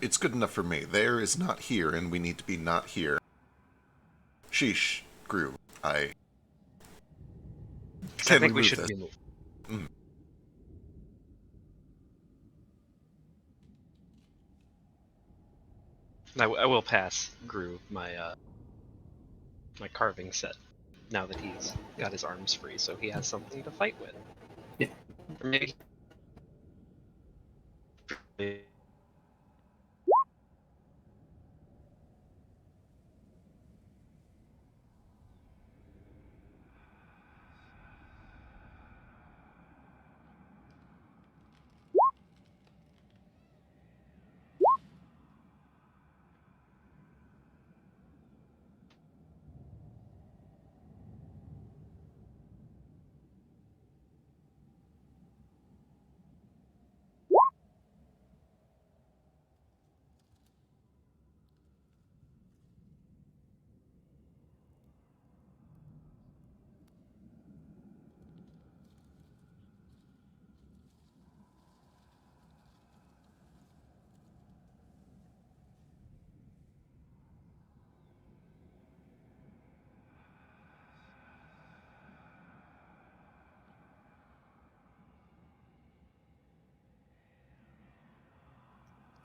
It's good enough for me. There is not here, and we need to be not here. Sheesh, Gru. I 'Cause I can think we remove should this. remove. I will pass Gru my carving set now that he's got his arms free, so he has something to fight with. Yeah. Or maybe.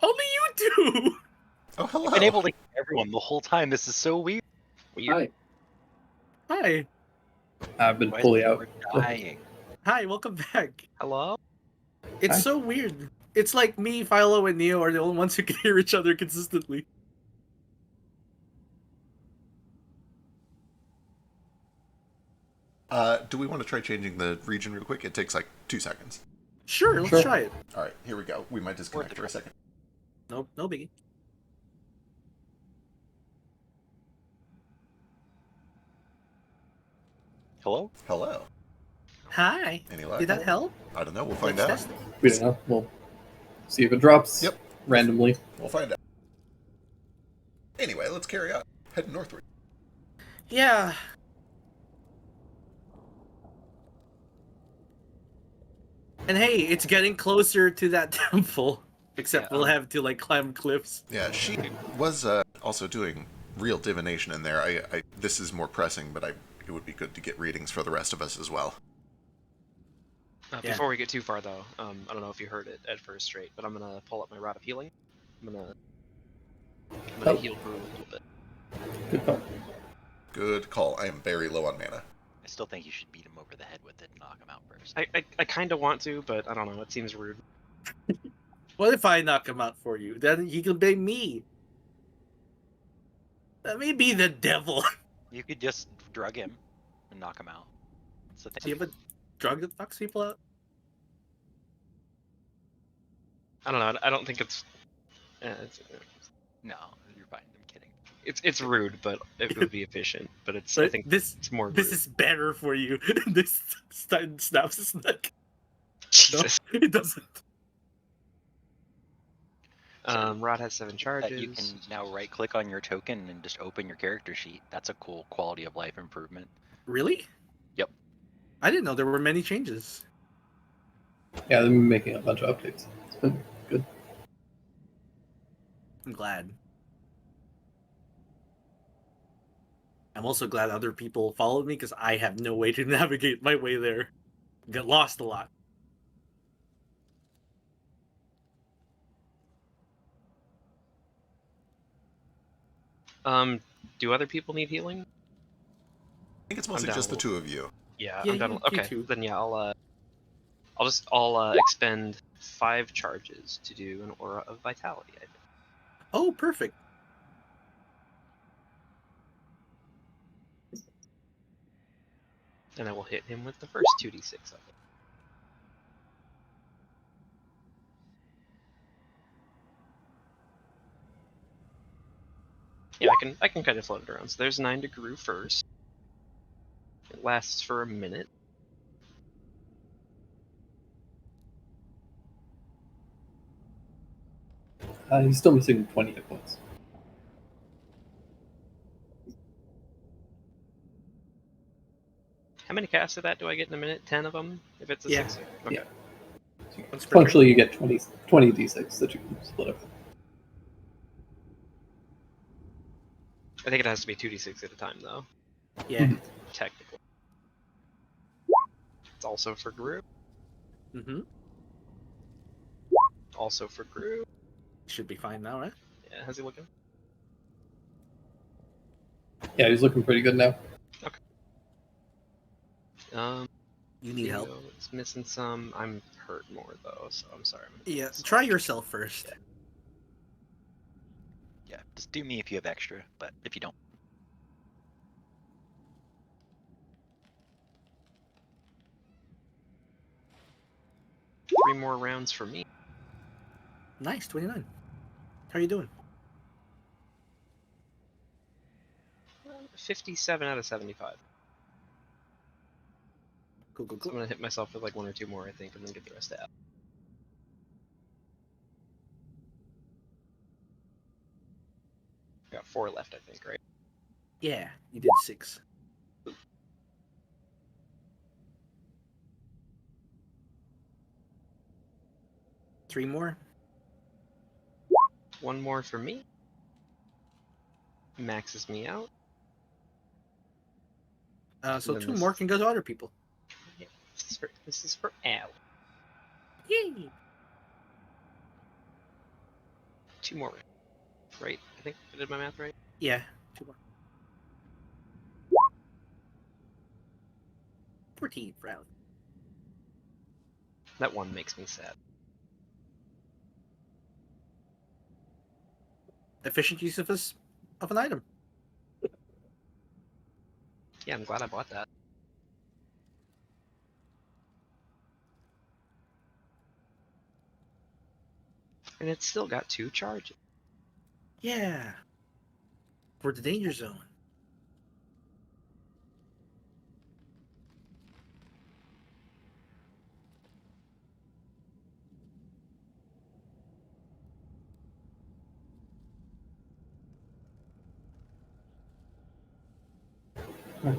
only you do. Oh, hello. I've been able to hear everyone the whole time. This is so weird. Hi. Hi. I've been Why is fully it out. we're dying? Hi, welcome back. Hello? It's Hi. so weird. It's like me, Philo, and Neo are the only ones who can hear each other consistently. Do we want to try changing the region real quick? It takes like 2 seconds. Sure, let's Sure. try it. All right, here we go. We might disconnect for a second. No biggie. Hello? Hello. Hi. Any luck? Did that help? I don't know. We'll find Let's out. test it. We don't know. We'll see if it drops Yep. randomly. We'll find out. Anyway, let's carry on. Head northward. Yeah. And hey, it's getting closer to that temple. Except Yeah, we'll have to like climb cliffs. Yeah, she was also doing real divination in there. This is more pressing, but it would be good to get readings for the rest of us as well. Yeah. Before we get too far, though, I don't know if you heard it at first straight, but I'm gonna pull up my Rod of Healing. I'm gonna Oh. heal Gru a little bit. Good call. Good call. I am very low on mana. I still think you should beat him over the head with it and knock him out first. I kind of want to, but I don't know. It seems rude. What if I knock him out for you? Then he can be me. Let me be the devil. You could just drug him and knock him out. That's the Do you thing. have a drug that knocks people out? I don't know. I don't think it's No, you're fine. I'm kidding. it's rude, but it would be efficient. But it's I But think this it's more rude. is better for you. This snaps his neck. No, Jesus. it doesn't. Rod has 7 charges. That you can now right-click on your token and just open your character sheet. That's a cool quality of life improvement. Really? Yep. I didn't know there were many changes. Yeah, they've been making a bunch of updates. It's been good. I'm glad. I'm also glad other people followed me because I have no way to navigate my way there. Got lost a lot. Do other people need healing? I think it's mostly down just a the 2 of you. Yeah, Yeah, I'm done. you Okay, too. then yeah, I'll expend 5 charges to do an Aura of Vitality. I think. Oh, perfect. And I will hit him with the first 2d6 of it. I can kind of float it around. So there's 9 to Gru first. It lasts for a minute. He's still missing 20 hit points. How many casts of that do I get in a minute? 10 of them? If it's a Yeah. 6? Okay. Yeah. That's pretty Functionally, you get 20 d6 that you can split up. I think it has to be 2d6 at a time, though. good. Yeah. Technically. It's also for Gru. Mm-hmm. Also for Gru. Should be fine now, right? Yeah, how's he looking? Yeah, he's looking pretty good now. You need help. It's missing some. I'm hurt more, though, so I'm sorry. Yeah. Try yourself first. Yeah, just do me if you have extra, but if you don't. Three more rounds for me. Nice, 29. How are you doing? 57 out of 75. Cool, cool, So I'm cool. gonna hit myself with like 1 or 2 more, I think, and then get the rest out. Got 4 left, I think, right? Yeah, you did 6. Three more. 1 more for me. Maxes me out. So then 2 this- more can go to other people. Yeah, this is for Al. Yay! 2 more. Right? I think I did my math right. Yeah, 2 more. 14th round. That one makes me sad. Efficient use of an item. Yeah, I'm glad I bought that. And it's still got 2 charges. Yeah. For the danger zone.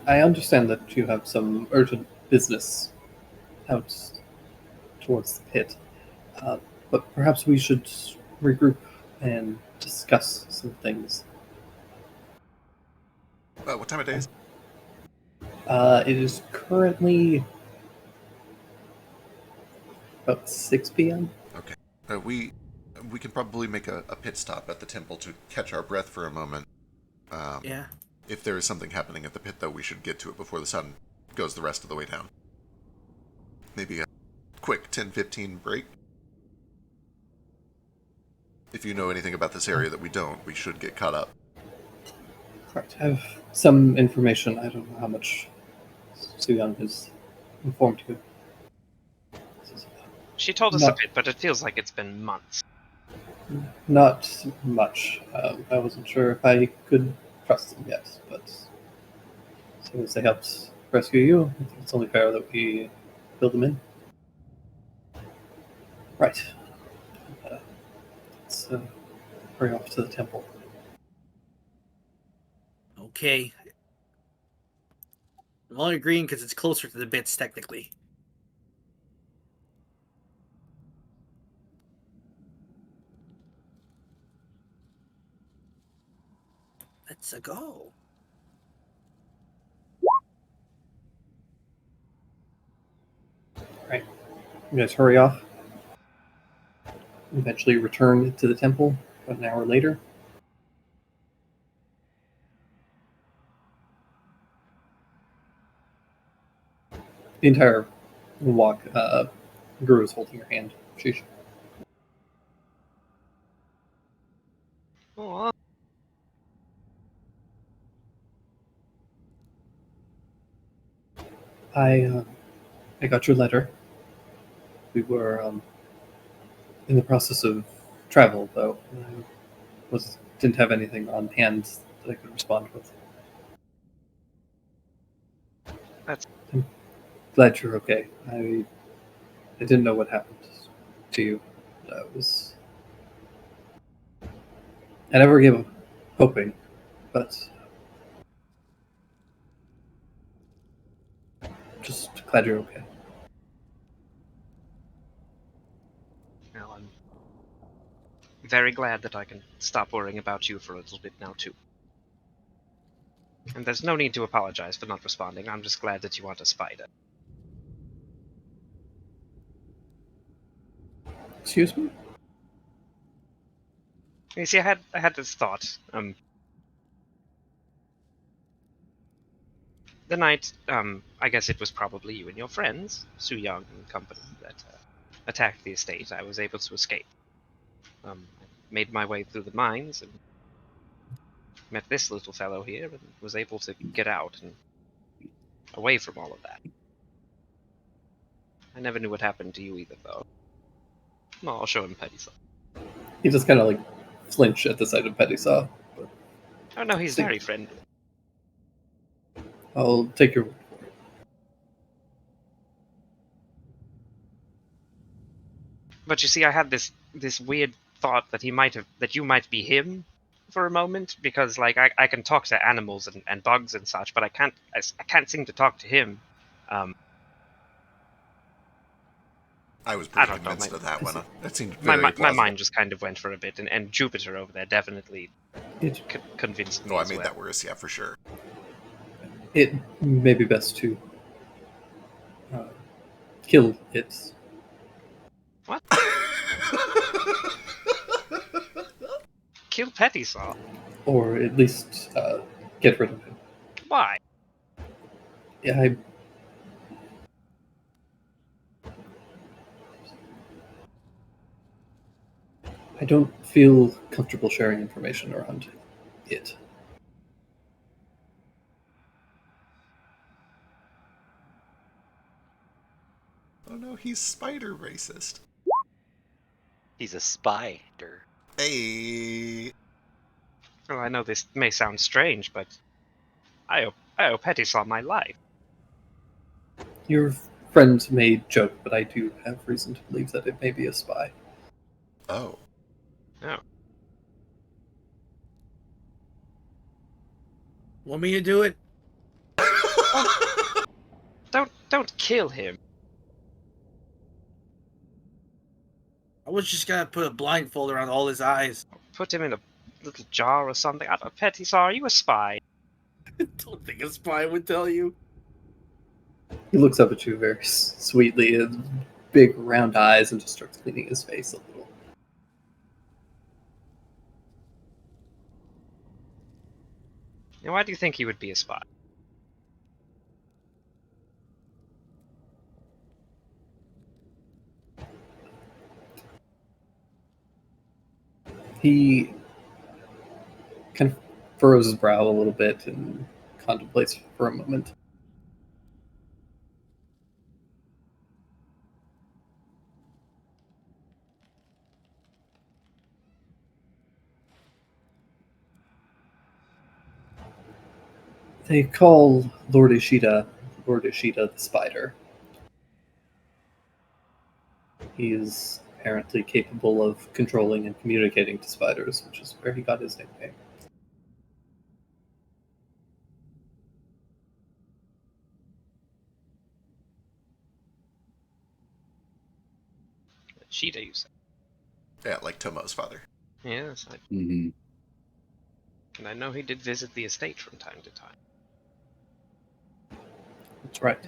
I understand that you have some urgent business out towards the pit, but perhaps we should regroup and discuss some things. What time of day is it? It is currently about 6 p.m. We can probably make a pit stop at the temple to catch our breath for a moment. Yeah. If there is something happening at the pit, though, we should get to it before the sun goes the rest of the way down. Maybe a quick 10-15 break. If you know anything about this area that we don't, we should get caught up. Right, I have some information. I don't know how much Suyang has informed you. She told us No. a bit, but it feels like it's been months. Not much. I wasn't sure if I could trust them yet, but since they helped rescue you, I think it's only fair that we fill them in. Right. Let's hurry off to the temple. Okay. I'm only agreeing because it's closer to the bits, technically. Let's go. Right. You guys hurry off. Eventually return to the temple about an hour later. The entire walk, Guru is holding your hand. Sheesh. Oh, I got your letter. We were in the process of travel, though. I didn't have anything on hand that I could respond with. That's- I'm glad you're okay. I didn't know what happened to you. I never gave up hoping, but just glad you're okay. Well, I'm very glad that I can stop worrying about you for a little bit now, too. And there's no need to apologize for not responding. I'm just glad that you want a spider. Excuse me? You see, I had this thought. The night, I guess it was probably you and your friends, Su Young and company, that attacked the estate. I was able to escape. I made my way through the mines and met this little fellow here and was able to get out and away from all of that. I never knew what happened to you either, though. Well, I'll show him Petty Saw. He just kind of like flinch at the sight of Petty Saw. But Oh no, he's See- very friendly. I'll take your word for it. But you see, I had this weird thought that you might be him for a moment, because like I can talk to animals and bugs and such, but I can't seem to talk to him. I was I pretty don't know, convinced my- of that one. That seemed My very my plausible. mind just kind of went for a bit, and Jupiter over there definitely It, convinced me Oh, I as made well. that worse, yeah, for sure. it may be best to kill it. Kill Petty Saw. Or at least get rid of him. Why? Yeah, I don't feel comfortable sharing information around it. Oh no, he's spider racist. He's a spider. Hey. Well, I know this may sound strange, but I owe Petty Saw my life. Your friend may joke, but I do have reason to believe that it may be a spy. Oh. Want me to do it? Don't kill him. I was just gonna put a blindfold around all his eyes. Put him in a little jar or something. I don't, Petty Saw, are you a spy? Don't think a spy would tell you. He looks up at you very sweetly, and big round eyes, and just starts cleaning his face a little. And why do you think he would be a spy? He kind of furrows his brow a little bit and contemplates for a moment. They call Lord Ishida the Spider. He is apparently capable of controlling and communicating to spiders, which is where he got his nickname. Sheeta, you said. Yeah, like Tomo's father. Yes, Mm-hmm. and I know he did visit the estate from time to time. That's right.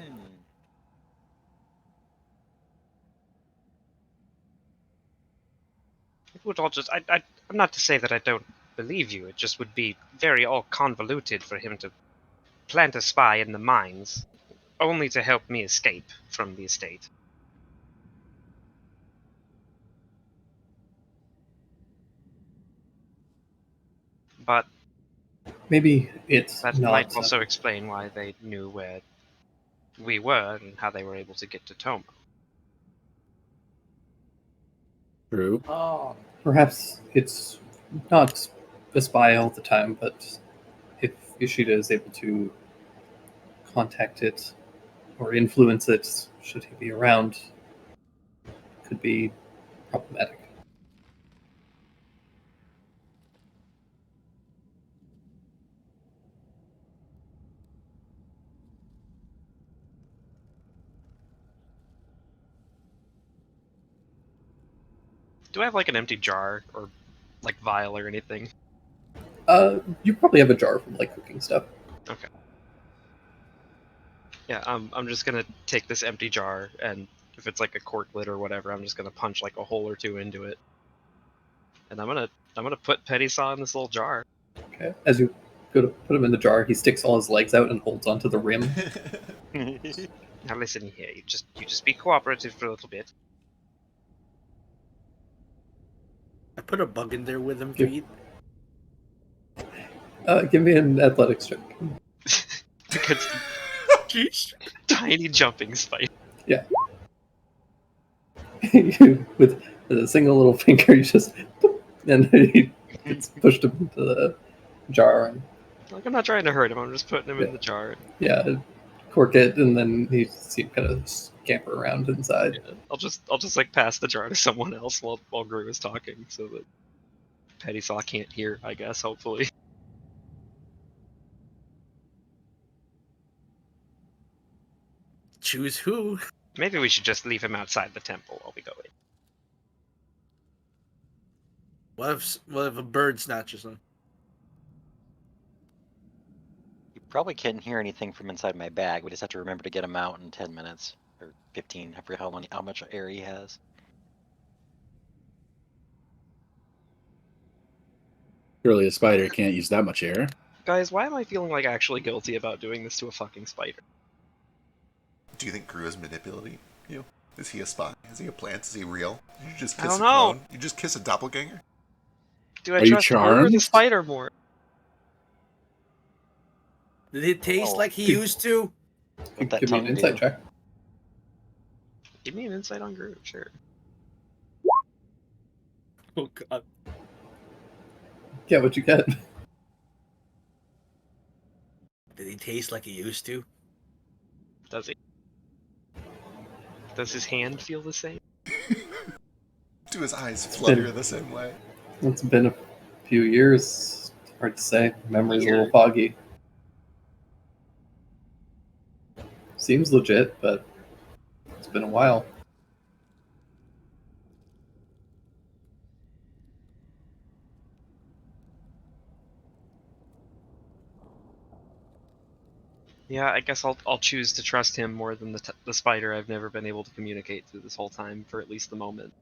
It would all just. I'm not to say that I don't believe you. It just would be very all convoluted for him to plant a spy in the mines, only to help me escape from the estate. But Maybe it's that not. might also explain why they knew where we were and how they were able to get to Tomo. True. Oh, Perhaps it's not a spy all the time, but Ishida is able to contact it or influence it, should he be around, could be problematic. Do I have like an empty jar or like vial or anything? You probably have a jar from like cooking stuff. Okay. Yeah, I'm just gonna take this empty jar, and if it's like a cork lid or whatever, I'm just gonna punch like a hole or two into it, and I'm gonna put Petty Saw in this little jar. Okay. As you go to put him in the jar, he sticks all his legs out and holds onto the rim. Now listen here, you just be cooperative for a little bit. I put a bug in there with him to Yeah. eat. Give me an athletics check. Because Jeez. tiny jumping spider. With a single little finger, you just boop, and he gets pushed him into the jar, and Like, I'm not trying to hurt him, I'm just putting him Yeah. in the jar. yeah, cork it, and then you see him kind of scamper around inside. Yeah. I'll just like pass the jar to someone else while Gru is talking, so that Petty Saw can't hear, I guess, hopefully. Choose who? Maybe we should just leave him outside the temple while we go in. What if a bird snatches him? You probably can't hear anything from inside my bag. We just have to remember to get him out in 10 minutes or 15. I forget how much air he has. Surely a spider can't use that much air. Guys, why am I feeling like actually guilty about doing this to a fucking spider? Do you think Gru is manipulating you? Is he a spy? Is he a plant? Is he real? Did you just I kiss don't a know. clone? You just kiss a doppelganger? Do I Are you trust Gru or the charmed? spider more? Did it taste Oh. like he used to? What that Give me an tongue insight do? check. Give me an insight on Gru, sure. Oh god. Yeah, what you get? Did he taste like he used to? Does he? Does his hand feel the same? Do his eyes flutter the same way? It's been a few years. Hard to say. Memory's a little foggy. Seems legit, but it's been a while. Yeah, I guess I'll choose to trust him more than the spider I've never been able to communicate to this whole time for at least the moment.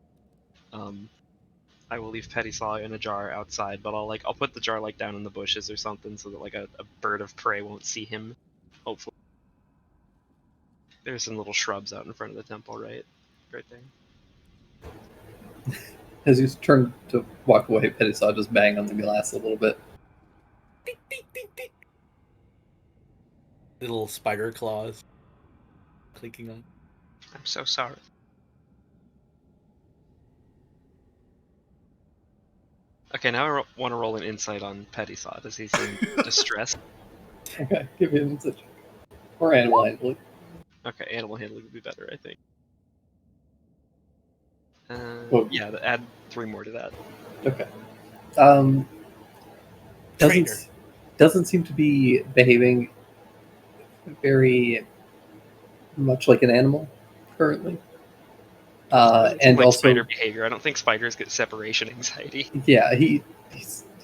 I will leave Petty Saw in a jar outside, but I'll put the jar like down in the bushes or something so that like a bird of prey won't see him. Hopefully. There's some little shrubs out in front of the temple, right there. As you turn to walk away, Petty Saw just bang on the glass a little bit. Ding, ding, ding, ding. Little spider claws clicking on. I'm so sorry. Okay, now I want to roll an insight on Petty Saw. Does he seem distressed? Okay, give me an insight check. Or animal handling. Okay, animal handling would be better, I think. Well- Yeah, add 3 more to that. Okay. Trainer. Doesn't seem to be behaving very much like an animal currently. And like also, spider behavior. I don't think spiders get separation anxiety. yeah, he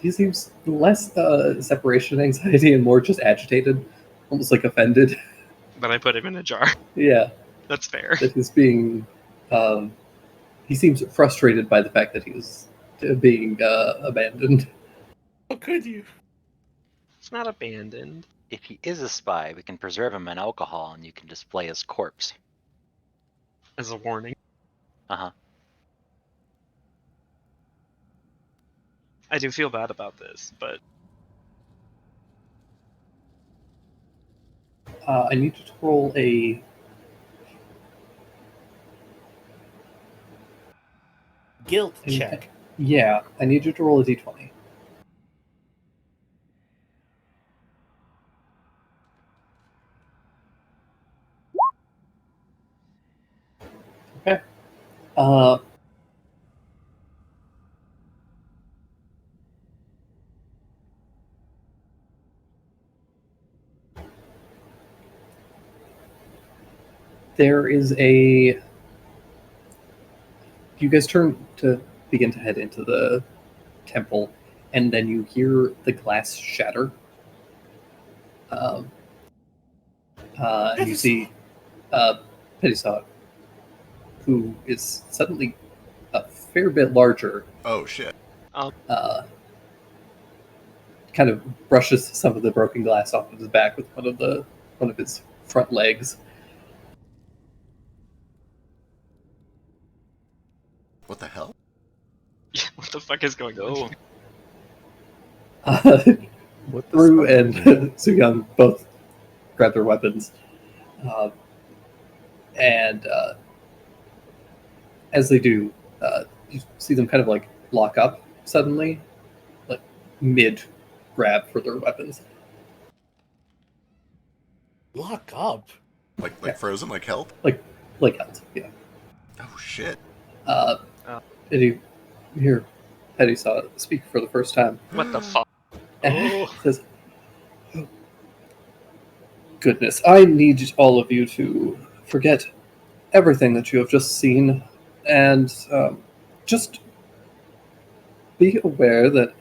seems less separation anxiety and more just agitated, almost like offended. But I put him in a jar. Yeah, That's fair. that he's being. He seems frustrated by the fact that he was being abandoned. How could you? It's not abandoned. If he is a spy, we can preserve him in alcohol and you can display his corpse. As a warning. Uh-huh. I do feel bad about this, but I need you to roll a. Guilt check. Yeah, I need you to roll a d20. Uh, there is a. You guys turn to begin to head into the temple, and then you hear the glass shatter. Um, and you see Pettisaw, who is suddenly a fair bit larger, Oh shit. uh, kind of brushes some of the broken glass off of his back with one of his front legs. What the hell? What the fuck is going on? What the Rue fuck? and Suyang both grab their weapons, and as they do, you see them kind of like lock up suddenly, like mid grab for their weapons. Lock up. Like Yeah. frozen, like held? Like held, yeah. Oh shit. And you hear Pettisaw speak for the first time. What the fuck? And says, "Oh, goodness, I need all of you to forget everything that you have just seen and just be aware that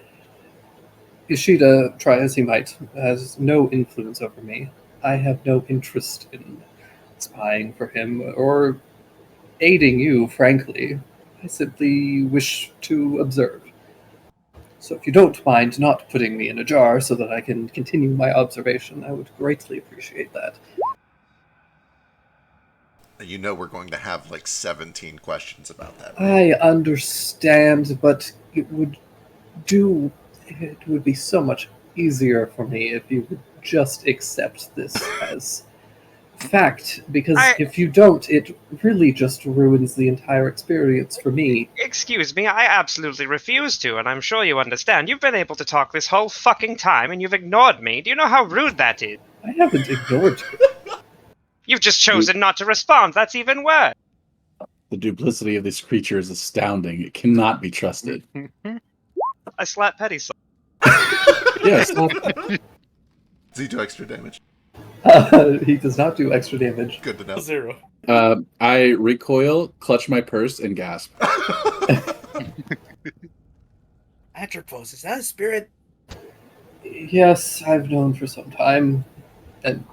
Ishida, try as he might, has no influence over me. I have no interest in spying for him or aiding you, frankly. I simply wish to observe. So if you don't mind not putting me in a jar so that I can continue my observation, I would greatly appreciate that." You know we're going to have like 17 questions about that. I understand, but it would be so much easier for me if you would just accept this as fact, because if you don't, it really just ruins the entire experience for me. Excuse me, I absolutely refuse to, and I'm sure you understand. You've been able to talk this whole fucking time, and you've ignored me. Do you know how rude that is? I haven't ignored you. You've just chosen not to respond. That's even worse. The duplicity of this creature is astounding. It cannot be trusted. I slapped Pettisaw. Yes. Does he do extra damage? He does not do extra damage. Good to know. 0. I recoil, clutch my purse, and gasp. Atropos, is that a spirit? Yes, I've known for some time. And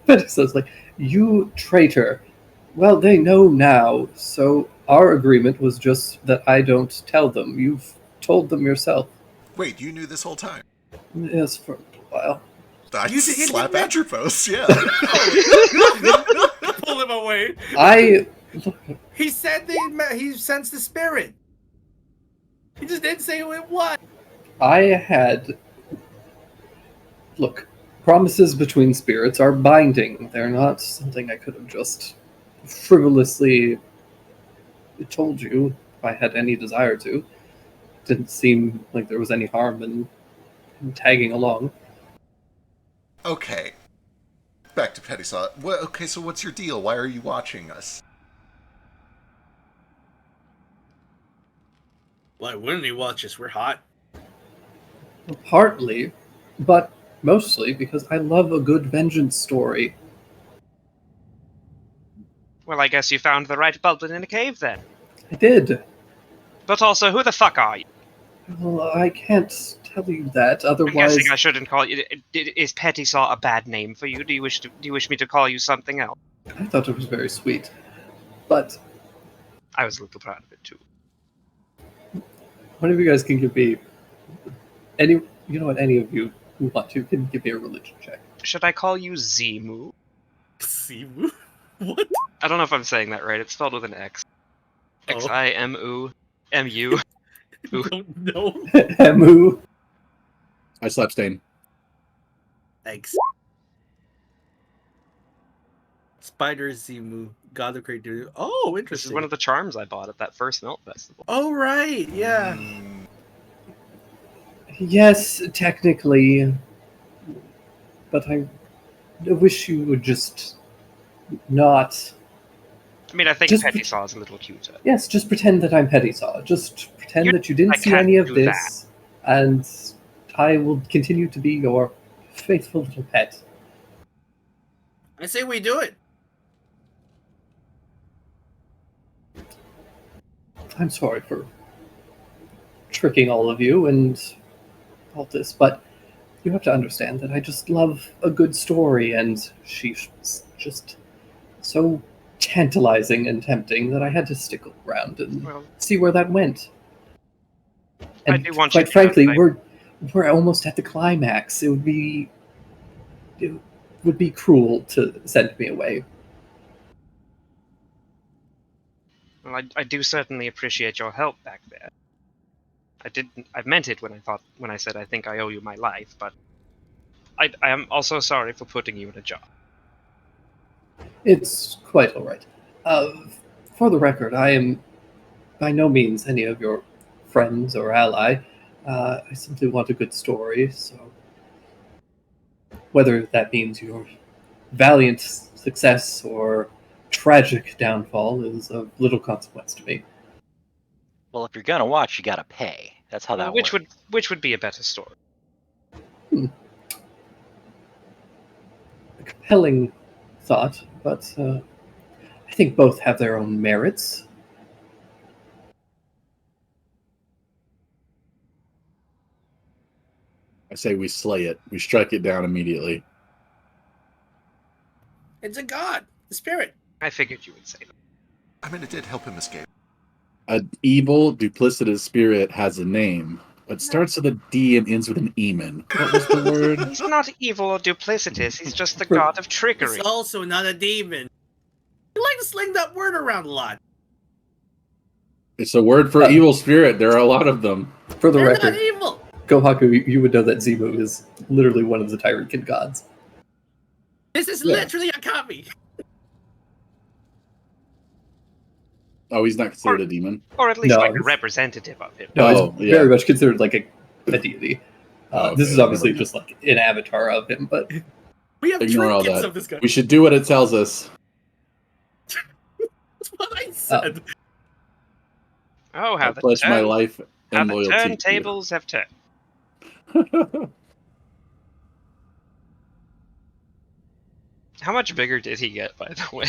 Betty says, like, "You traitor. Well, they know now, so our agreement was just that I don't tell them. You've told them yourself." Wait, you knew this whole time? Yes, for a while. I You did- slap Atropos, yeah. Pull him away. He said he sensed the spirit. He just didn't say who it was. I had... Look, promises between spirits are binding. They're not something I could have just frivolously told you if I had any desire to. Didn't seem like there was any harm in tagging along. Okay. Back to Pettisaw. Okay, so what's your deal? Why are you watching us? Why wouldn't he watch us? We're hot. Partly, but mostly because I love a good vengeance story. Well, I guess you found the right Bulblin in a cave then. I did. But also, who the fuck are you? Well, I can't tell you that, I'm otherwise... guessing I shouldn't call you. Is Pettisaw a bad name for you? Do you wish me to call you something else? I thought it was very sweet. But I was a little proud of it too. one of you guys can give me... Any of you who want to can give me a religion check. Should I call you Zimu? Simu? What? I don't know if I'm saying that right. It's spelled with an X. Oh. X-I-M-U-M-U. I don't know. Emu. I slap Stain. Thanks. Spider Zimu, God of Creativity. Oh, This interesting. is one of the charms I bought at that first Melt Festival. Oh, right. Yeah. Mm, Yes, technically. But I wish you would just not I mean, I think Just- Petty Saw is a little cuter. Yes, just pretend that I'm Petty Saw. Just pretend that you I didn't see can't any of do this, and I will continue to be your faithful little pet. I say we do it. I'm sorry for tricking all of you and all this, but you have to understand that I just love a good story, and she's just so tantalizing and tempting that I had to stick around and Well, see where that went. I And do want you quite to know frankly, that we're almost at the climax. It would be cruel to send me away. Well, I do certainly appreciate your help back there. I meant it when I said I think I owe you my life, but I am also sorry for putting you in a jar. It's quite all right. For the record, I am by no means any of your friends or ally. I simply want a good story, so whether that means your valiant success or tragic downfall is of little consequence to me. Well, if you're gonna watch, you gotta pay. That's how that works. Which would be a better story? A compelling thought, but I think both have their own merits. I say we slay it. We strike it down immediately. It's a god, the spirit. I figured you would say that. I mean, it did help him escape. An evil, duplicitous spirit has a name. It starts with a D and ends with an eamon. What was the word? He's not evil or duplicitous. He's just the For- god of trickery. It's also not a demon. You like to sling that word around a lot. It's a word for evil spirit. There are a lot of them. For the They're record, not evil. Gohaku, you would know that Zimu is literally one of the Tyrican gods. This is Yeah. literally a copy. Oh, he's not considered a demon. Or at least No, like a it's- representative of him. No, Oh, it's yeah. very much considered like a deity. Oh, This okay, is obviously never mind. just like an avatar of him, but We have Ignore all trinkets that. of this guy. We should do what it tells us. That's what I said. Oh, I how the pledge my turn- life how and the loyalty to you. turntables have turned. How much bigger did he get, by the way?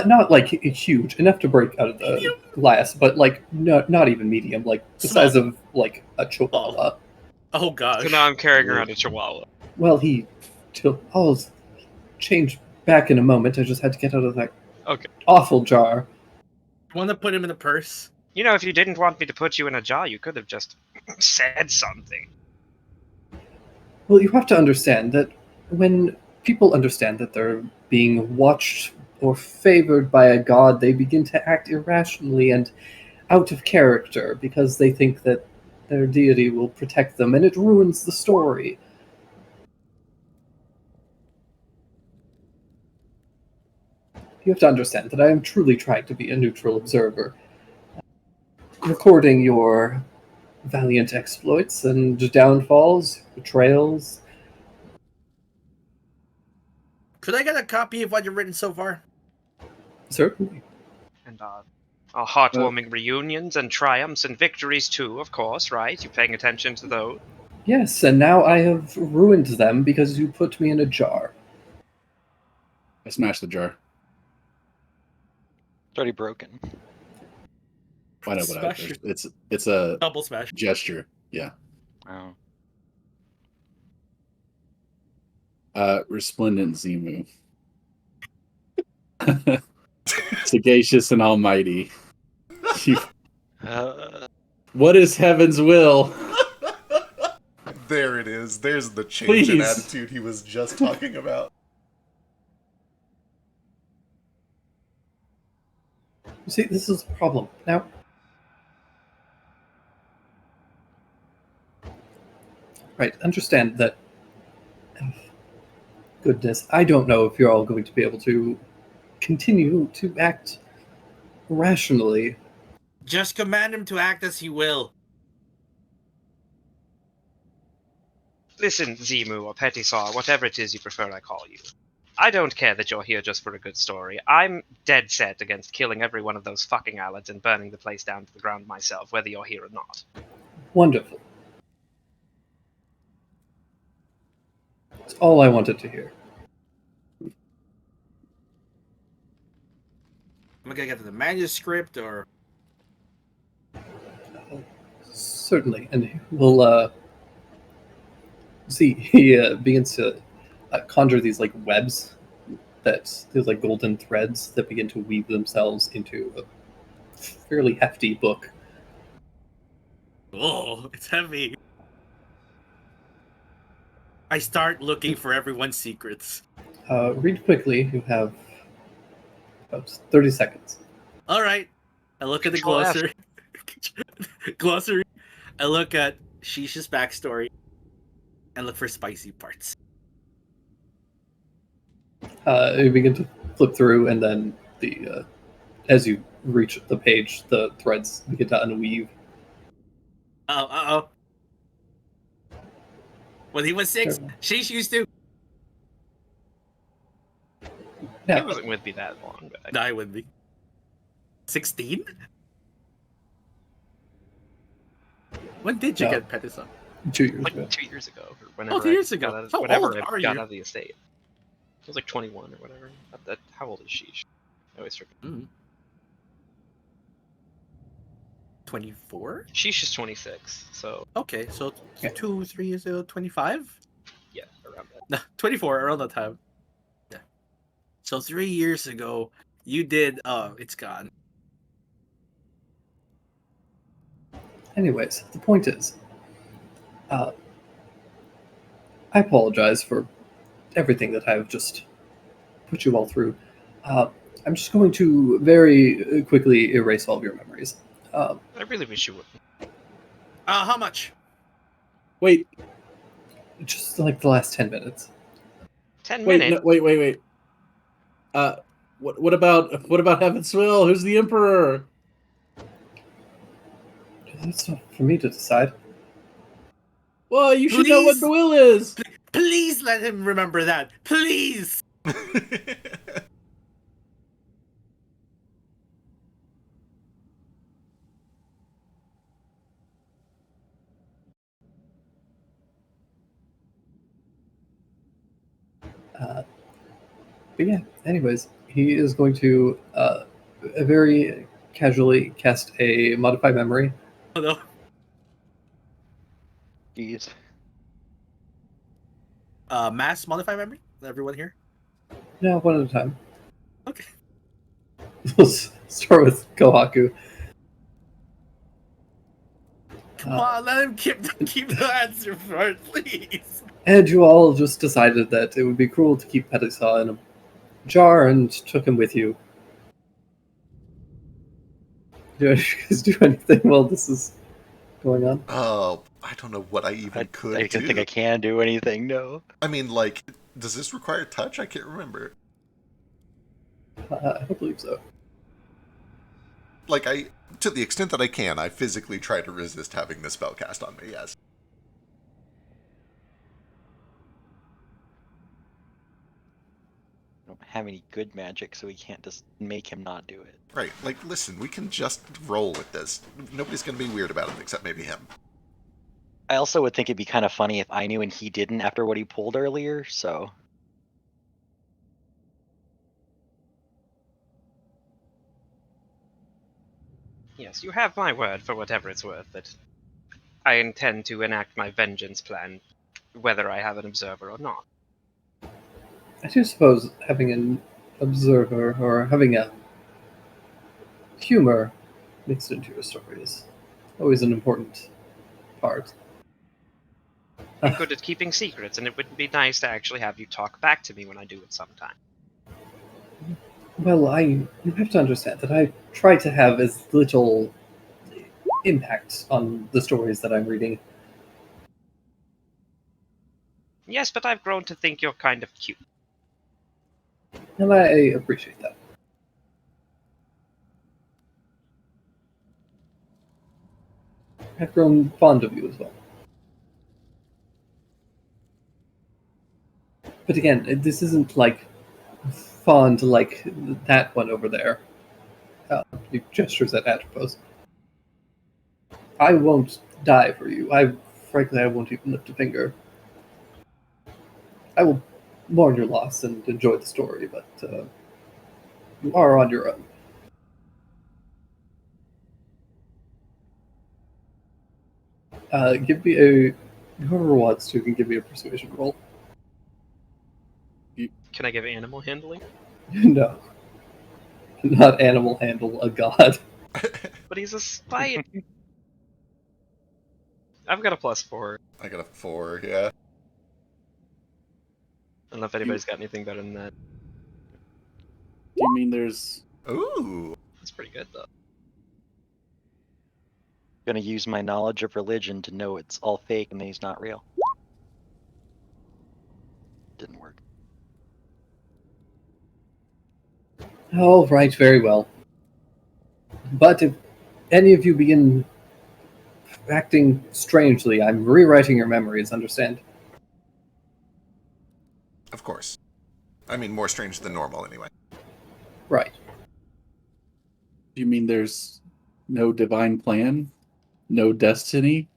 not like huge enough to break out of the glass, but like not even medium, like the Small. size of like a chihuahua. Oh gosh. So now I'm carrying around a chihuahua. Well, I'll change back in a moment. I just had to get out of that Okay. awful jar. Want to put him in a purse? You know, if you didn't want me to put you in a jar, you could have just said something. Well, you have to understand that when people understand that they're being watched or favored by a god, they begin to act irrationally and out of character because they think that their deity will protect them, and it ruins the story. You have to understand that I am truly trying to be a neutral observer, recording your valiant exploits and downfalls, betrayals. Could I get a copy of what you've written so far? Certainly. And our heartwarming reunions and triumphs and victories too, of course, right? You paying attention to those? Yes, and now I have ruined them because you put me in a jar. I smashed the jar. It's already broken. I know, but Smash. it's a Double smash. gesture. Yeah. Oh. Resplendent Zimu. Sagacious and almighty. You- What is heaven's will? There it is. There's the change in Please. attitude he was just talking about. You see, this is the problem. Now, right, understand that. Goodness, I don't know if you're all going to be able to continue to act rationally. Just command him to act as he will. Listen, Zimu or Petty Saw, whatever it is you prefer I call you. I don't care that you're here just for a good story. I'm dead set against killing every one of those fucking Alads and burning the place down to the ground myself, whether you're here or not. Wonderful. That's all I wanted to hear. Am I gonna get to the manuscript or? Certainly, and we'll see. He begins to conjure these like webs that there's like golden threads that begin to weave themselves into a fairly hefty book. Oh, it's heavy. I start looking for everyone's secrets. Read quickly. You have about 30 seconds. All right. I look at the Control F. glossary. Glossary. I look at Shisha's backstory and look for spicy parts. You begin to flip through, and then as you reach the page, the threads begin to unweave. Oh. When he was 6, Shish used to. Yeah, He wasn't with me that long, but Die with me. 16? When did you No. get Petison? 2 years ago. like 2 years ago, or whenever 2 years ago. got out, How whenever old I are got you? out of the estate. I was like 21 or whatever. How old is Sheesh? I always forget. 24? Sheesh is 26, so Okay, so Yeah. 2-3 years ago, 25? yeah, around that. No, 24, around that time. Yeah. So 3 years ago, you did. Oh, it's gone. Anyways, the point is, I apologize for everything that I've just put you all through. I'm just going to very quickly erase all of your memories. I really wish you would. How much? Wait, Just like the last 10 minutes. 10 wait, minutes. no, wait. What about Heaven's Will? Who's the Emperor? That's not for me to decide. Well, you should know what Please? the will is. Please let him remember that. Please. But yeah, anyways, he is going to very casually cast a modify memory. Oh, no. Jeez. Mass modify memory? Everyone here? No, one at a time. Okay. Let's start with Kohaku. Come on, let him keep the answer first, please. And you all just decided that it would be cruel to keep Pettisaw in a jar and took him with you. Do you guys do anything while this is going on? Oh, I don't know what I even could I do. don't think I can do anything, no. I mean, like, does this require touch? I can't remember. I don't believe so. Like, to the extent that I can, I physically try to resist having this spell cast on me, yes. I don't have any good magic, so we can't just make him not do it. Right, like, listen, we can just roll with this. Nobody's gonna be weird about it, except maybe him. I also would think it'd be kind of funny if I knew and he didn't after what he pulled earlier, so. Yes, you have my word for whatever it's worth that I intend to enact my vengeance plan, whether I have an observer or not. I do suppose having an observer or having a humor mixed into your story is always an important part. I'm good at keeping secrets, and it would be nice to actually have you talk back to me when I do it sometime. Well, you have to understand that I try to have as little impact on the stories that I'm reading. Yes, but I've grown to think you're kind of cute. And I appreciate that. I've grown fond of you as well. But again, this isn't like fond like that one over there. He gestures at Atropos. I won't die for you. Frankly, I won't even lift a finger. I will mourn your loss and enjoy the story, but you are on your own. Give me whoever wants to can give me a persuasion roll. Can I give animal handling? No, not animal handle a god. But he's a spider. I've got a +4. I got a 4, yeah. I don't know if anybody's got anything better than that. Do you mean there's... Ooh. That's pretty good though. Gonna use my knowledge of religion to know it's all fake and that he's not real. Didn't work. All right, very well. But if any of you begin acting strangely, I'm rewriting your memories, understand? Of course. I mean, more strange than normal, anyway. Right. Do you mean there's no divine plan? No destiny?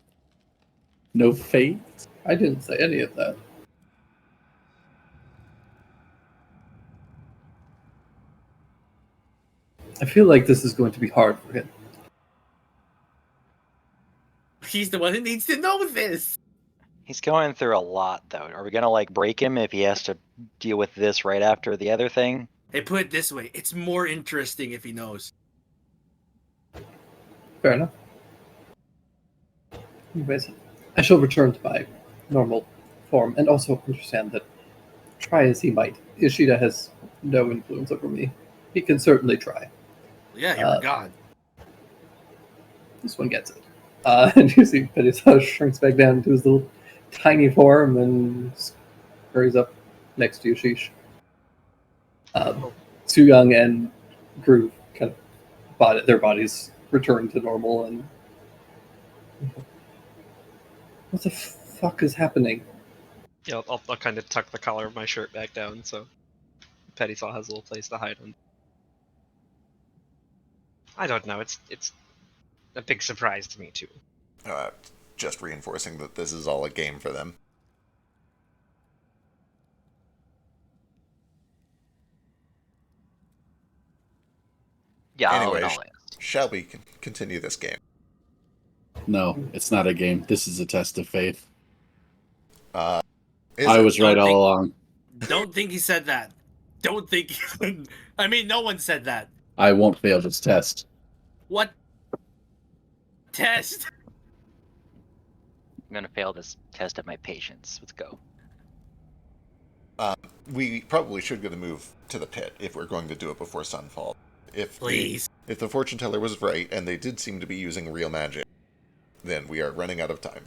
No fate? I didn't say any of that. I feel like this is going to be hard for him. He's the one who needs to know this. He's going through a lot, though. Are we gonna like break him if he has to deal with this right after the other thing? Hey, put it this way: it's more interesting if he knows. Fair enough. Anyways, I shall return to my normal form, and also understand that, try as he might, Ishida has no influence over me. He can certainly try. Yeah, you're a god. This one gets it. And you see Petitsa shrinks back down to his little tiny form and hurries up next to Yashish. Young and Groove kind of their bodies return to normal, and what the fuck is happening? Yeah, I'll kind of tuck the collar of my shirt back down so Petty Saw has a little place to hide on. I don't know. It's a big surprise to me too. Just reinforcing that this is all a game for them. Yeah. Anyways, shall we continue this game? No, it's not a game. This is a test of faith. Is I it? was right Don't all think- along. Don't think he said that. Don't think. I mean, no one said that. I won't fail this test. What? Test? I'm gonna fail this test of my patience. Let's go. We probably should get a move to the pit if we're going to do it before sunfall. Please. If the fortune teller was right, and they did seem to be using real magic, then we are running out of time.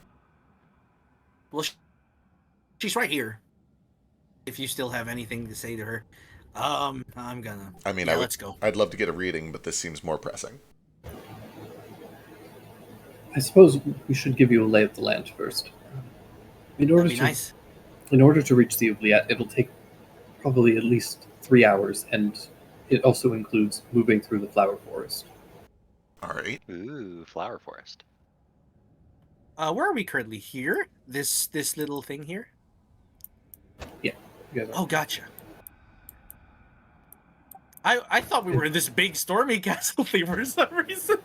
Well, she's right here. If you still have anything to say to her, I'm gonna. I mean, yeah, let's go. I'd love to get a reading, but this seems more pressing. I suppose we should give you a lay of the land first. In order That'd be to nice. in order to reach the oubliette, it'll take probably at least 3 hours, and it also includes moving through the flower forest. All right. Ooh, flower forest. Where are we currently? Here? This little thing here? You guys are- Oh, gotcha. I thought we were in this big stormy castle thing for some reason.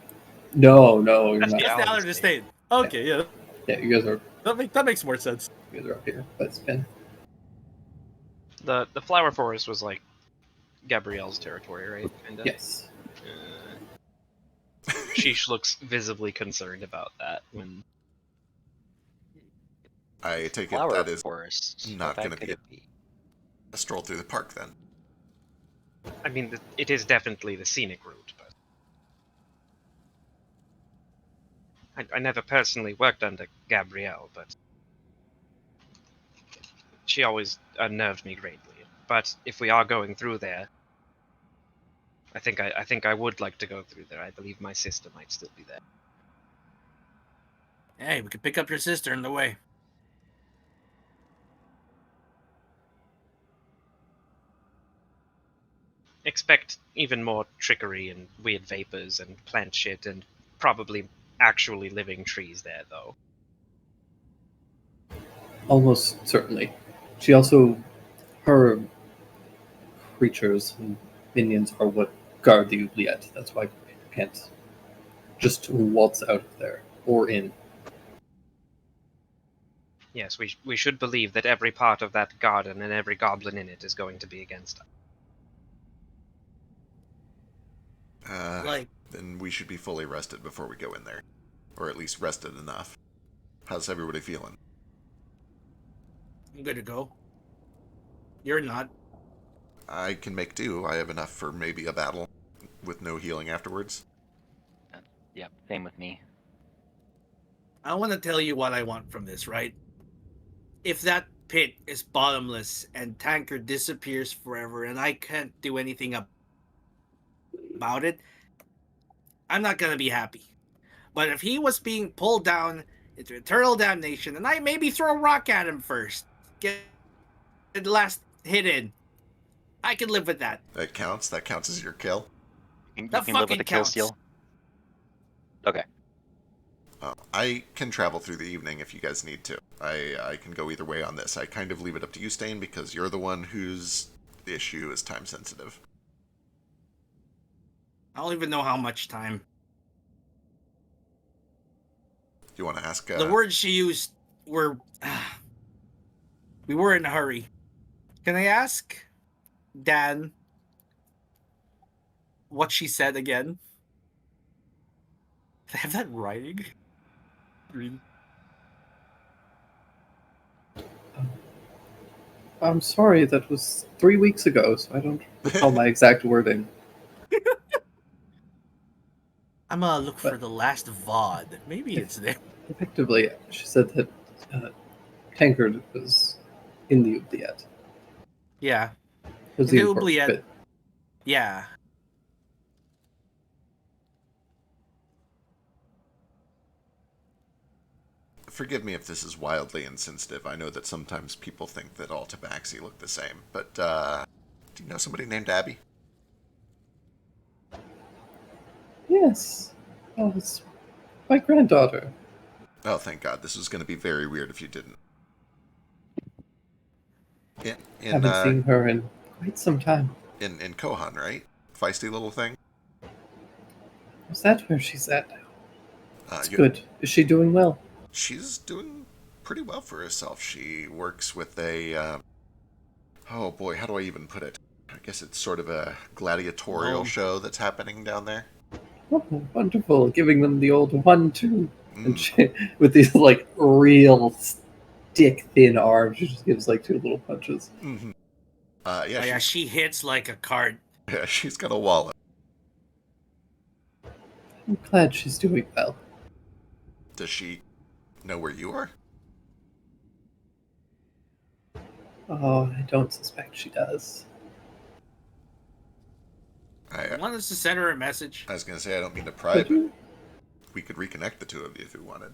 No, you're That's not. the That's the Allen Allard Estate. Okay, yeah. Yeah, you guys are That makes more sense. up here. But it's been The flower forest was like Gabrielle's territory, right? Kinda? yes. Sheesh looks visibly concerned about that when I take it Flower that is forest. not What gonna could be it be? a stroll through the park then. I mean it is definitely the scenic route, but I never personally worked under Gabrielle, but she always unnerved me greatly. But if we are going through there, I think I would like to go through there. I believe my sister might still be there. Hey, we could pick up your sister in the way. expect even more trickery and weird vapors and plant shit and probably actually living trees there, though. Almost certainly. She also, her creatures and minions are what guard the oubliette. That's why people can't just waltz out of there or in. Yes, we should believe that every part of that garden and every goblin in it is going to be against us. Like, Then we should be fully rested before we go in there. Or at least rested enough. How's everybody feeling? I'm good to go. You're not. I can make do. I have enough for maybe a battle with no healing afterwards. Yep, same with me. I want to tell you what I want from this, right? If that pit is bottomless and Tanker disappears forever and I can't do anything about it, I'm not going to be happy. But if he was being pulled down into eternal damnation and I maybe throw a rock at him first, get the last hit in, I can live with that. That counts? That counts as your kill? You That can live with fucking the kill counts. steal. Okay. I can travel through the evening if you guys need to. I can go either way on this. I kind of leave it up to you, Stain, because you're the one whose issue is time sensitive. I don't even know how much time. Do you want to ask? The words she used were... we were in a hurry. Can I ask Dan what she said again? Can I have that in writing? Read. I'm sorry, that was 3 weeks ago, so I don't recall my exact wording. I'm gonna look for the last VOD. Maybe it's there. Effectively, she said that Tankard was in the oubliette. Yeah. Was In the the important oubliette. bit. Yeah. Forgive me if this is wildly insensitive. I know that sometimes people think that all Tabaxi look the same, but do you know somebody named Abby? Yes. Oh, it's my granddaughter. Oh, thank God. This was going to be very weird if you didn't. Haven't seen her in quite some time. In Kohan, right? Feisty little thing? Is that where she's at now? That's You- good. Is she doing well? She's doing pretty well for herself. She works with a, oh boy, how do I even put it? I guess it's sort of a gladiatorial show that's happening down there. Oh, wonderful. Giving them the old 1-2. And Mm. she, with these, like, real stick-thin arms, she just gives, like, 2 little punches. Mm-hmm. Oh, yeah, she hits like a cart. Yeah, she's got a wallet. I'm glad she's doing well. Does she know where you are? Oh, I don't suspect she does. I want us to send her a message. I was going to say, I don't mean to pry, Could but you? we could reconnect the two of you if you wanted.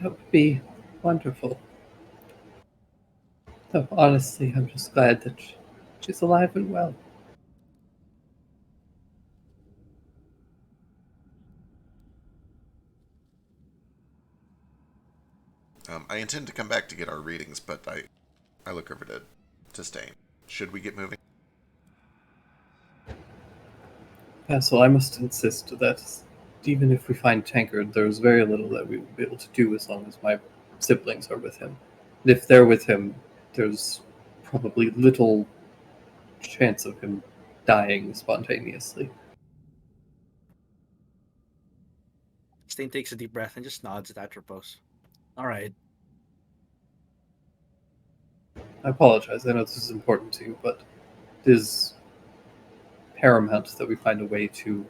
That would be wonderful. Though, honestly, I'm just glad that she's alive and well. I intend to come back to get our readings, but I look over to Stain. Should we get moving? Vassal, I must insist that even if we find Tankard, there's very little that we will be able to do as long as my siblings are with him. And if they're with him, there's probably little chance of him dying spontaneously. Stain takes a deep breath and just nods at Atropos. All right. I apologize. I know this is important to you, but it is paramount that we find a way to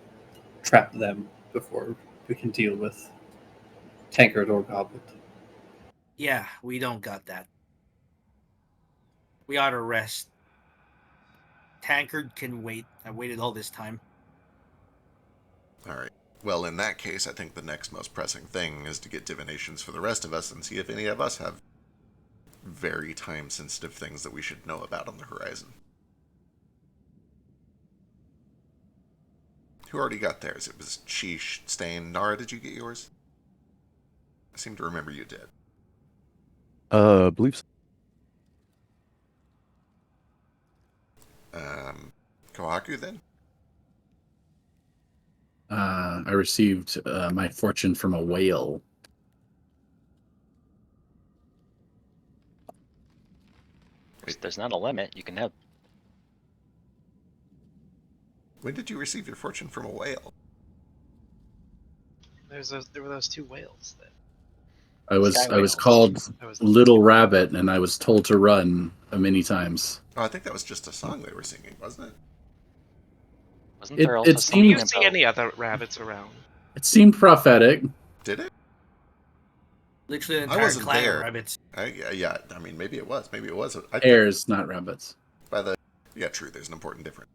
trap them before we can deal with Tankard or Goblin. Yeah, we don't got that. We ought to rest. Tankard can wait. I waited all this time. All right. Well, in that case, I think the next most pressing thing is to get divinations for the rest of us and see if any of us have very time-sensitive things that we should know about on the horizon. Who already got theirs? It was Sheesh, Stain. Nara, did you get yours? I seem to remember you did. I believe so. Kohaku then? I received my fortune from a whale. There's not a limit. You can have. When did you receive your fortune from a whale? There were those two whales that I was Sky I was whales. called I was Little Rabbit, and I was told to run many times. Oh, I think that was just a song they were singing, wasn't it? Wasn't It- there also it something Do seemed- you see about- any other rabbits around? It seemed prophetic. Did it? Literally an I entire wasn't clan there. of rabbits. Yeah. I mean, maybe it was. Maybe it was. I think Hares, not rabbits. by the. Yeah, true. There's an important difference.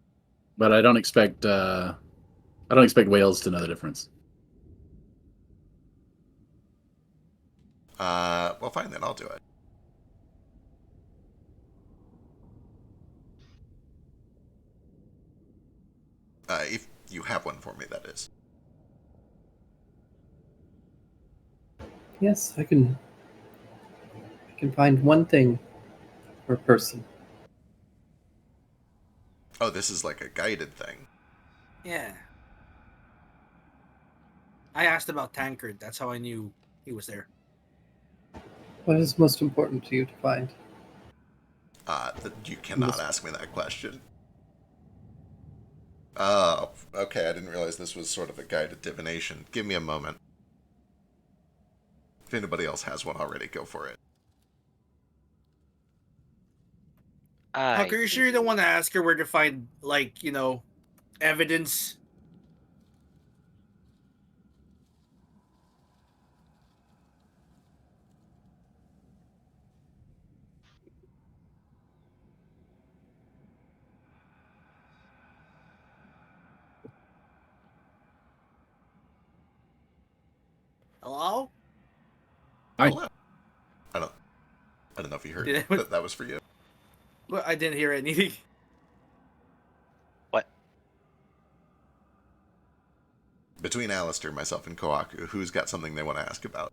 But I don't expect whales to know the difference. Well, fine then. I'll do it. If you have one for me, that is. Yes, I can find one thing per person. Oh, this is like a guided thing. Yeah. I asked about Tankard. That's how I knew he was there. What is most important to you to find? You cannot ask me that question. Oh, okay. I didn't realize this was sort of a guided divination. Give me a moment. If anybody else has one already, go for it. Huck, are you sure you don't want to ask her where to find, like, evidence? Hello? Hi. Hello. I don't know if you heard Did that was for you. Well, I didn't hear anything. What? Between Alistair, myself, and Kohaku, who's got something they want to ask about?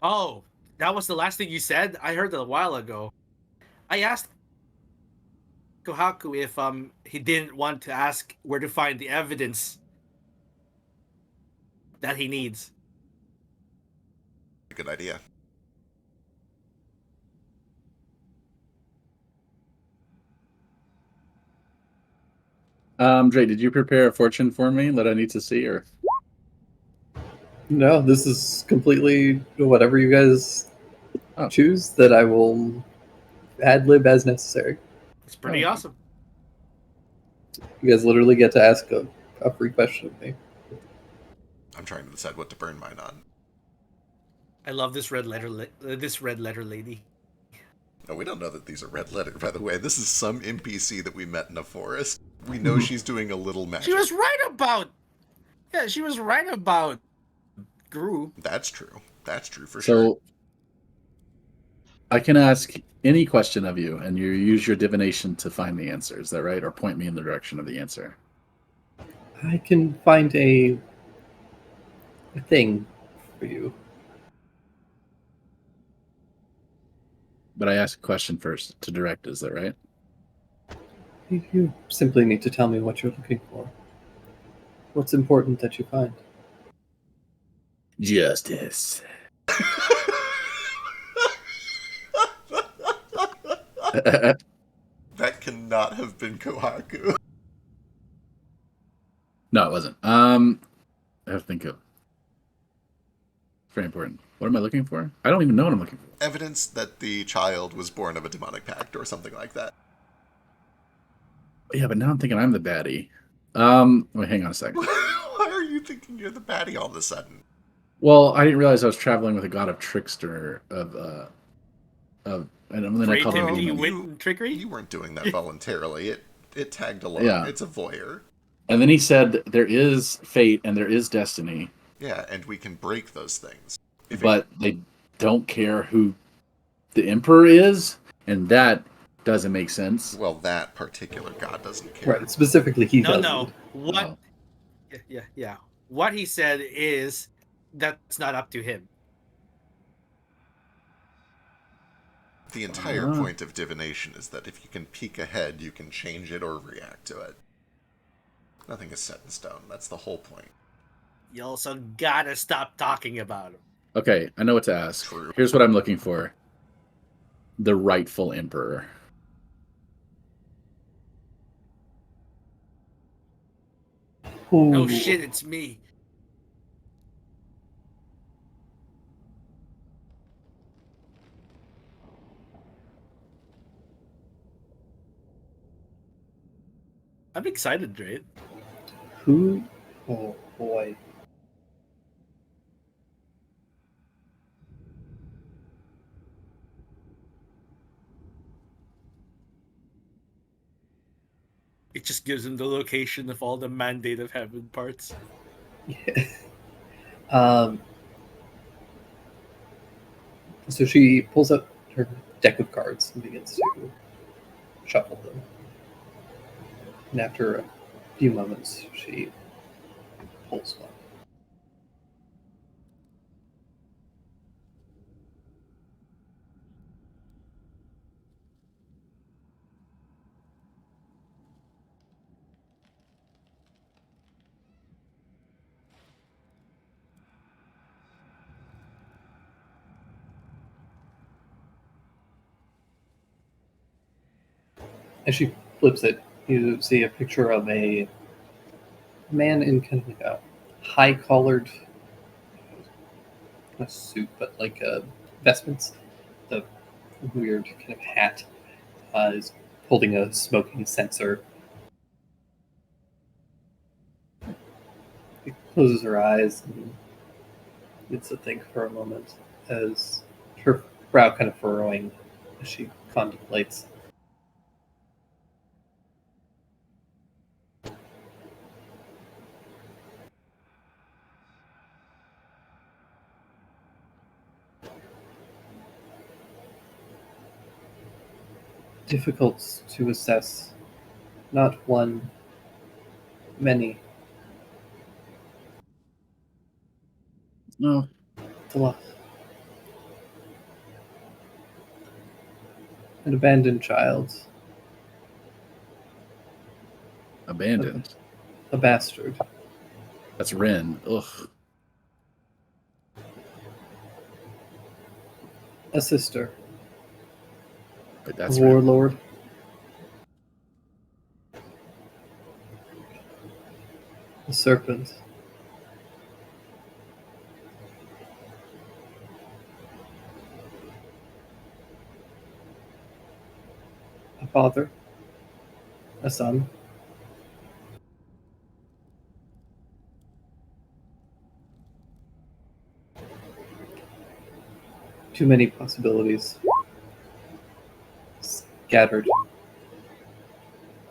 Oh, that was the last thing you said? I heard that a while ago. I asked Kohaku if he didn't want to ask where to find the evidence that he needs. Good idea. Dre, did you prepare a fortune for me that I need to see, or? No, this is completely whatever you guys Oh. choose that I will ad lib as necessary. It's pretty Oh. awesome. You guys literally get to ask a free question of me. I'm trying to decide what to burn mine on. I love this red letter lady. No, we don't know that these are red letter, by the way. This is some NPC that we met in a forest. We know she's doing a little magic. She was right about Gru. That's true. That's true for So sure. I can ask any question of you, and you use your divination to find the answer. Is that right? Or point me in the direction of the answer. I can find a thing for you. But I ask a question first to direct. Is that right? You simply need to tell me what you're looking for. What's important that you find? Justice. That cannot have been Kohaku. No, it wasn't. I have to think of. Very important. What am I looking for? I don't even know what I'm looking for. Evidence that the child was born of a demonic pact or something like that. Yeah, but now I'm thinking I'm the baddie. Wait, hang on a second. Why are you thinking you're the baddie all of a sudden? Well, I didn't realize I was traveling with a god of trickster and then I called him. Creativity, you- wit, and trickery. You weren't doing that voluntarily. It tagged along. Yeah. It's a voyeur. And then he said there is fate and there is destiny, Yeah, and we can break those things. but they don't care who the emperor is, and that doesn't make sense. Well, that particular god doesn't care. Right, specifically he No, doesn't. no. What? No. Yeah. What he said is that's not up to him. The entire Ah. point of divination is that if you can peek ahead, you can change it or react to it. Nothing is set in stone. That's the whole point. You also gotta stop talking about him. Okay, I know what to ask. True. Here's what I'm looking for: the rightful emperor. No Ooh. shit, it's me. I'm excited, Drake. Who? Oh boy. It just gives him the location of all the Mandate of Heaven parts. Yeah. So she pulls out her deck of cards and begins to shuffle them. And after a few moments, she pulls one. As she flips it, you see a picture of a man in kind of like a high-collared, not a suit, but like vestments, the weird kind of hat, is holding a smoking censer. She closes her eyes and gets to think for a moment as her brow kind of furrowing as she contemplates. Difficult to assess. Not one, many. No, It's a lot. An abandoned child. abandoned. A bastard. That's Ren. Ugh. A sister. But A that's Ren. warlord. A serpent. A father. A son. Too many possibilities. Scattered.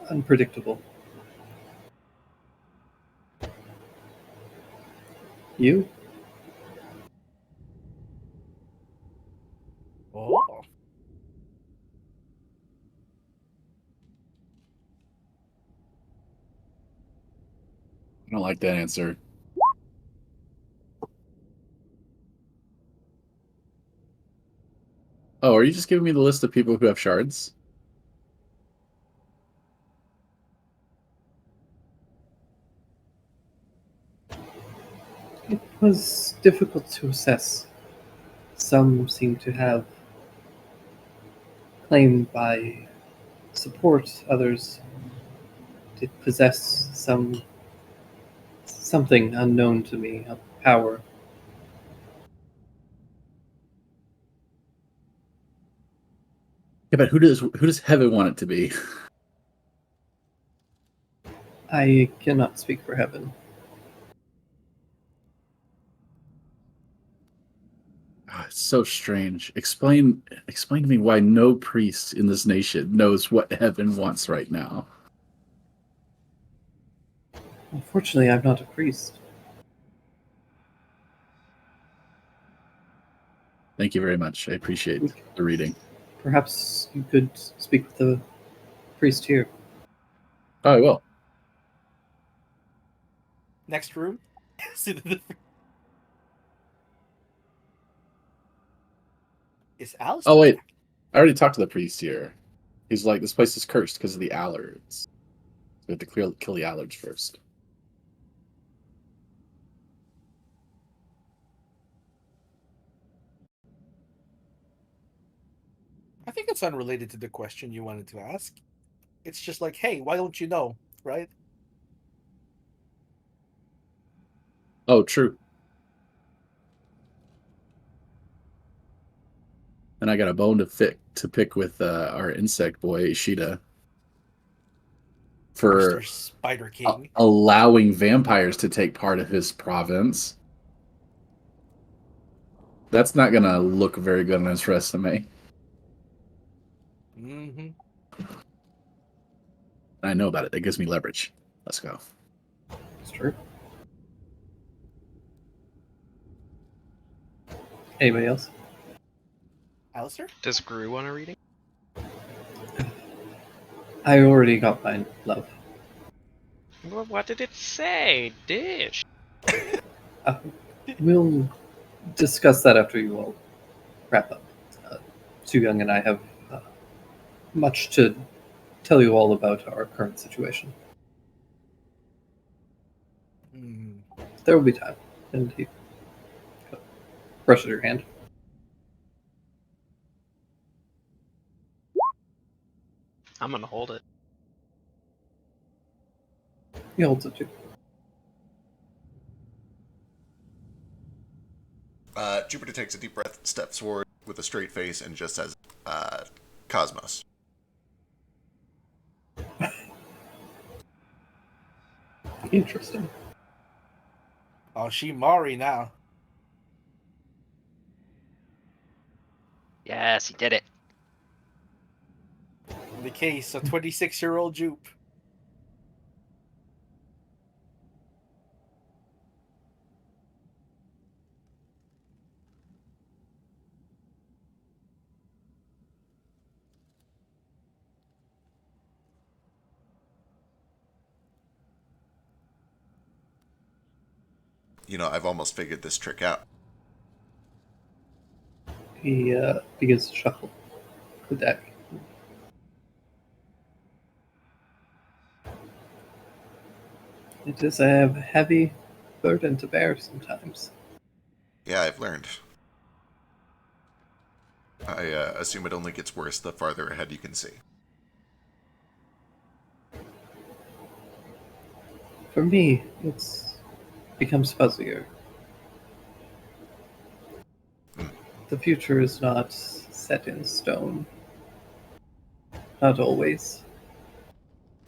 Unpredictable. You? Oh. I don't like that answer. Oh, are you just giving me the list of people who have shards? It was difficult to assess. Some seem to have claim by support, others did possess something unknown to me, a power. Yeah, but who does heaven want it to be? I cannot speak for heaven. Oh, it's so strange. Explain to me why no priest in this nation knows what heaven wants right now. Unfortunately, I'm not a priest. Thank you very much. I appreciate the reading. Perhaps you could speak with the priest here. Oh, I will. Next room. See the difference. Is Alistair? Oh wait, I already talked to the priest here. He's like, this place is cursed because of the Allards. We have to kill the Allards first. I think it's unrelated to the question you wanted to ask. It's just like, hey, why don't you know, right? Oh, true. And I got a bone to pick with our insect boy, Ishida, for Mr. Spider King. allowing vampires to take part of his province. That's not going to look very good on his resume. Mm-hmm. I know about it. It gives me leverage. Let's go. It's true. Anybody else? Alistair? Does Gru want a reading? I already got mine, love. Well, what did it say? Dish. We'll discuss that after you all wrap up. Su Young and I have much to tell you all about our current situation. Mm. There will be time. And he brushes your hand. I'm gonna hold it. He holds it too. Jupiter takes a deep breath, steps forward with a straight face, and just says, Cosmos. Interesting. Oh, she Mari now. Yes, he did it. In the case, a 26-year-old Jupe. You know, I've almost figured this trick out. He begins to shuffle the deck. It is a heavy burden to bear sometimes. Yeah, I've learned. I assume it only gets worse the farther ahead you can see. For me, it's becomes fuzzier. The future is not set in stone. Not always.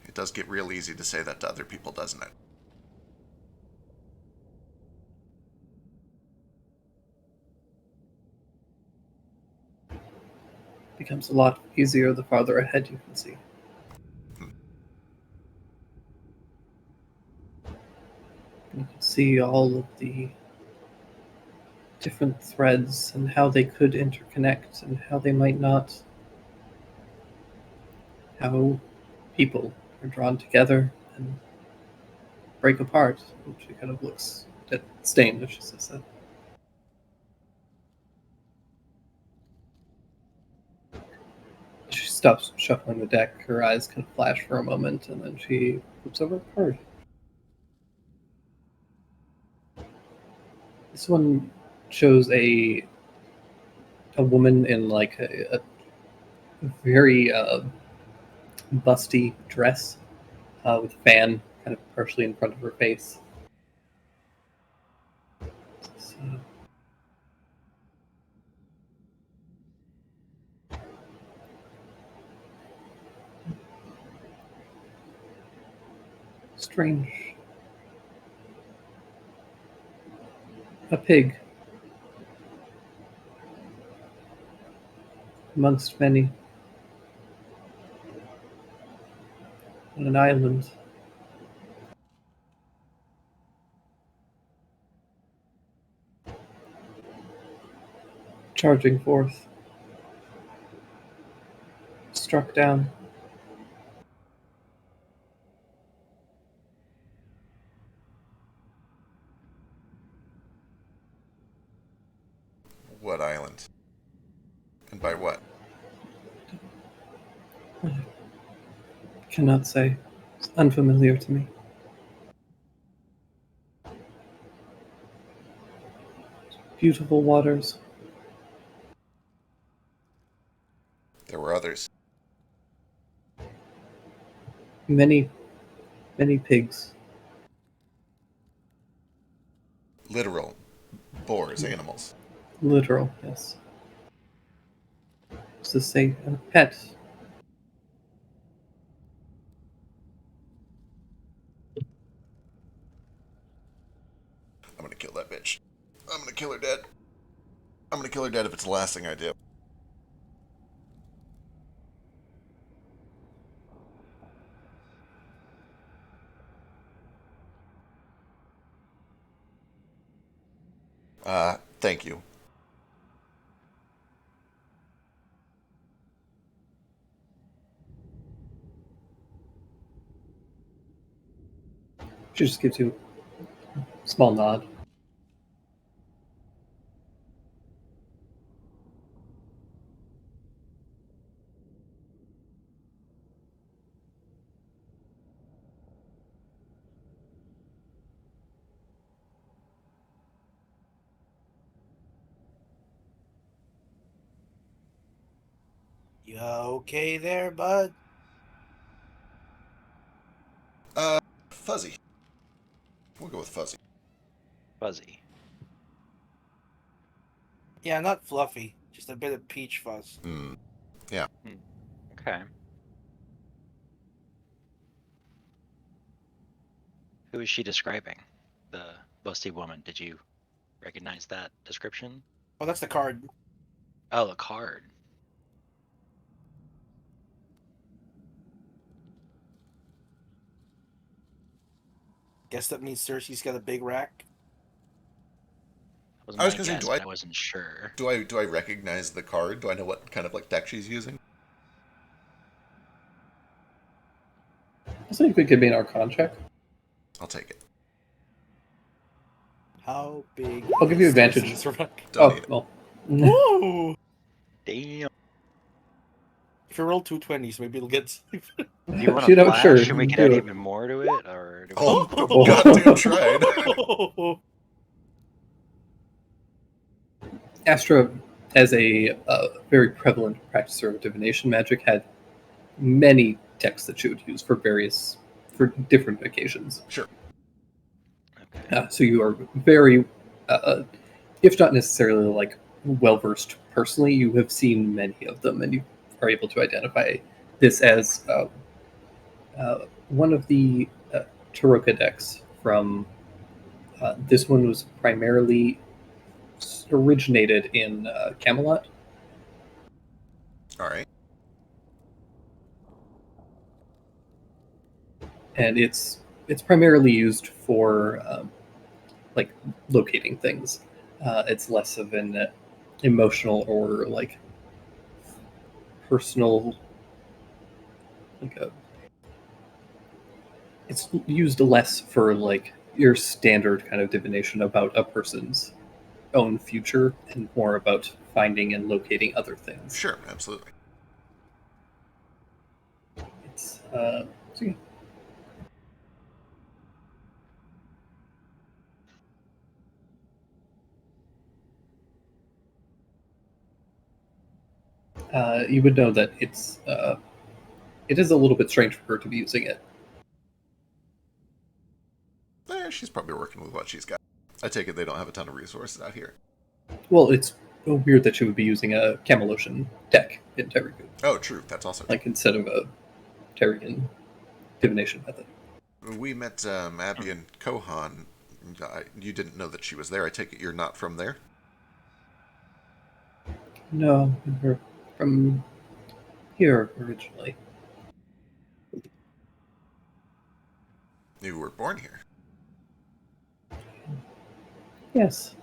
It does get real easy to say that to other people, doesn't it? Becomes a lot easier the farther ahead you can see. You can see all of the different threads and how they could interconnect and how they might not. How people are drawn together and break apart. And she kind of looks at Stain as she says that. She stops shuffling the deck. Her eyes kind of flash for a moment, and then she flips over a card. This one shows a woman in like a very busty dress with a fan kind of partially in front of her face. So, strange. A pig. Amongst many. On an island. Charging forth. Struck down. what island? And by what? Cannot say. It's unfamiliar to me. Beautiful waters. There were others. Many pigs. Literal boars, animals. Literal, yes. Does this say pet? I'm gonna kill that bitch. I'm gonna kill her dead. I'm gonna kill her dead if it's the last thing I do. Thank you. She just gives you a small nod. You okay there, bud? Fuzzy. We'll go with Fuzzy. Fuzzy. Yeah, not fluffy. Just a bit of peach fuzz. Yeah. Okay. Who is she describing? The busty woman. Did you recognize that description? Oh, that's the card. Oh, the card. Guess that means Cersei's got a big rack. That was I was my gonna say, guess, do but I- I wasn't sure. Do I recognize the card? Do I know what kind of like deck she's using? I think we could be an Arcana check. I'll take it. How big? I'll give you is advantage. Cersei's rack? Don't need it. Well. Woo! Damn. If you roll 220s, maybe it'll get. Do you want You to know, flash? sure, Should we do add it. even more to it, or do we... Oh, goddamn tried. Astra, as a very prevalent practicer of divination magic, had many texts that she would use for different occasions. Sure. Okay. So you are very, if not necessarily like well versed personally, you have seen many of them, and you are able to identify this as one of the Taroka decks from. This one was primarily originated in Camelot. All right. And it's primarily used for like locating things. It's less of an emotional or like personal it's used less for like your standard kind of divination about a person's own future and more about finding and locating other things. Sure, absolutely. It's so yeah. You would know that it is a little bit strange for her to be using it. She's probably working with what she's got. I take it they don't have a ton of resources out here. Well, it's weird that she would be using a Camelocian deck in Terrigen, Oh, true. That's also like instead of a Terrigen divination method. We met Abby and Kohan. You didn't know that she was there. I take it you're not from there? No, we're from here originally. You were born here. Yes.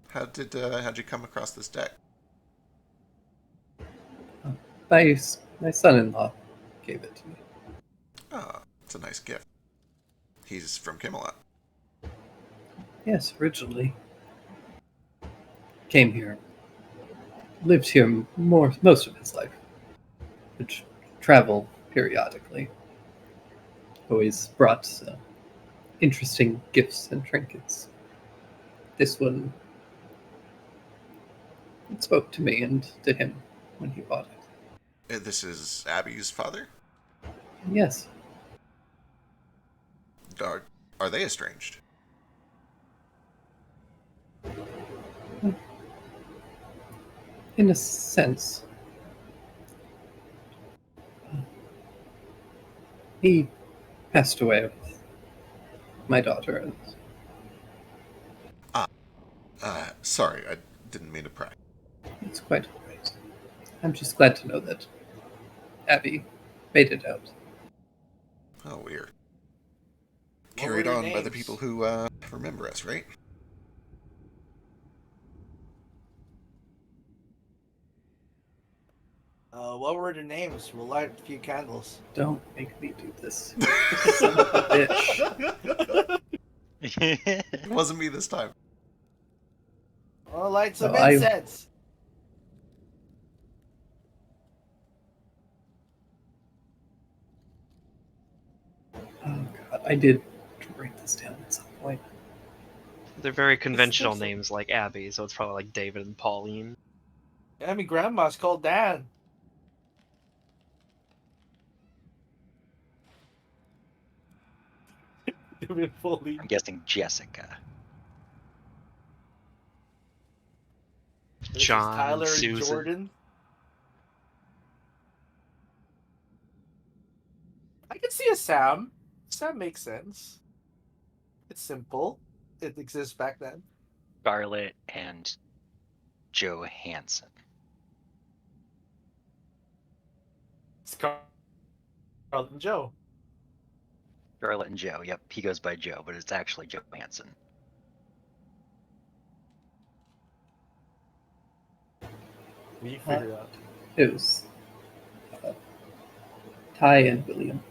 How'd you come across this deck? My son-in-law gave it to me. Ah, it's a nice gift. He's from Camelot. Yes, originally. came here, lived here most of his life, would travel periodically. Always brought interesting gifts and trinkets. This one spoke to me and to him when he bought it. This is Abby's father? Yes, Are they estranged? in a sense. He passed away with my daughter. And Sorry, I didn't mean to pry. it's quite all right. I'm just glad to know that Abby made it out. Oh, we're What carried were their on by the names? people who remember us, right? What were their names? We'll light a few candles. Don't make me do this. Son of a bitch. It wasn't me this time. Well, light some Oh, I- incense. Oh god, I did write this down at some point. They're very conventional so- names like Abby, so it's probably like David and Pauline. Yeah, my grandma's called Dan. Fully. I'm guessing Jessica. This is John, Tyler and Susan. Jordan. I can see a Sam. Sam makes sense. It's simple. It exists back then. Scarlett and Joe Hansen. It's Carlton Joe. Scarlett and Joe. Yep, he goes by Joe, but it's actually Joe Hansen. You figure it out. It was Ty and William.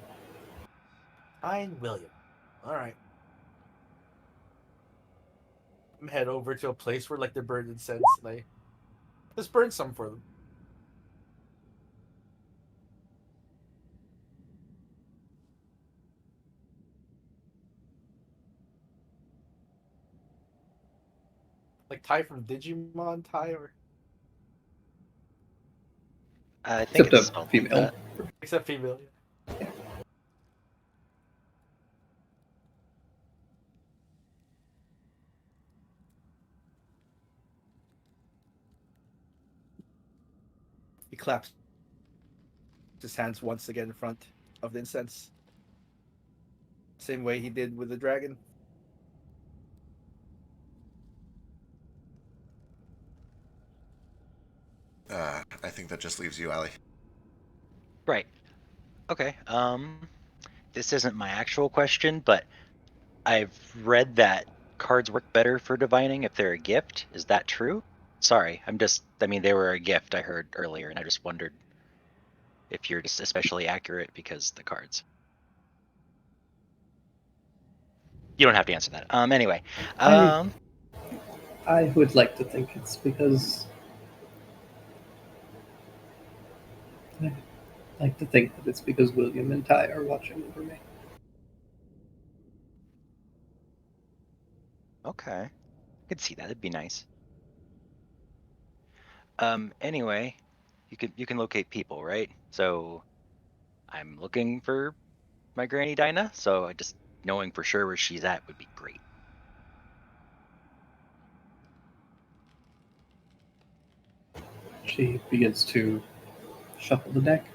Fine, William. All right. I'm head over to a place where like they're burned incense. Like, let's burn some for them. Like Ty from Digimon, Ty, or I think Except it's a spelled like female. that. except female. Yeah. He claps his hands once again in front of the incense. Same way he did with the dragon. I think that just leaves you, Allie. Right. Okay. This isn't my actual question, but I've read that cards work better for divining if they're a gift. Is that true? Sorry, I mean, they were a gift I heard earlier, and I just wondered if you're just especially accurate because the cards. You don't have to answer that. Anyway. I would like to think it's because I like to think that it's because William and Ty are watching over me. Okay. I could see that. It'd be nice. Anyway, you can locate people, right? So I'm looking for my Granny Dinah, so I just knowing for sure where she's at would be great. She begins to shuffle the deck.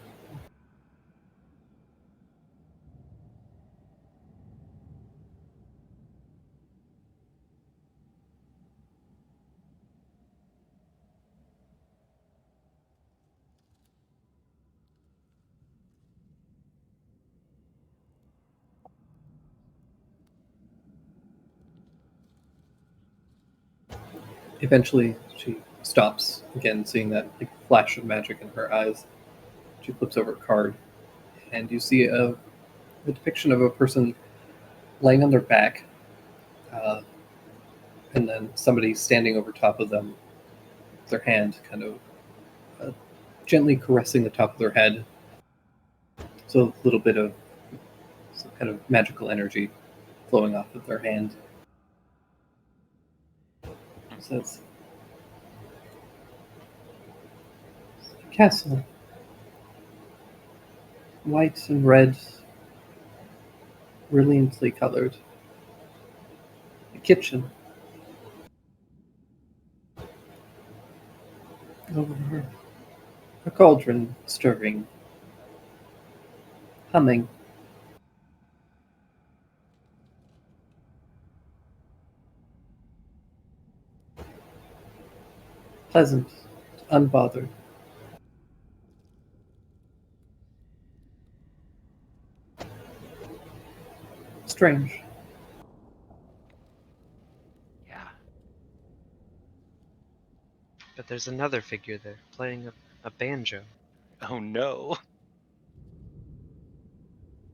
Eventually, she stops again, seeing that like, flash of magic in her eyes. She flips over a card, and you see the depiction of a person laying on their back, and then somebody standing over top of them their hand, kind of gently caressing the top of their head. So a little bit of some kind of magical energy flowing off of their hand. Says, castle. White and red, brilliantly colored. A kitchen. Over a cauldron stirring, humming. Pleasant, unbothered. Strange. Yeah. But there's another figure there playing a banjo. Oh no.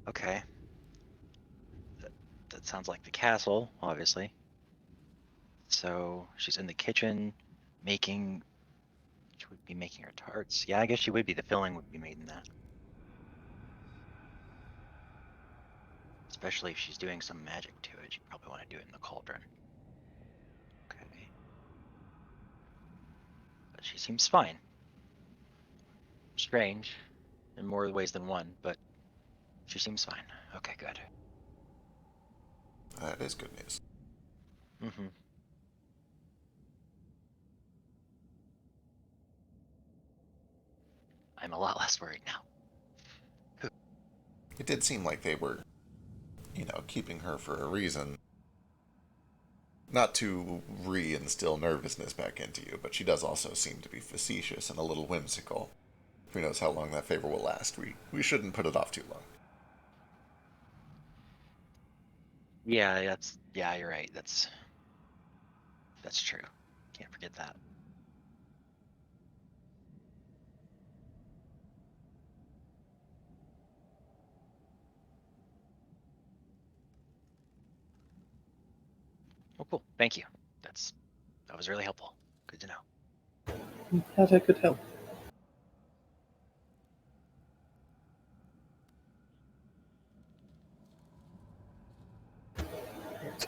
Okay. That sounds like the castle, obviously. So she's in the kitchen making. She would be making her tarts. Yeah, I guess she would be. The filling would be made in that. Especially if she's doing some magic to it. She'd probably want to do it in the cauldron. Okay. But she seems fine. Strange in more ways than one, but she seems fine. Okay, good. That is good news. Mm-hmm. I'm a lot less worried now. It did seem like they were, keeping her for a reason. Not to re-instill nervousness back into you, but she does also seem to be facetious and a little whimsical. Who knows how long that favor will last? We shouldn't put it off too long. Yeah, you're right. That's true. Can't forget that. Oh, cool. Thank you. That was really helpful. Good to know. Glad I could help.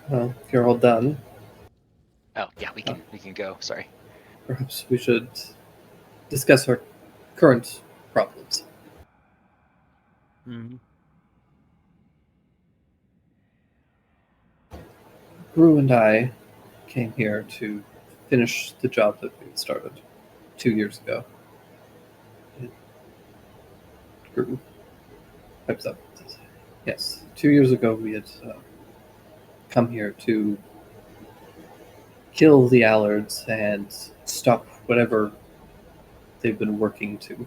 Well, if you're all done, Oh, yeah, we can go. Sorry. perhaps we should discuss our current problems. Mhm. Rue and I came here to finish the job that we started 2 years ago. Rue pipes up. Says, yes, 2 years ago we had come here to kill the Allards and stop whatever they've been working to.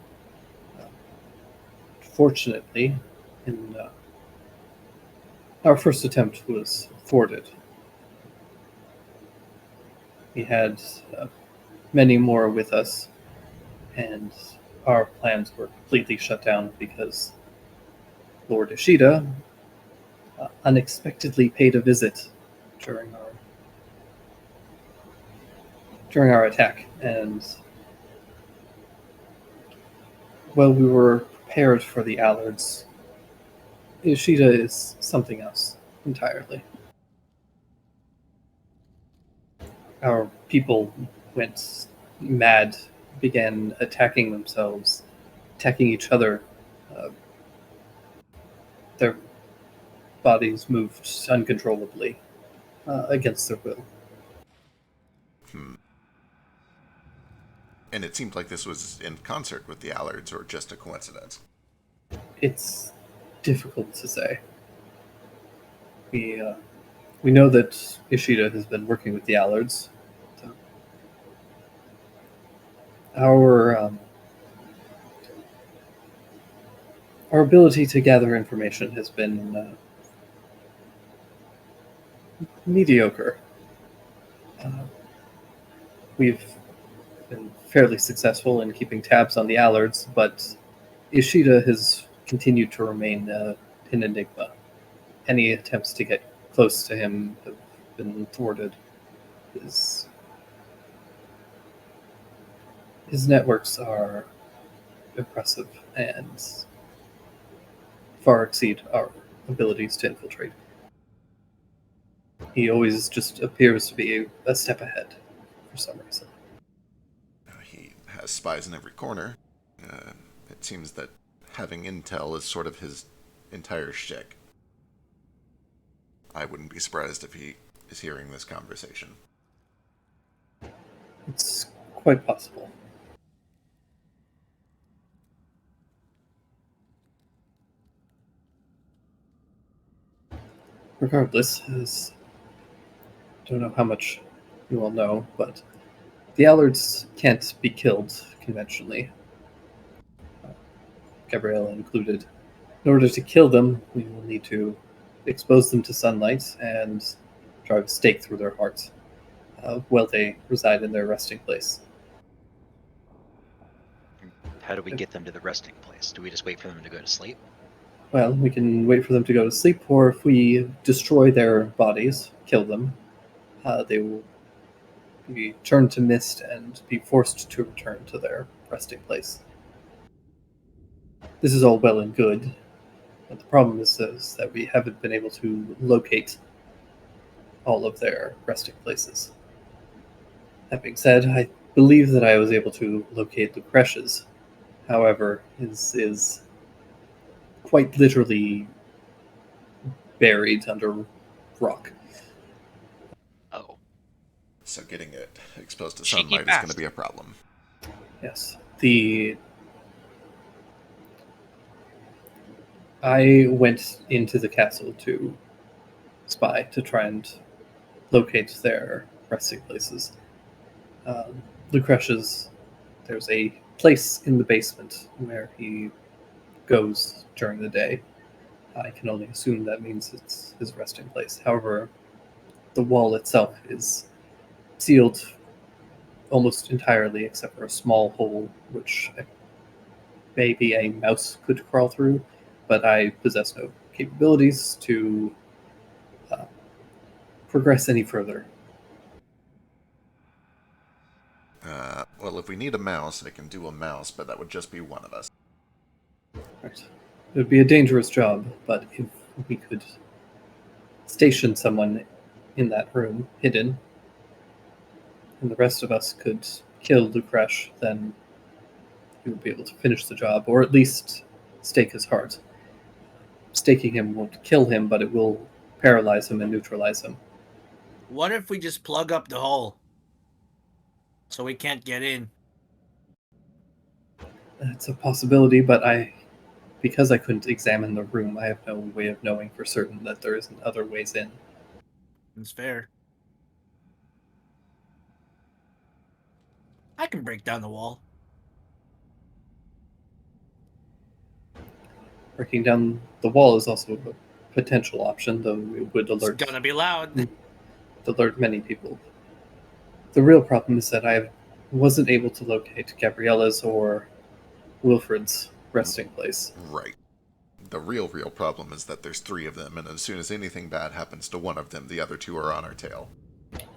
Fortunately, in our first attempt was thwarted. We had many more with us, and our plans were completely shut down because Lord Ishida unexpectedly paid a visit during our attack, and while we were prepared for the Allards, Ishida is something else entirely. Our people went mad, began attacking themselves, attacking each other. Their bodies moved uncontrollably against their will. And it seemed like this was in concert with the Allards or just a coincidence. It's difficult to say. We know that Ishida has been working with the Allards. So our ability to gather information has been mediocre. We've been fairly successful in keeping tabs on the Allards, but Ishida has continued to remain an enigma. Any attempts to get close to him have been thwarted. His His networks are impressive and far exceed our abilities to infiltrate. He always just appears to be a step ahead for some reason. He has spies in every corner. It seems that having intel is sort of his entire shtick. I wouldn't be surprised if he is hearing this conversation. It's quite possible. Regardless, as I don't know how much you all know, but the Allards can't be killed conventionally, Gabriella included. In order to kill them, we will need to expose them to sunlight and drive a stake through their hearts while they reside in their resting place. How do we get them to the resting place? Do we just wait for them to go to sleep? Well, we can wait for them to go to sleep, or if we destroy their bodies, kill them, they will be turned to mist and be forced to return to their resting place. This is all well and good, but the problem is that we haven't been able to locate all of their resting places. That being said, I believe that I was able to locate Lucretia's. However, his is quite literally buried under rock. Oh. So getting it exposed to Cheeky sunlight is going to bastard. be a problem. Yes. I went into the castle to spy, to try and locate their resting places. Lucretia's, there's a place in the basement where he goes during the day. I can only assume that means it's his resting place. However, the wall itself is sealed almost entirely except for a small hole which maybe a mouse could crawl through, but I possess no capabilities to progress any further. Well, if we need a mouse, I can do a mouse, but that would just be one of us. Right. It would be a dangerous job, but if we could station someone in that room, hidden, and the rest of us could kill Lucretia, then he would be able to finish the job, or at least stake his heart. Staking him won't kill him, but it will paralyze him and neutralize him. What if we just plug up the hole so we can't get in? It's a possibility, but because I couldn't examine the room, I have no way of knowing for certain that there isn't other ways in. It's fair. I can break down the wall. Breaking down the wall is also a potential option, though it would It's alert gonna be loud. many people. The real problem is that I wasn't able to locate Gabriella's or Wilfred's resting place. Right. The real problem is that there's three of them, and as soon as anything bad happens to one of them, the other two are on our tail.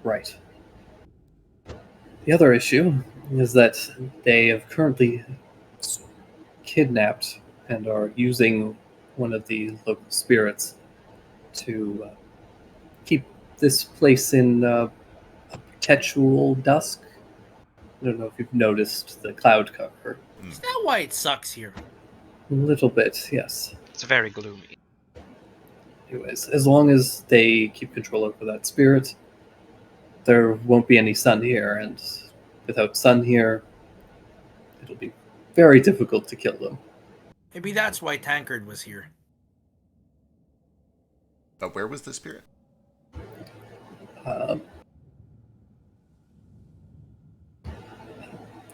Right. The other issue is that they have currently kidnapped and are using one of the local spirits to keep this place in a perpetual dusk. I don't know if you've noticed the cloud cover. Is that why it sucks here? A little bit, yes. It's very gloomy. Anyways, as long as they keep control over that spirit, there won't be any sun here, and without sun here, it'll be very difficult to kill them. Maybe that's why Tankard was here. Where was the spirit?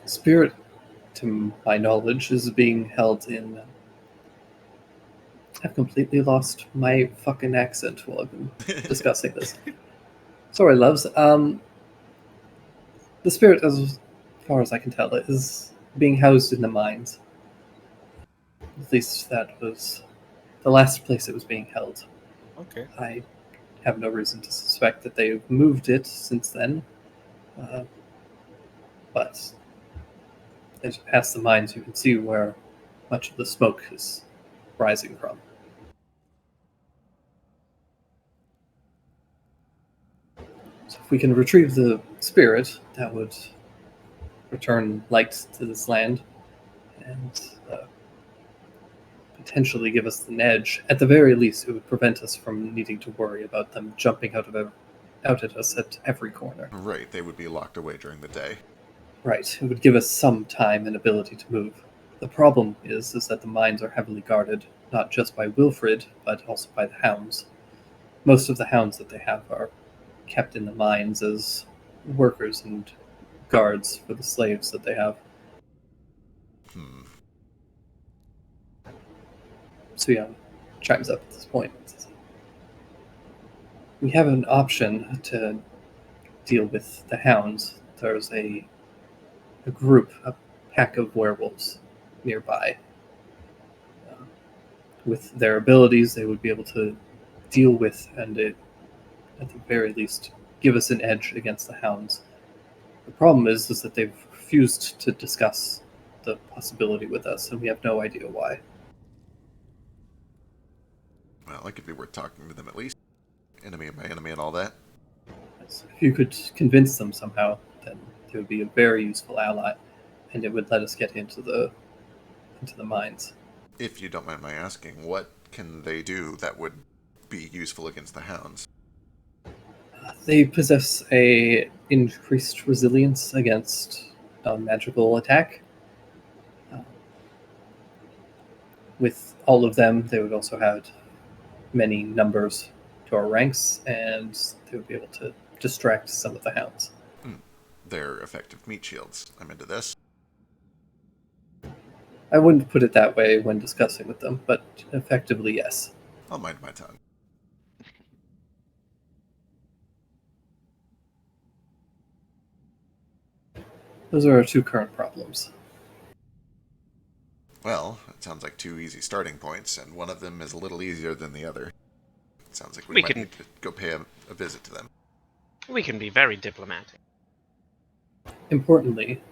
Spirit, to my knowledge, is being held in... I've completely lost my fucking accent while I've been discussing this. Sorry, loves. The spirit, as far as I can tell, is being housed in the mines. At least that was the last place it was being held. Okay. I have no reason to suspect that they've moved it since then. But As you pass the mines, you can see where much of the smoke is rising from. So if we can retrieve the spirit, that would return light to this land and potentially give us an edge. At the very least, it would prevent us from needing to worry about them jumping out at us at every corner. Right, they would be locked away during the day. Right, it would give us some time and ability to move. The problem is that the mines are heavily guarded, not just by Wilfred, but also by the hounds. Most of the hounds that they have are kept in the mines as workers and guards for the slaves that they have. Suyang chimes up at this point. We have an option to deal with the hounds. There's a group, a pack of werewolves nearby. With their abilities, they would be able to deal with and, at the very least, give us an edge against the hounds. The problem is that they've refused to discuss the possibility with us, and we have no idea why. Well, it could be worth talking to them at least. Enemy of my enemy and all that. If you could convince them somehow, then they would be a very useful ally, and it would let us get into the mines. If you don't mind my asking, what can they do that would be useful against the hounds? They possess a increased resilience against magical attack. With all of them, they would also have many numbers to our ranks, and they would be able to distract some of the hounds. They're effective meat shields. I'm into this. I wouldn't put it that way when discussing with them, but effectively, yes. I'll mind my tongue. Those are our two current problems. Well, it sounds like two easy starting points, and one of them is a little easier than the other. It sounds like we might need to go pay a visit to them. We can be very diplomatic. Importantly,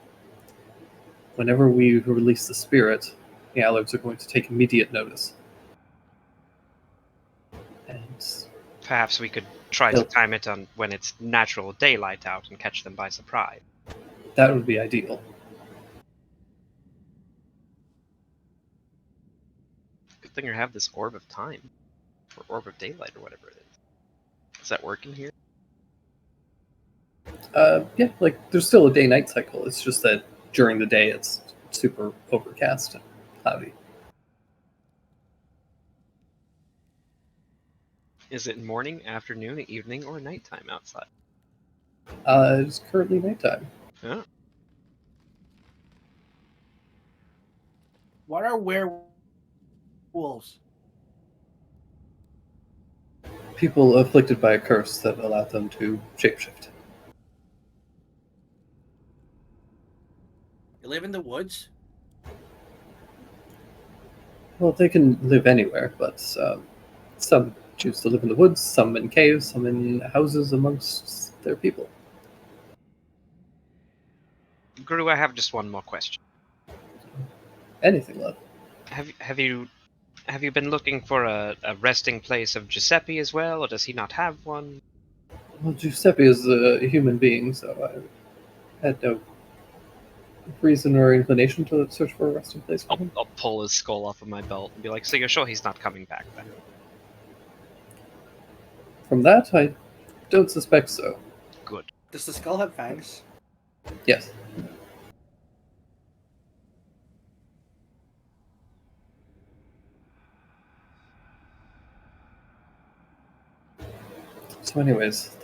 whenever we release the spirit, the Allards are going to take immediate notice. And Perhaps we could try to time it on when it's natural daylight out and catch them by surprise. that would be ideal. Good thing you have this orb of time. Or orb of daylight or whatever it is. Is that working here? Yeah, like there's still a day-night cycle. It's just that during the day it's super overcast and cloudy. Is it morning, afternoon, evening, or nighttime outside? It's currently nighttime. Oh. What are werewolves? People afflicted by a curse that allowed them to shapeshift. You live in the woods? Well, they can live anywhere, but some choose to live in the woods, some in caves, some in houses amongst their people. Guru, I have just one more question. Anything, love. Have you been looking for a resting place of Giuseppe as well, or does he not have one? Well, Giuseppe is a human being, so I had no reason or inclination to search for a resting place for him. I'll pull his skull off of my belt and be like, so you're sure he's not coming back then? From that, I don't suspect so. Good. Does the skull have fangs? Yes. So anyways,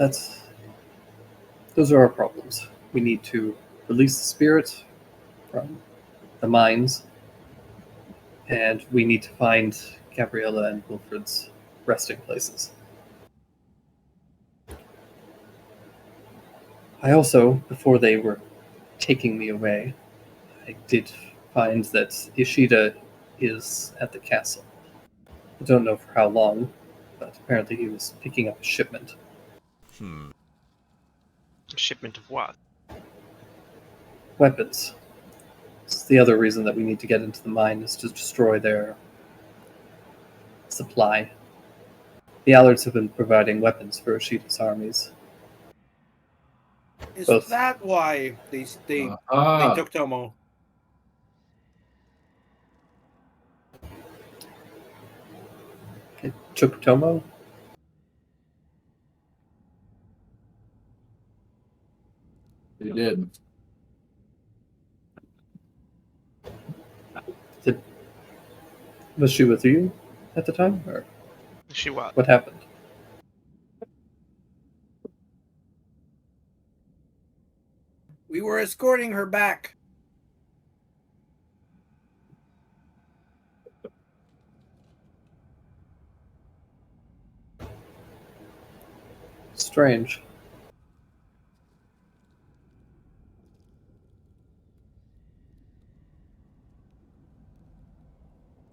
those are our problems. We need to release the spirit from the mines, and we need to find Gabriella and Wilfred's resting places. I also, before they were taking me away, I did find that Ishida is at the castle. I don't know for how long, but apparently he was picking up a shipment. A shipment of what? Weapons. It's the other reason that we need to get into the mine is to destroy their supply. The Allards have been providing weapons for Ashida's armies. Is Both. that why they Ah, took Tomo? Okay, Chukutomo? they did. Was she with you at the time, or She what? what happened? We were escorting her back. Strange.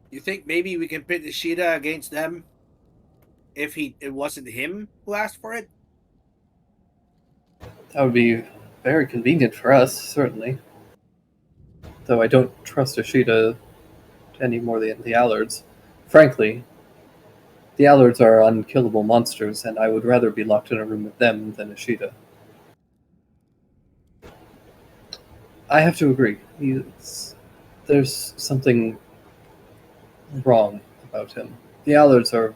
You think maybe we can pit Ishida against them if it wasn't him who asked for it? That would be very convenient for us, certainly. Though I don't trust Ishida any more than the Allards. Frankly, the Allards are unkillable monsters, and I would rather be locked in a room with them than Ishida. I have to agree. There's something wrong about him. The Allards are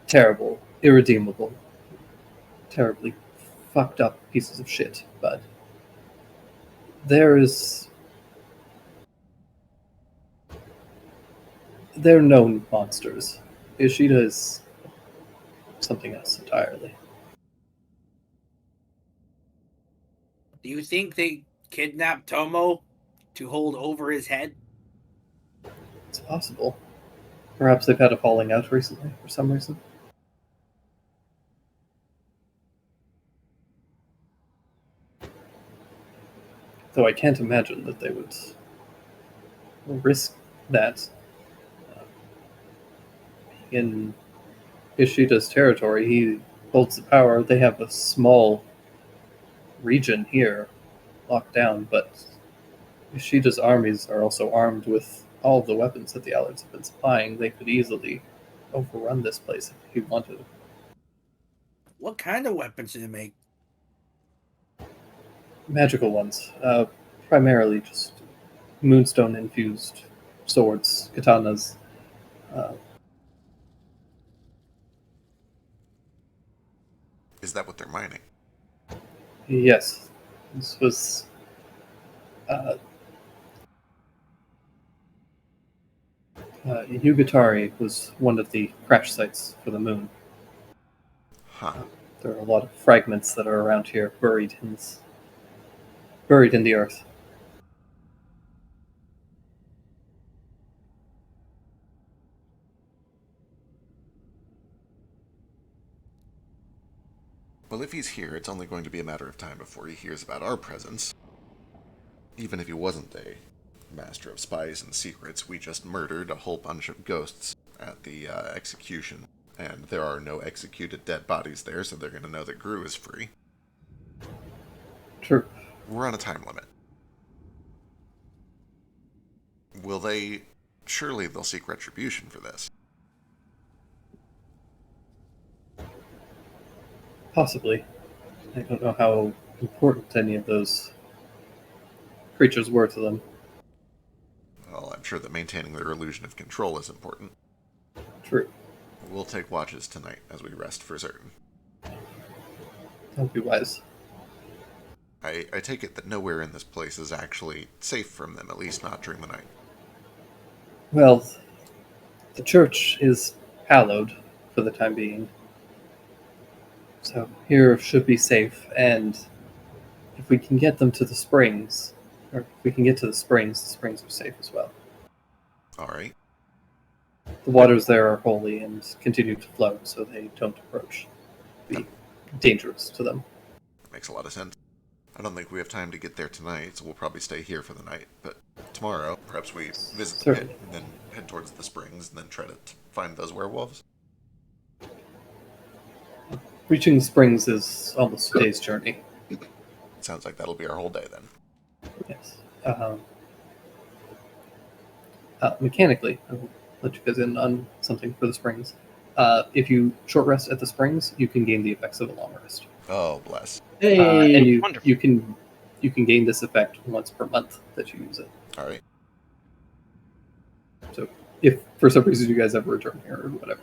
terrible, irredeemable, terribly fucked up pieces of shit, but they're known monsters. Ishida is something else entirely. Do you think they kidnapped Tomo to hold over his head? It's possible. Perhaps they've had a falling out recently for some reason. Though I can't imagine that they would risk that. In Ishida's territory, he holds the power. They have a small region here locked down, but Ishida's armies are also armed with all of the weapons that the Allards have been supplying. They could easily overrun this place if he wanted. What kind of weapons do they make? Magical ones. Primarily just moonstone infused swords, katanas. Is that what they're mining? Yes. This was Yugatari was one of the crash sites for the moon. Huh. There are a lot of fragments that are around here, buried in the earth. Well, if he's here, it's only going to be a matter of time before he hears about our presence. Even if he wasn't a master of spies and secrets, we just murdered a whole bunch of ghosts at the execution. And there are no executed dead bodies there, so they're going to know that Gru is free. True. We're on a time limit. Will they... Surely they'll seek retribution for this. Possibly. I don't know how important any of those creatures were to them. Well, I'm sure that maintaining their illusion of control is important. True. We'll take watches tonight as we rest for certain. That would be wise. I take it that nowhere in this place is actually safe from them, at least not during the night. Well, the church is hallowed for the time being. So here should be safe, and if we can get them to the springs, or if we can get to the springs are safe as well. Alright. The waters there are holy and continue to flow, so they don't approach. Be dangerous to them. Makes a lot of sense. I don't think we have time to get there tonight, so we'll probably stay here for the night. But tomorrow, perhaps we visit the pit, and then head towards the springs, and then try to find those werewolves. Reaching the springs is almost a day's journey. Sounds like that'll be our whole day then. Yes. Mechanically, I'll let you guys in on something for the springs. If you short rest at the springs, you can gain the effects of a long rest. Oh, bless. Hey, And you wonderful. you can gain this effect once per month that you use it. All right. So if for some reason you guys ever return here or whatever,